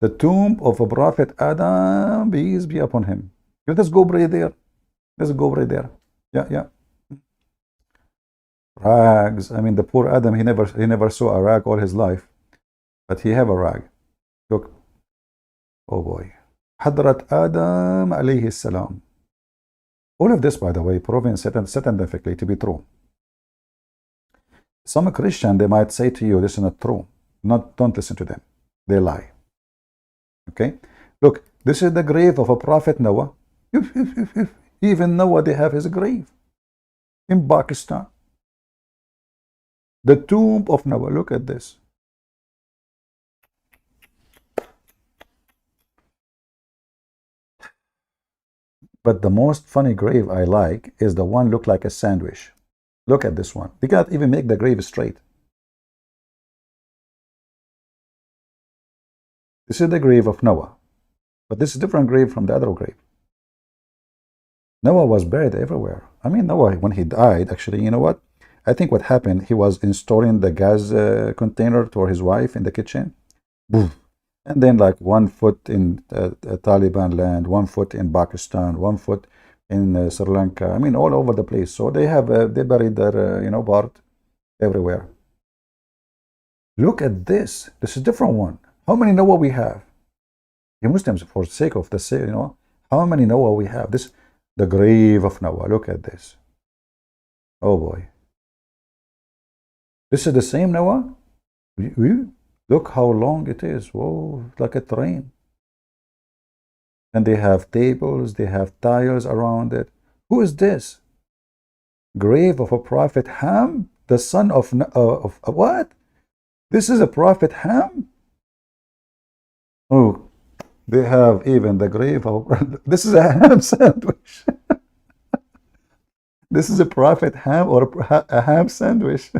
The tomb of a Prophet Adam, peace be upon him. Let's go pray there. Let's go pray there. Yeah. rags. I mean, the poor Adam, he never saw a rag all his life, but he have a rag. Look, oh boy. Hadrat Adam alayhi salam. All of this, by the way, proven scientifically to be true. Some Christian, they might say to you, this is not true. Don't listen to them. They lie. Okay? Look, this is the grave of a prophet Noah. Even Noah, they have his grave in Pakistan. The tomb of Noah. Look at this. But the most funny grave I like is the one look like a sandwich. Look at this one. They cannot even make the grave straight. This is the grave of Noah. But this is a different grave from the other grave. Noah was buried everywhere. I mean, Noah, when he died, actually, you know what? I think what happened, he was installing the gas container to his wife in the kitchen. Boom. And then like 1 foot in Taliban land, 1 foot in Pakistan, 1 foot in Sri Lanka. I mean, all over the place. So they have, they buried their, part everywhere. Look at this. This is a different one. How many Noah we have? You Muslims, for the sake of the how many Noah we have? This, the grave of Noah. Look at this. Oh boy. This is the same Noah? Look how long it is. Whoa, like a train. And they have tables, they have tiles around it. Who is this? Grave of a prophet Ham, the son of what? This is a prophet Ham? Oh, they have even the grave of this is a ham sandwich. This is a prophet Ham or a ham sandwich.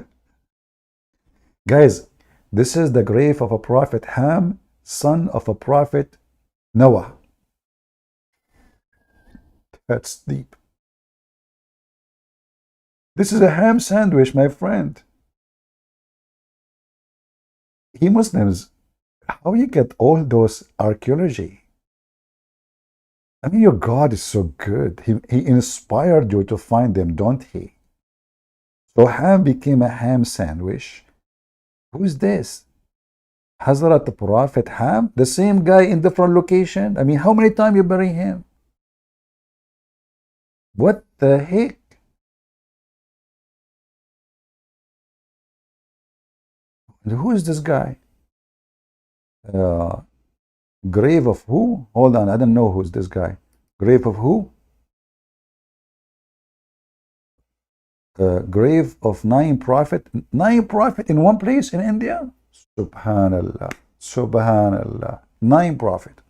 Guys, this is the grave of a prophet Ham, son of a prophet Noah. That's deep. This is a ham sandwich, my friend. You Muslims, how you get all those archaeology? I mean, your God is so good. He inspired you to find them, don't he? So ham became a ham sandwich. Who is this? Hazrat the Prophet Ham? The same guy in different location? I mean, how many times you bury him? What the heck? Who is this guy? Grave of who? Hold on, I don't know who's this guy. Grave of who? Grave of 9 prophet. 9 prophet in one place in India? Subhanallah. Subhanallah. 9 prophet.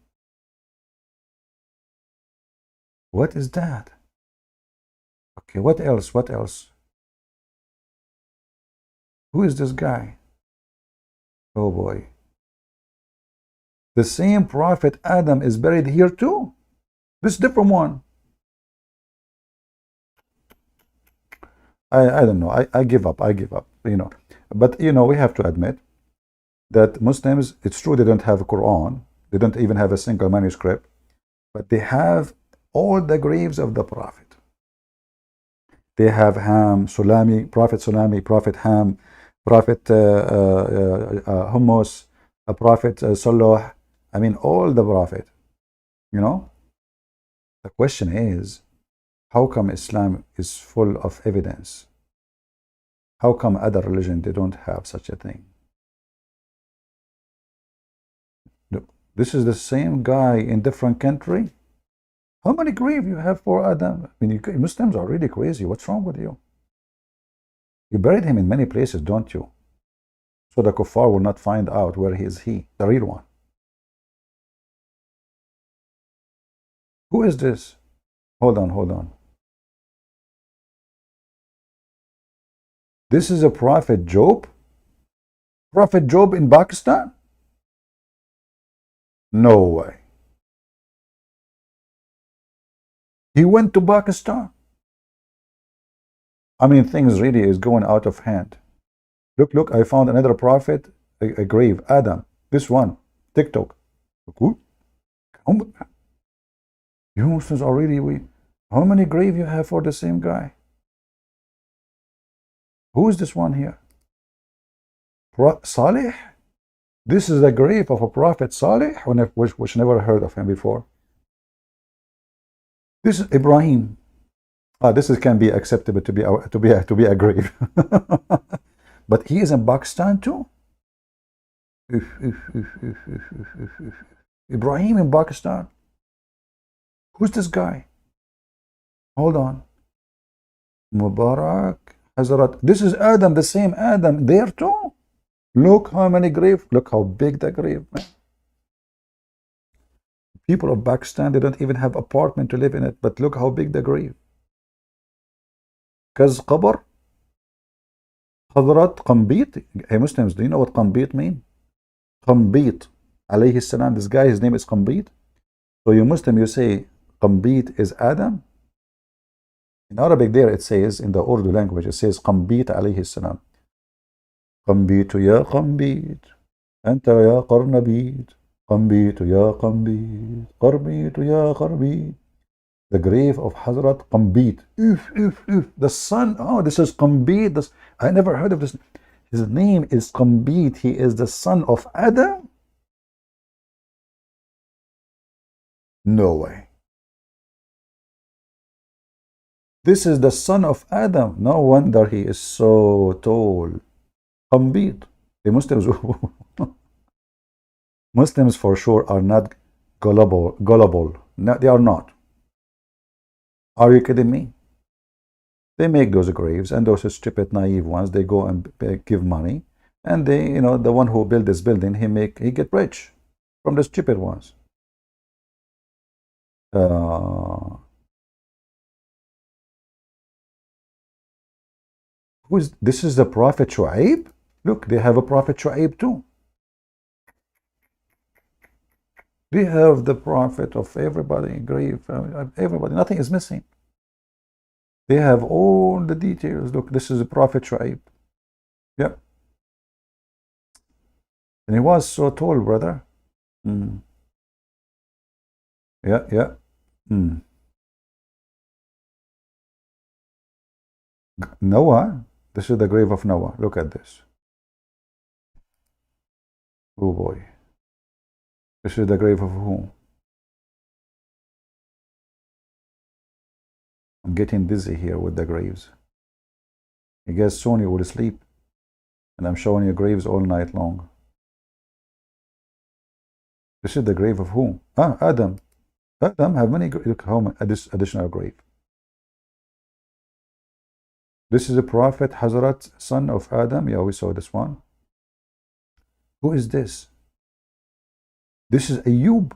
What is that? Okay, what else? What else? Who is this guy? Oh boy. The same prophet Adam is buried here too. This different one. I don't know. I give up. I give up. But we have to admit that Muslims, it's true they don't have a Quran. They don't even have a single manuscript, but they have all the graves of the Prophet. They have Ham, Sulami, Prophet Sulami, Prophet Ham, Prophet Hummus, Prophet Salah. I mean, all the Prophet. The question is, how come Islam is full of evidence? How come other religions, they don't have such a thing? This is the same guy in different country. How many graves you have for Adam? I mean, Muslims are really crazy. What's wrong with you? You buried him in many places, don't you? So the kuffar will not find out where he is, the real one. Who is this? Hold on, hold on. This is a Prophet Job? Prophet Job in Pakistan? No way. He went to Pakistan. I mean, things really is going out of hand. Look, I found another prophet, a grave, Adam. This one, TikTok. Good. You Muslims are really, how many graves you have for the same guy? Who is this one here? Salih? This is the grave of a prophet Salih, which never heard of him before. This is Ibrahim. This can be acceptable to be a grave. But he is in Pakistan too. Ibrahim in Pakistan. Who's this guy? Hold on. Mubarak Hazrat. This is Adam, the same Adam there too. Look how many graves. Look how big the grave, man. People of Pakistan, they don't even have apartment to live in it, but look how big the grave. Kaz Qabr. Hazrat Qambit. Hey Muslims, do you know what Qambit mean? Qambit alayhi salam. This guy, his name is Qambit. So you Muslim, you say Qambit is Adam. In Arabic there it says, in the Urdu language, it says Qambit alayhi salam. قنبيت يا قنبيت أنت يا قرنبيت قنبيت يا قنبيت قربيت يا قربيت. The grave of Hazrat Qambit. The son. Oh, this is Qambit. I never heard of this. His name is Qambit. He is the son of Adam? No way. This is the son of Adam. No wonder he is so tall. Qambit. The Muslims for sure are not gullible. No, they are not. Are you kidding me? They make those graves, and those stupid, naive ones, they go and give money, and they, the one who built this building, he get rich from the stupid ones. This is the Prophet Shu'aib? Look, they have a Prophet Shu'aib too. We have the Prophet of everybody, grave, everybody, nothing is missing. They have all the details. Look, this is the Prophet Shu'aib. Yep. And he was so tall, brother. Yeah. Noah. This is the grave of Noah. Look at this. Oh boy. This is the grave of whom? I'm getting dizzy here with the graves. I guess soon you will sleep. And I'm showing you graves all night long. This is the grave of whom? Adam. Adam have many graves. Look how many additional grave. This is a prophet, Hazrat, son of Adam. Yeah, we saw this one. Who is this? This is Ayub.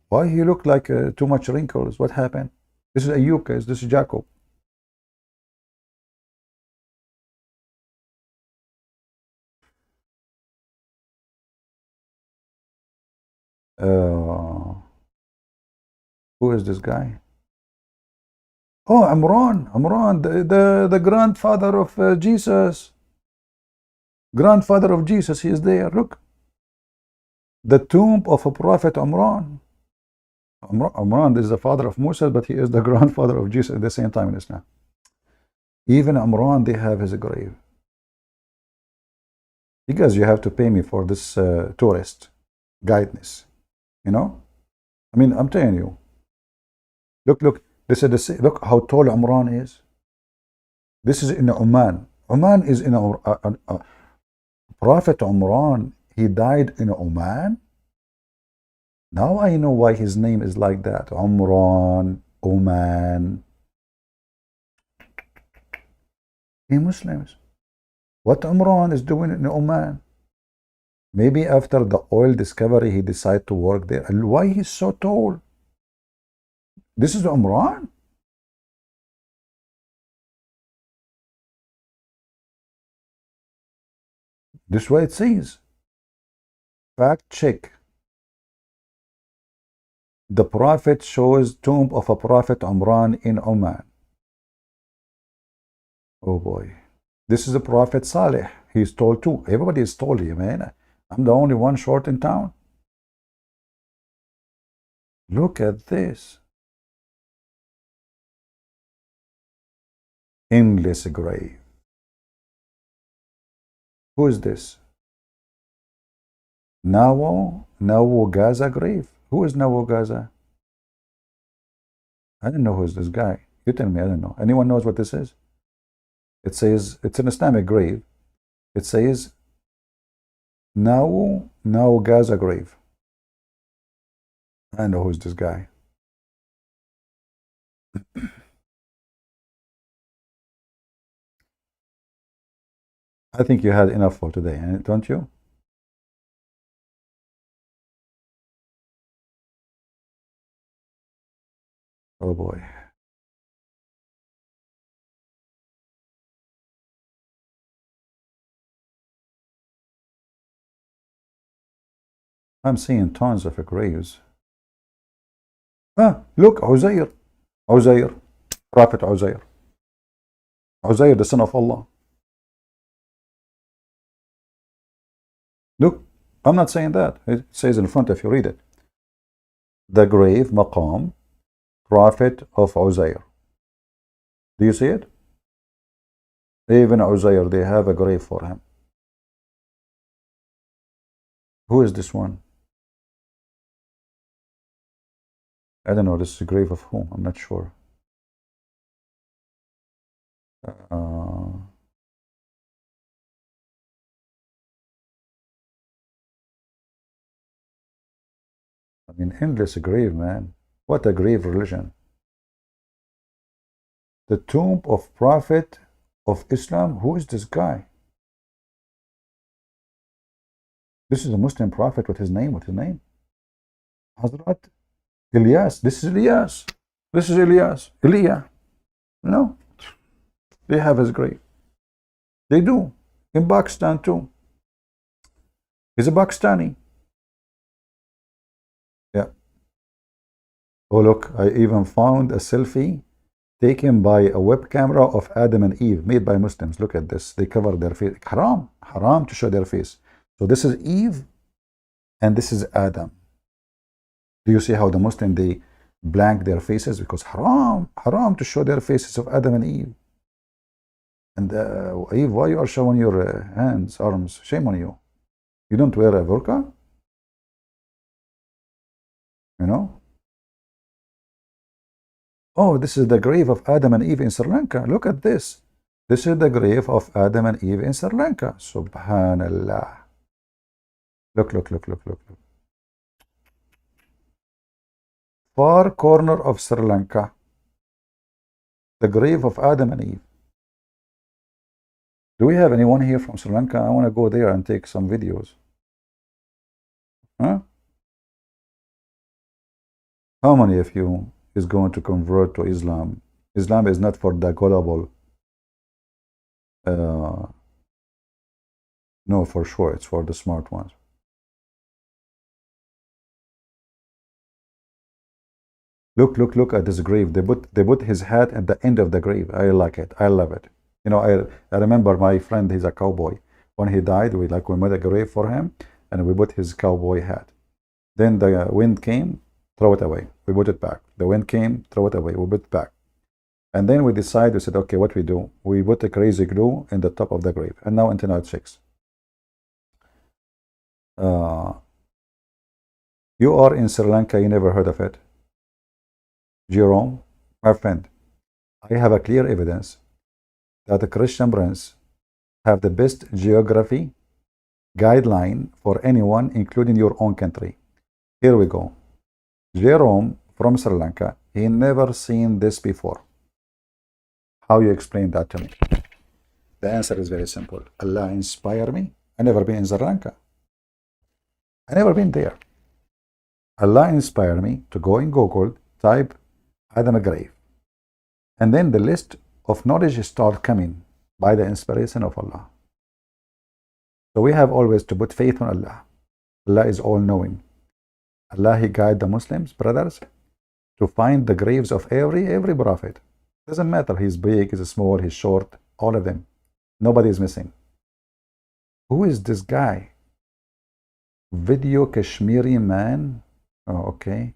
Why he look like too much wrinkles? What happened? This is Ayub, guys. This is Jacob. Who is this guy? Oh, Imran, the grandfather of Jesus. Grandfather of Jesus, he is there. Look. The tomb of a prophet Imran. Imran is the father of Musa, but he is the grandfather of Jesus at the same time in Islam. Even Imran, they have his grave. Because you have to pay me for this tourist guidance. I mean, I'm telling you. Look. This is look how tall Imran is. This is in Oman. Oman is in Prophet Imran. He died in Oman. Now I know why his name is like that. Umran, Oman. Hey Muslims, what Umran is doing in Oman? Maybe after the oil discovery, he decided to work there. And why he's so tall? This is Umran? This way it says. Fact check. The Prophet shows tomb of a Prophet Umran in Oman. Oh boy. This is the Prophet Saleh. He's tall too. Everybody is tall here, man. I'm the only one short in town. Look at this. Endless grave. Who is this? Nawo Gaza grave. Who is Nawo Gaza? I don't know who is this guy. You tell me, I don't know. Anyone knows what this is? It says, it's an Islamic grave. It says, Nawo Gaza grave. I know who's this guy. I think you had enough for today, don't you? Oh boy. I'm seeing tons of graves. Ah, look, Uzair. Prophet Uzair. Uzair, the son of Allah. Look, I'm not saying that. It says in front if you read it. The grave, maqam, prophet of Uzair. Do you see it? Even Uzair, they have a grave for him. Who is this one? I don't know. This is the grave of whom? I'm not sure. I mean, endless grave, man. What a grave religion. The tomb of Prophet of Islam. Who is this guy? This is a Muslim prophet. With his name? Hazrat Ilyas. This is Ilyas. This is Ilyas. Elia. No. They have his grave. They do. In Pakistan too. He's a Pakistani. Yeah. Oh look, I even found a selfie taken by a web camera of Adam and Eve, made by Muslims. Look at this. They cover their face. Haram to show their face. So this is Eve and this is Adam. Do you see how the Muslim, they blank their faces? Because haram to show their faces of Adam and Eve. And Eve, why you are showing your hands, arms? Shame on you. You don't wear a burqa? You know? Oh, this is the grave of Adam and Eve in Sri Lanka. Look at this. This is the grave of Adam and Eve in Sri Lanka. Subhanallah. Look. Far corner of Sri Lanka. The grave of Adam and Eve. Do we have anyone here from Sri Lanka? I want to go there and take some videos. Huh? How many of you is going to convert to Islam? Islam is not for the gullible. No, for sure, it's for the smart ones. Look at this grave. They put his hat at the end of the grave. I like it. I love it. You know, I remember my friend, he's a cowboy. When he died, we made a grave for him and we put his cowboy hat. Then the wind came, throw it away. We put it back. The wind came, throw it away. We put it back. And then we said, okay, what we do? We put the crazy glue in the top of the grave. And now until now it's fixed. You are in Sri Lanka, you never heard of it. Jerome, my friend, I have a clear evidence that the Christian Prince have the best geography guideline for anyone, including your own country. Here we go. Jerome from Sri Lanka, he never seen this before. How you explain that to me? The answer is very simple. Allah inspired me. I never been in Sri Lanka. I never been there. Allah inspired me to go in Google, type Adam grave. And then the list of knowledge start coming by the inspiration of Allah. So we have always to put faith on Allah. Allah is all-knowing. Allah, He guide the Muslims, brothers, to find the graves of every prophet. Doesn't matter, he's big, he's small, he's short, all of them. Nobody is missing. Who is this guy? Video Kashmiri man? Oh, okay.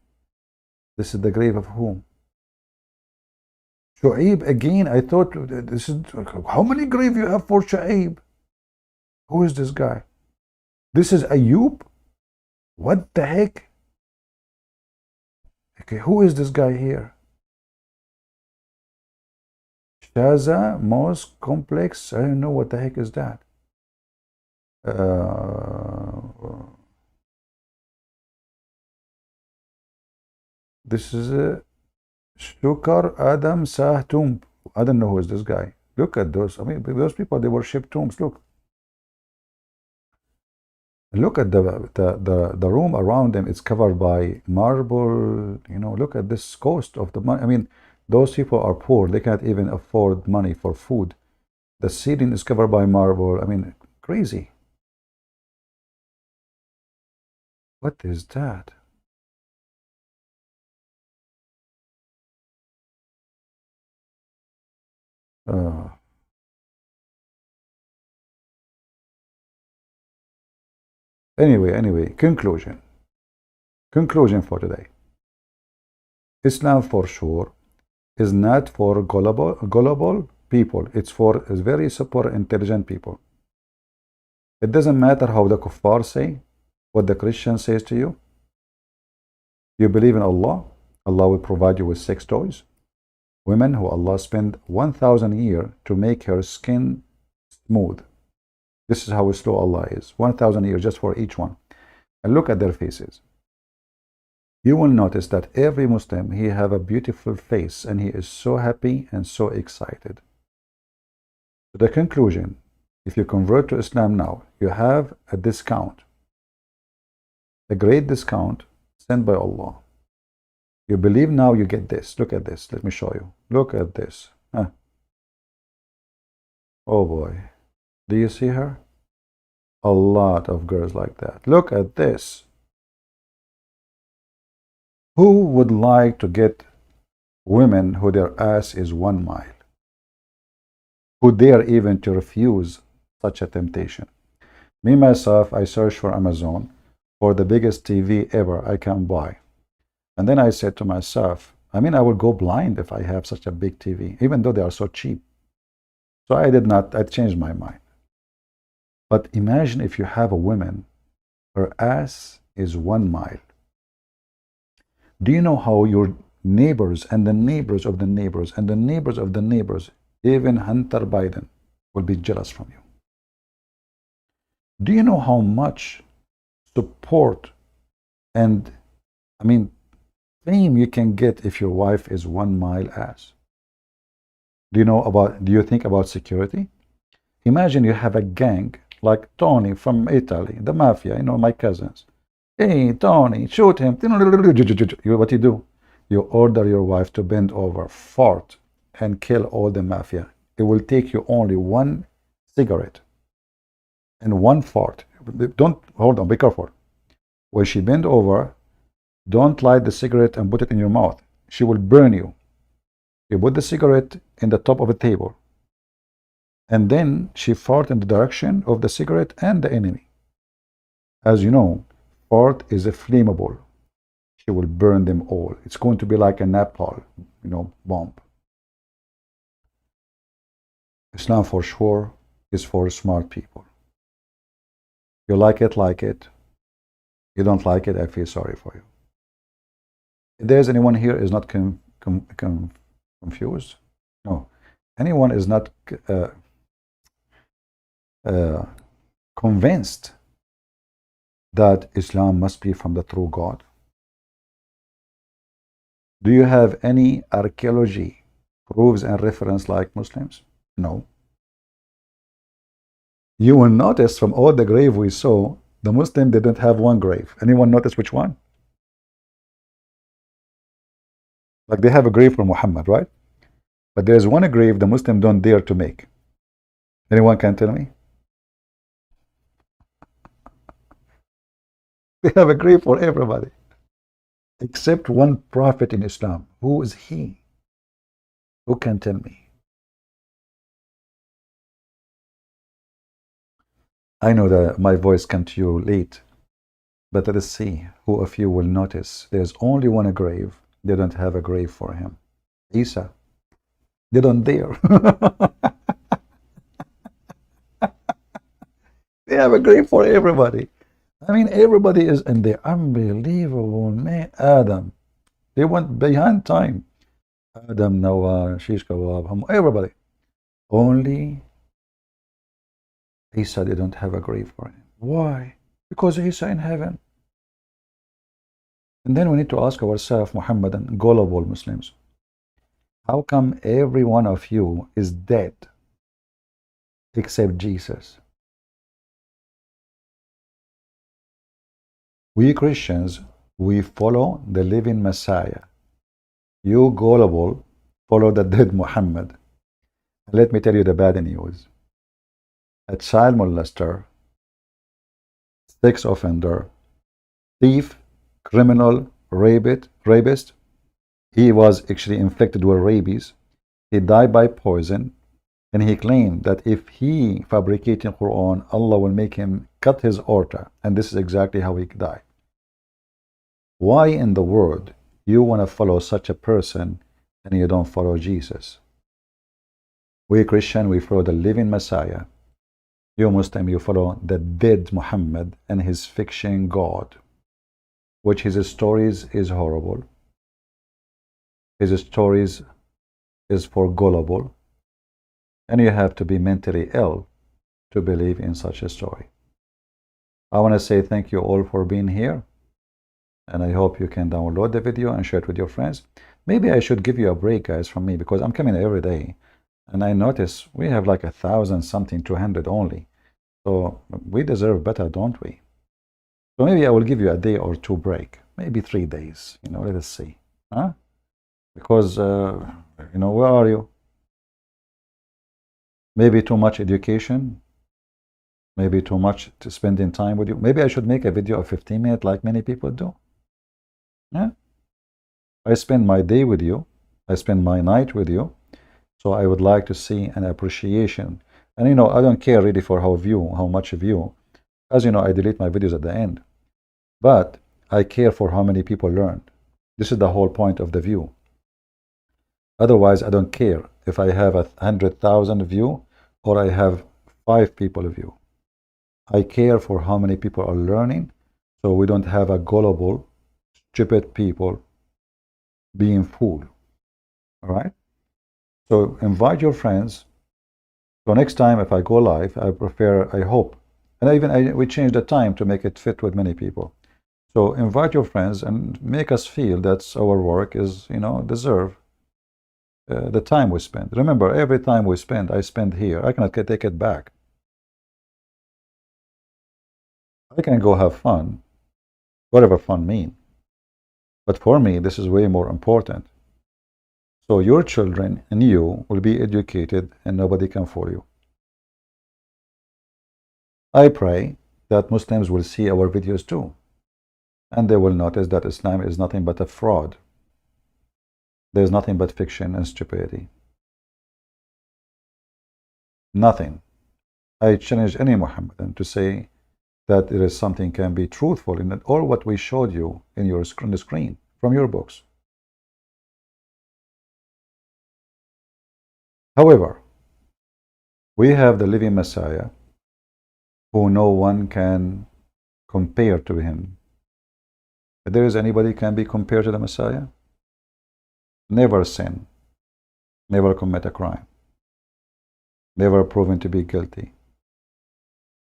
This is the grave of whom? Shu'aib again. I thought this is how many graves you have for Shu'aib? Who is this guy? This is Ayub? What the heck? Okay, who is this guy here? Shaza Mosque Complex. I don't know what the heck is that. This is a Shukar Adam Sah tomb. I don't know who is this guy. Look at those. I mean, those people, they worship tombs. Look. Look at the room around them. It's covered by marble. You know, look at this cost of the money. I mean, those people are poor. They can't even afford money for food. The ceiling is covered by marble. I mean, crazy. What is that? Anyway, conclusion for today. Islam for sure is not for gullible people. It's for very super intelligent people. It doesn't matter how the kuffar say, what the Christian says to you. You believe in Allah, Allah will provide you with sex toys. Women who Allah spent 1,000 years to make her skin smooth. This is how slow Allah is. 1,000 years just for each one. And look at their faces. You will notice that every Muslim, he have a beautiful face and he is so happy and so excited. The conclusion, if you convert to Islam now, you have a discount. A great discount sent by Allah. You believe now, you get this. Look at this. Let me show you. Look at this. Huh. Oh boy. Do you see her? A lot of girls like that. Look at this. Who would like to get women who their ass is 1 mile? Who dare even to refuse such a temptation? Me, myself, I searched for Amazon for the biggest TV ever I can buy. And then I said to myself, I mean, I would go blind if I have such a big TV, even though they are so cheap. So I changed my mind. But imagine if you have a woman, her ass is 1 mile. Do you know how your neighbors and the neighbors of the neighbors and the neighbors of the neighbors, even Hunter Biden, will be jealous from you? Do you know how much support and, I mean, fame you can get if your wife is 1 mile ass? Do you think about security? Imagine you have a gang like Tony from Italy, the mafia, my cousins. Hey, Tony, shoot him. What you do? You order your wife to bend over, fart, and kill all the mafia. It will take you only 1 cigarette and 1 fart. Hold on, be careful. When she bend over, don't light the cigarette and put it in your mouth. She will burn you. You put the cigarette in the top of a table. And then she fart in the direction of the cigarette and the enemy. As you know, fart is a flammable. She will burn them all. It's going to be like a napalm, bomb. Islam for sure is for smart people. You like it, like it. You don't like it, I feel sorry for you. If there's anyone here is not confused? No. Anyone is not convinced that Islam must be from the true God? Do you have any archaeology proofs and reference like Muslims? No. You will notice from all the grave we saw, the Muslim didn't have 1 grave. Anyone notice which one? Like they have a grave for Muhammad, right? But there's 1 grave the Muslim don't dare to make. Anyone can tell me? They have a grave for everybody. Except 1 prophet in Islam. Who is he? Who can tell me? I know that my voice came to you late, but let us see who of you will notice. There's only 1 grave. They don't have a grave for him. Isa. They don't dare. They have a grave for everybody. I mean, everybody is in the unbelievable man. Adam. They went behind time. Adam, Noah, Shish Kebab, everybody. Only Isa they don't have a grave for him. Why? Because Isa in heaven. And then we need to ask ourselves, Muhammadan, gullible Muslims, how come every one of you is dead except Jesus? We Christians, we follow the living Messiah. You gullible follow the dead Muhammad. Let me tell you the bad news. A child molester, sex offender, thief, criminal, rapist. He was actually infected with rabies. He died by poison. And he claimed that if he fabricated Quran, Allah will make him cut his aorta. And this is exactly how he died. Why in the world you want to follow such a person and you don't follow Jesus? We Christian, we follow the living Messiah. You Muslim, you follow the dead Muhammad and his fiction God, which his stories is horrible. His stories is for gullible. And you have to be mentally ill to believe in such a story. I want to say thank you all for being here. And I hope you can download the video and share it with your friends. Maybe I should give you a break, guys, from me, because I'm coming every day. And I notice we have like 1,000 something, 200 only. So we deserve better, don't we? So maybe I will give you a day or two break. Maybe 3 days. Let us see. Huh? Because, where are you? Maybe too much education. Maybe too much to spending time with you. Maybe I should make a video of 15 minutes like many people do. Yeah. I spend my day with you. I spend my night with you. So I would like to see an appreciation. And I don't care really for how much view. As you know, I delete my videos at the end. But I care for how many people learned. This is the whole point of the view. Otherwise, I don't care if I have 100,000 view or I have 5 people view. I care for how many people are learning, so we don't have a gullible, stupid people being fooled. All right? So invite your friends. So next time if I go live, I hope, and we change the time to make it fit with many people. So invite your friends and make us feel that our work is, deserve the time we spend. Remember, every time we spend, I spend here. I cannot take it back. I can go have fun, whatever fun means. But for me, this is way more important. So your children and you will be educated and nobody can fool you. I pray that Muslims will see our videos too. And they will notice that Islam is nothing but a fraud. There's nothing but fiction and stupidity. Nothing. I challenge any Muhammadan to say that there is something can be truthful in it, or what we showed you in the screen from your books. However, we have the living Messiah who no one can compare to him. If there is anybody can be compared to the Messiah, never sin, never commit a crime, never proven to be guilty.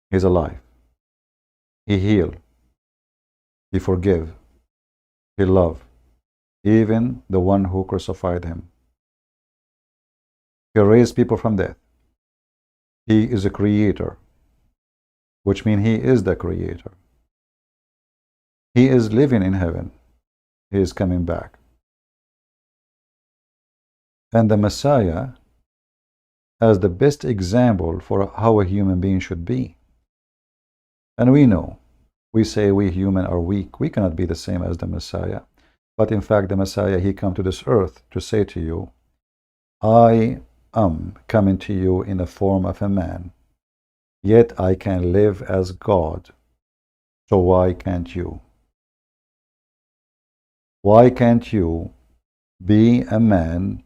He's alive. He heal. He forgive. He love. Even the one who crucified him. He raised people from death. He is a creator, which means he is the creator. He is living in heaven. He is coming back. And the Messiah as the best example for how a human being should be. And we know, we say we human are weak. We cannot be the same as the Messiah. But in fact, the Messiah, he come to this earth to say to you, I am coming to you in the form of a man, yet I can live as God. So why can't you? Why can't you be a man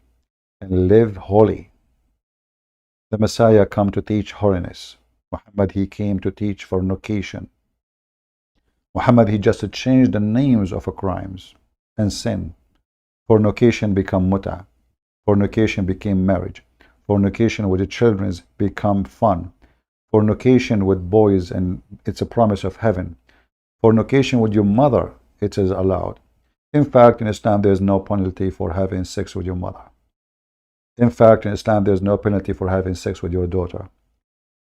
and live holy? The Messiah come to teach holiness. Muhammad, he came to teach fornication. Muhammad, he just changed the names of crimes and sin. Fornication became muta. Fornication became marriage. Fornication with the children become fun. Fornication with boys, and it's a promise of heaven. Fornication with your mother, it is allowed. In fact, in Islam, there is no penalty for having sex with your mother. In fact, in Islam, there is no penalty for having sex with your daughter.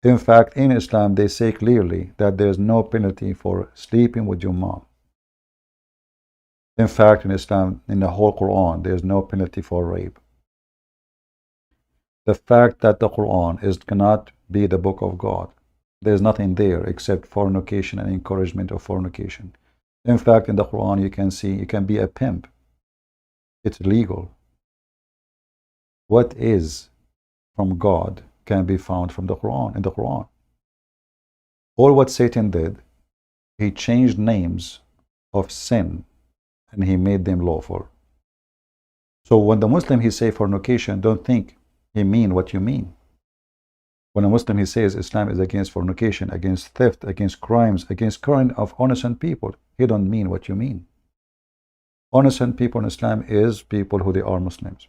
In fact, in Islam, they say clearly that there is no penalty for sleeping with your mom. In fact, in Islam, in the whole Quran, there is no penalty for rape. The fact that the Quran cannot be the book of God, there is nothing there except fornication and encouragement of fornication. In fact, in the Quran, you can see you can be a pimp. It's legal. What is from God can be found from the Quran, in the Quran. All what Satan did, he changed names of sin and he made them lawful. So when the Muslim he say fornication, don't think he mean what you mean. When a Muslim he says Islam is against fornication, against theft, against crimes, against killing of innocent people, he don't mean what you mean. Innocent people in Islam is people who they are Muslims.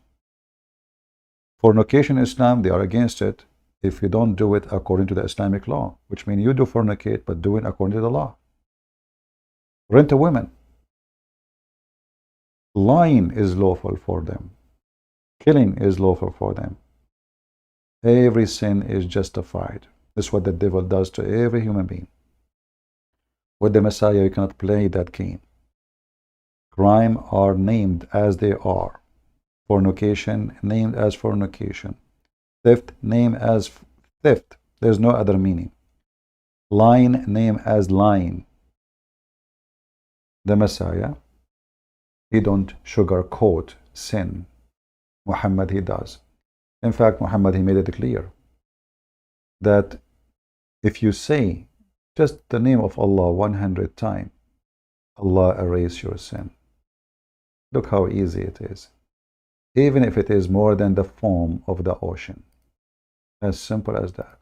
Fornication in Islam, they are against it if you don't do it according to the Islamic law, which means you do fornicate, but do it according to the law. Rent a woman. Lying is lawful for them. Killing is lawful for them. Every sin is justified. This is what the devil does to every human being. With the Messiah, you cannot play that game. Crime are named as they are. Fornication named as fornication. Theft named as theft. There's no other meaning. Lying named as lying. The Messiah, he don't sugarcoat sin. Muhammad, he does. In fact, Muhammad, he made it clear that if you say just the name of Allah 100 times, Allah erase your sin. Look how easy it is. Even if it is more than the foam of the ocean. As simple as that.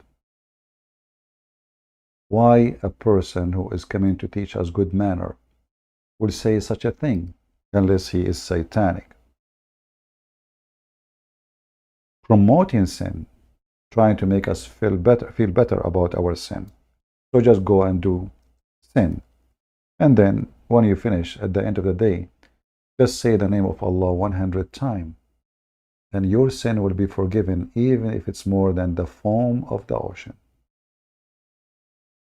Why a person who is coming to teach us good manner will say such a thing unless he is satanic? Promoting sin, trying to make us feel better about our sin. So just go and do sin. And then when you finish at the end of the day, just say the name of Allah 100 times. And your sin will be forgiven even if it's more than the foam of the ocean.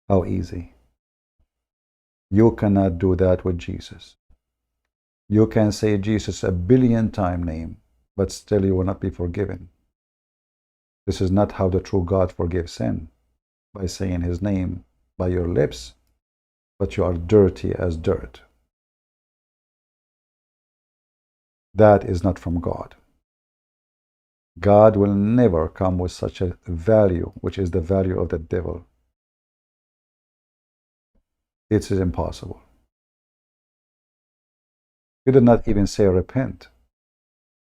How easy. You cannot do that with Jesus. You can say Jesus a billion times name, but still you will not be forgiven. This is not how the true God forgives sin, by saying his name by your lips, but you are dirty as dirt. That is not from God. God will never come with such a value, which is the value of the devil. It is impossible. You did not even say repent.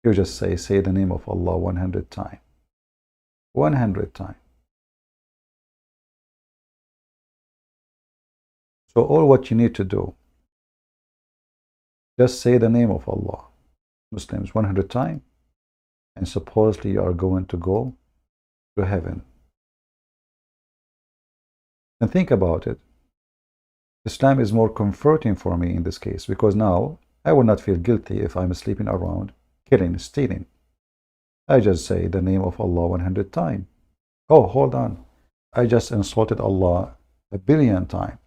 You just say the name of Allah 100 times. 100 times. So all what you need to do, just say the name of Allah, Muslims, 100 times, and supposedly you are going to go to heaven. And think about it. Islam is more comforting for me in this case, because now I will not feel guilty if I'm sleeping around, killing, stealing. I just say the name of Allah 100 times. Oh, hold on. I just insulted Allah a billion times,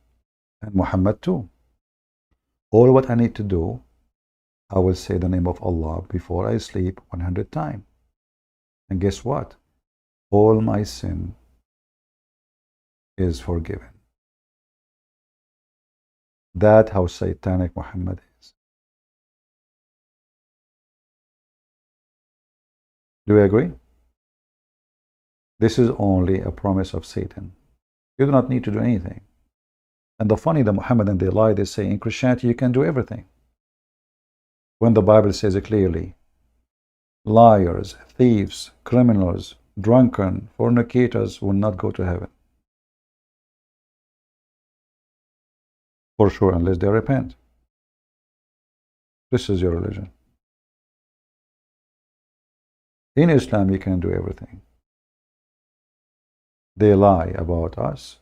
and Muhammad too. All what I need to do, I will say the name of Allah before I sleep 100 times. And guess what? All my sin is forgiven. That's how satanic Muhammad is. Do you agree? This is only a promise of Satan. You do not need to do anything. And the funny, the Muhammadan, they lie, they say in Christianity you can do everything. When the Bible says it clearly, liars, thieves, criminals, drunken, fornicators will not go to heaven. For sure, unless they repent. This is your religion. In Islam, you can do everything. They lie about us.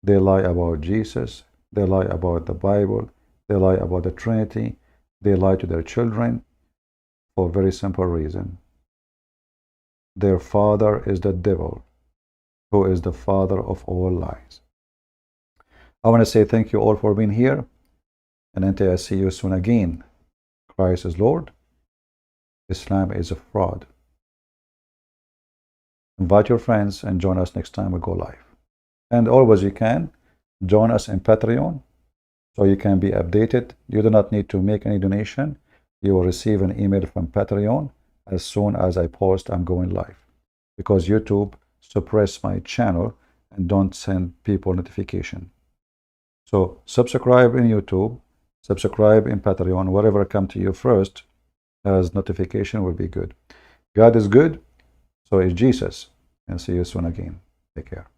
They lie about Jesus. They lie about the Bible. They lie about the Trinity. They lie to their children for a very simple reason. Their father is the devil, who is the father of all lies. I want to say thank you all for being here. And until I see you soon again, Christ is Lord. Islam is a fraud. Invite your friends and join us next time we go live. And always you can join us in Patreon so you can be updated. You do not need to make any donation. You will receive an email from Patreon as soon as I post I'm going live, because YouTube suppress my channel and don't send people notification. So subscribe in YouTube, subscribe in Patreon, whatever come to you first as notification will be good. God is good. So is Jesus. And see you soon again. Take care.